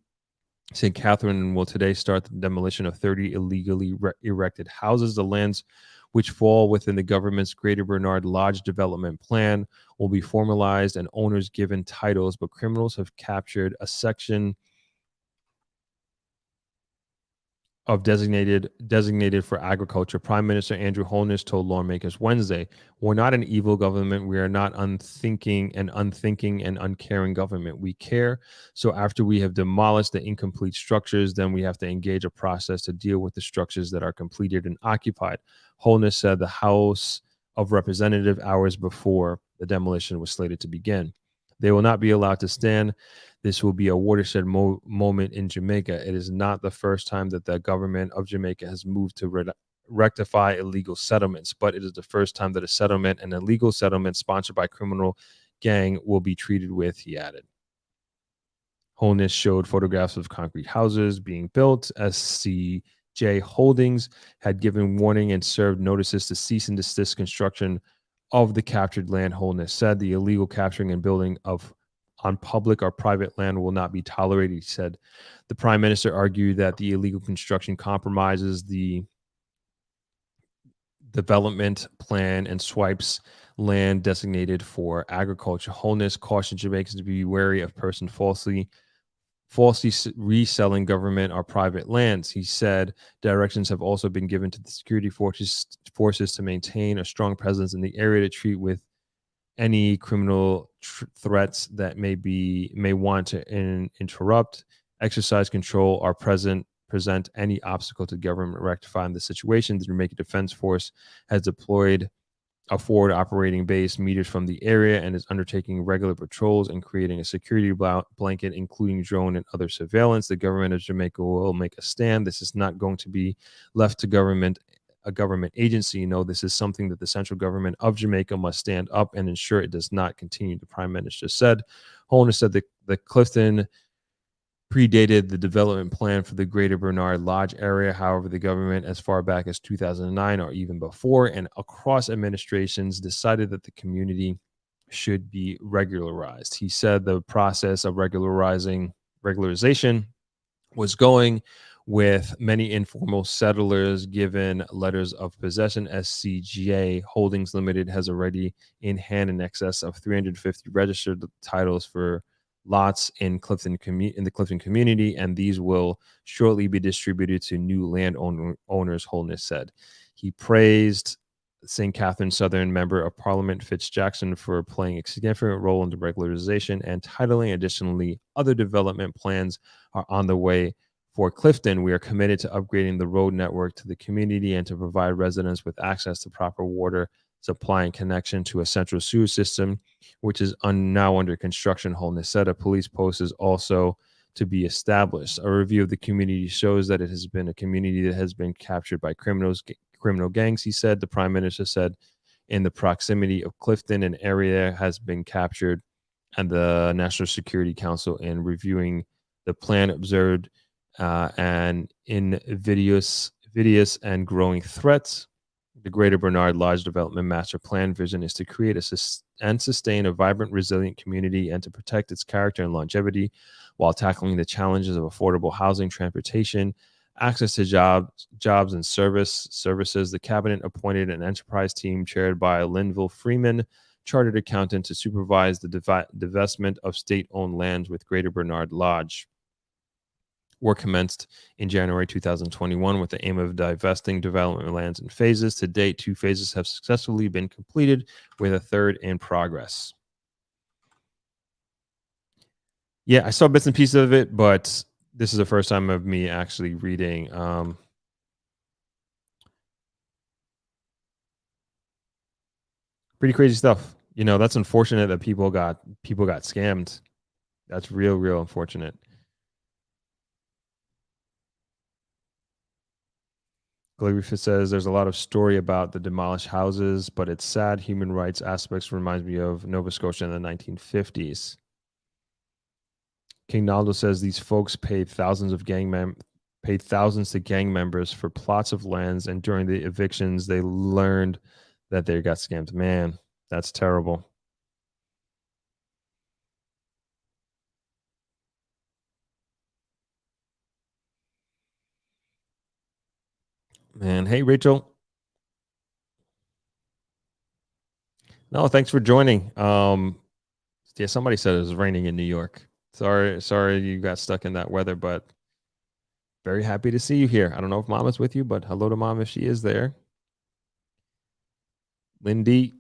St. Catherine will today start the demolition of 30 illegally erected houses. The lands, which fall within the government's Greater Bernard Lodge development plan, will be formalized and owners given titles, but criminals have captured a section of designated for agriculture. Prime Minister Andrew Holness told lawmakers Wednesday, "We're not an evil government. We are not unthinking and uncaring government. We care. So after we have demolished the incomplete structures, then we have to engage a process to deal with the structures that are completed and occupied." Holness said the House of Representatives hours before the demolition was slated to begin. They will not be allowed to stand. This will be a watershed moment in Jamaica. It is not the first time that the government of Jamaica has moved to rectify illegal settlements, but it is the first time that a settlement, an illegal settlement sponsored by criminal gang, will be treated with, he added. Holness showed photographs of concrete houses being built. SCJ Holdings had given warning and served notices to cease and desist construction of the captured land. Holness said the illegal capturing and building on public or private land will not be tolerated. He said the prime minister argued that the illegal construction compromises the development plan and swipes land designated for agriculture. Holness cautioned Jamaicans to be wary of persons falsely reselling government or private lands. He said directions have also been given to the security forces to maintain a strong presence in the area to treat with any criminal threats that may want to interrupt, exercise control, or present any obstacle to government rectifying the situation. The Jamaica Defense Force has deployed a forward operating base meters from the area and is undertaking regular patrols and creating a security blanket, including drone and other surveillance. The government of Jamaica will make a stand. This is not going to be left to a government agency. No, this is something that the central government of Jamaica must stand up and ensure it does not continue, the prime minister said. Holness said the Clifton predated the development plan for the Greater Bernard Lodge area. However, the government, as far back as 2009 or even before, and across administrations, decided that the community should be regularized. He said the process of regularization was going with many informal settlers given letters of possession. SCGA Holdings Limited has already in hand in excess of 350 registered titles for lots in the Clifton community, and these will shortly be distributed to new owners, Holness said. He praised St. Catherine Southern Member of Parliament Fitz Jackson for playing a significant role in the regularization and titling. Additionally, other development plans are on the way for Clifton. We are committed to upgrading the road network to the community and to provide residents with access to proper water supply and connection to a central sewer system, which is now under construction. Holness said a police post is also to be established. A review of the community shows that it has been a community that has been captured by criminal gangs, he said. The Prime Minister said in the proximity of Clifton, an area has been captured, and the National Security Council, in reviewing the plan, observed and invidious and growing threats. The Greater Bernard Lodge Development Master Plan vision is to create and sustain a vibrant, resilient community and to protect its character and longevity while tackling the challenges of affordable housing, transportation, access to jobs and services. The cabinet appointed an enterprise team chaired by Linville Freeman, chartered accountant, to supervise the divestment of state-owned lands with Greater Bernard Lodge. Work commenced in January 2021 with the aim of divesting development lands in phases. To date, 2 phases have successfully been completed, with a third in progress. Yeah, I saw bits and pieces of it, but this is the first time of me actually reading. Pretty crazy stuff. You know, that's unfortunate that people got scammed. That's real unfortunate. Calligraphy says there's a lot of story about the demolished houses, but it's sad. Human rights aspects reminds me of Nova Scotia in the 1950s. King Naldo says these folks paid thousands to gang members for plots of lands, and during the evictions, they learned that they got scammed. Man, that's terrible. Man, hey Rachel. No, thanks for joining. Yeah, somebody said it was raining in New York. Sorry you got stuck in that weather, but very happy to see you here. I don't know if Mom is with you, but hello to Mom if she is there. Lindy,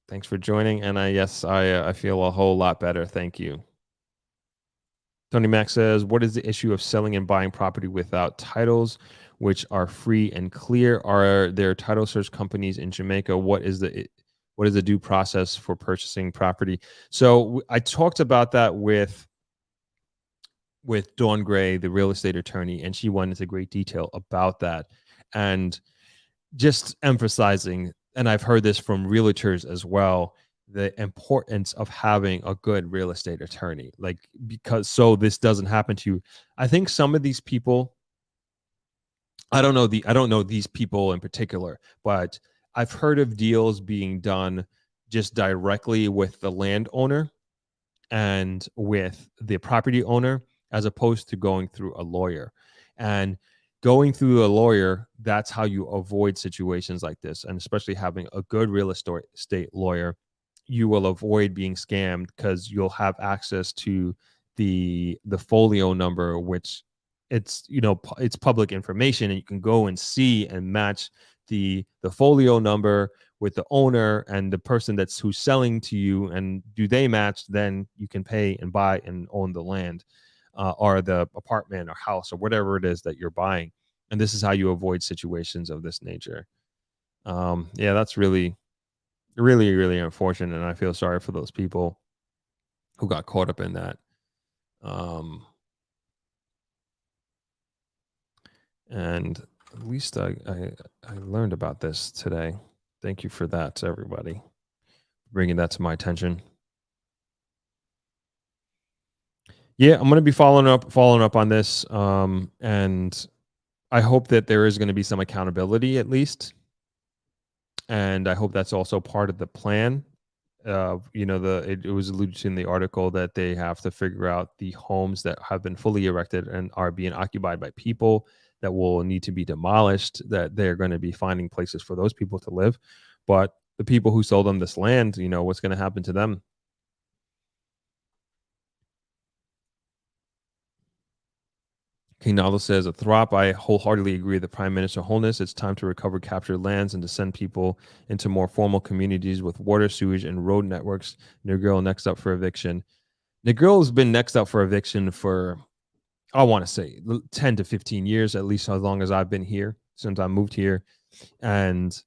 thanks for joining. And I feel a whole lot better. Thank you. Tony Mack says, what is the issue of selling and buying property without titles, which are free and clear? Are there title search companies in Jamaica? What is the due process for purchasing property? So I talked about that with Dawn Gray, the real estate attorney, and she went into great detail about that. And just emphasizing, and I've heard this from realtors as well, the importance of having a good real estate attorney, because so this doesn't happen to you. I think some of these people, I don't know these people in particular, but I've heard of deals being done just directly with the landowner and with the property owner, as opposed to going through a lawyer. And going through a lawyer, that's how you avoid situations like this. And especially having a good real estate lawyer, you will avoid being scammed because you'll have access to the folio number, which it's public information, and you can go and see and match the folio number with the owner and the person who's selling to you, and do they match, then you can pay and buy and own the land, or the apartment or house or whatever it is that you're buying. And this is how you avoid situations of this nature. Yeah, that's really unfortunate, and I feel sorry for those people who got caught up in that. And at least I learned about this today. Thank you for that, everybody, bringing that to my attention. Yeah, I'm going to be following up on this, and I hope that there is going to be some accountability at least, and I hope that's also part of the plan. it was alluded to in the article that they have to figure out the homes that have been fully erected and are being occupied by people that will need to be demolished, that they're going to be finding places for those people to live. But the people who sold them this land, what's going to happen to them? Kinalo says, a Throp, I wholeheartedly agree with the Prime Minister Holness. It's time to recover captured lands and to send people into more formal communities with water, sewage, and road networks. Negril next up for eviction. Negril has been next up for eviction for, I want to say, 10 to 15 years, at least as long as I've been here, since I moved here. And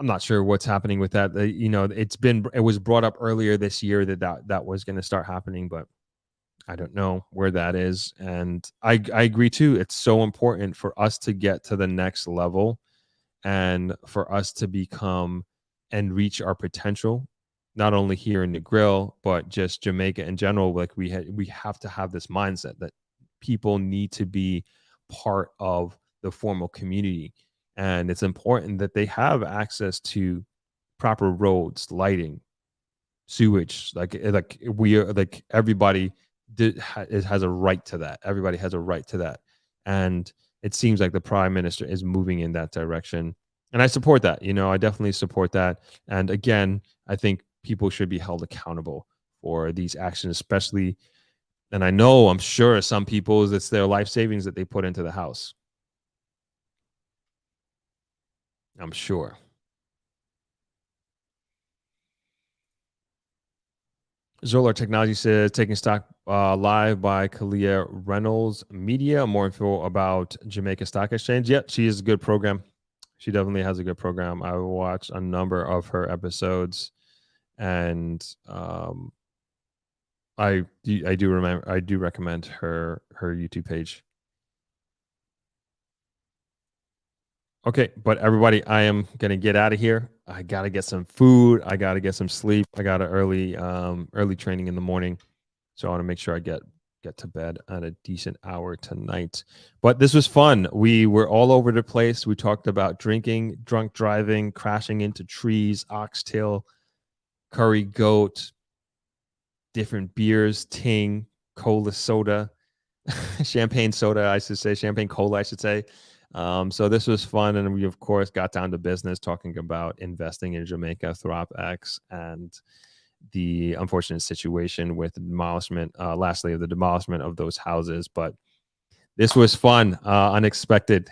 I'm not sure what's happening with that. It was brought up earlier this year that was going to start happening, but I don't know where that is. And I agree too. It's so important for us to get to the next level and for us to become and reach our potential, not only here in the grill, but just Jamaica in general. Like we have to have this mindset that people need to be part of the formal community. And it's important that they have access to proper roads, lighting, sewage. Like we are, like everybody has a right to that. Everybody has a right to that. And it seems like the prime minister is moving in that direction. And I support that. I definitely support that. And again, I think people should be held accountable for these actions, especially. And I'm sure some people, it's their life savings that they put into the house. I'm sure. Zolar Technology says, taking stock live by Kalia Reynolds Media. More info about Jamaica Stock Exchange. Yep, she is a good program. She definitely has a good program. I watched a number of her episodes, and I do recommend her YouTube page. Okay, but everybody, I am gonna get out of here. I gotta get some food. I gotta get some sleep. I got an early training in the morning, so I want to make sure I get to bed at a decent hour tonight. But this was fun. We were all over the place. We talked about drinking, drunk driving, crashing into trees, oxtail, curry goat, different beers, ting, cola soda, champagne soda, I should say, champagne cola, I should say. So this was fun, and we of course got down to business, talking about investing in Jamaica, Throp X, and the unfortunate situation with the demolishment, lastly, of the demolishment of those houses. But this was fun, unexpected,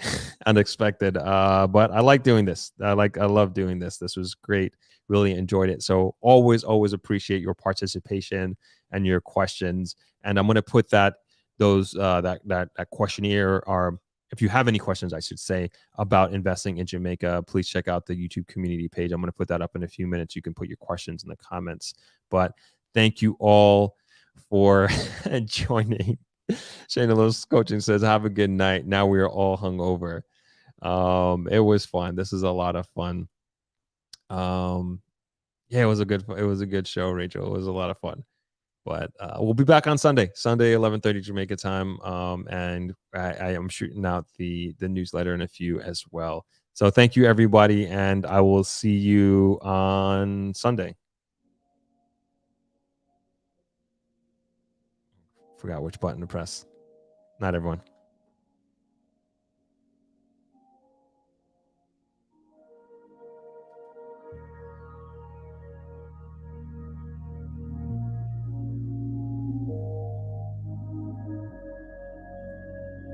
unexpected. But I like doing this. I love doing this. This was great. Really enjoyed it. So always appreciate your participation and your questions. And I'm going to put that questionnaire, or if you have any questions, I should say, about investing in Jamaica, please check out the YouTube community page. I'm going to put that up in a few minutes. You can put your questions in the comments. But thank you all for joining. Shayna Lewis Coaching says, have a good night. Now we are all hungover. It was fun. This is a lot of fun. Yeah, it was a good show, Rachel. It was a lot of fun. But we'll be back on Sunday 11:30 Jamaica time. And I am shooting out the newsletter in a few as well. So thank you, everybody, and I will see you on Sunday. Forgot which button to press. Not everyone.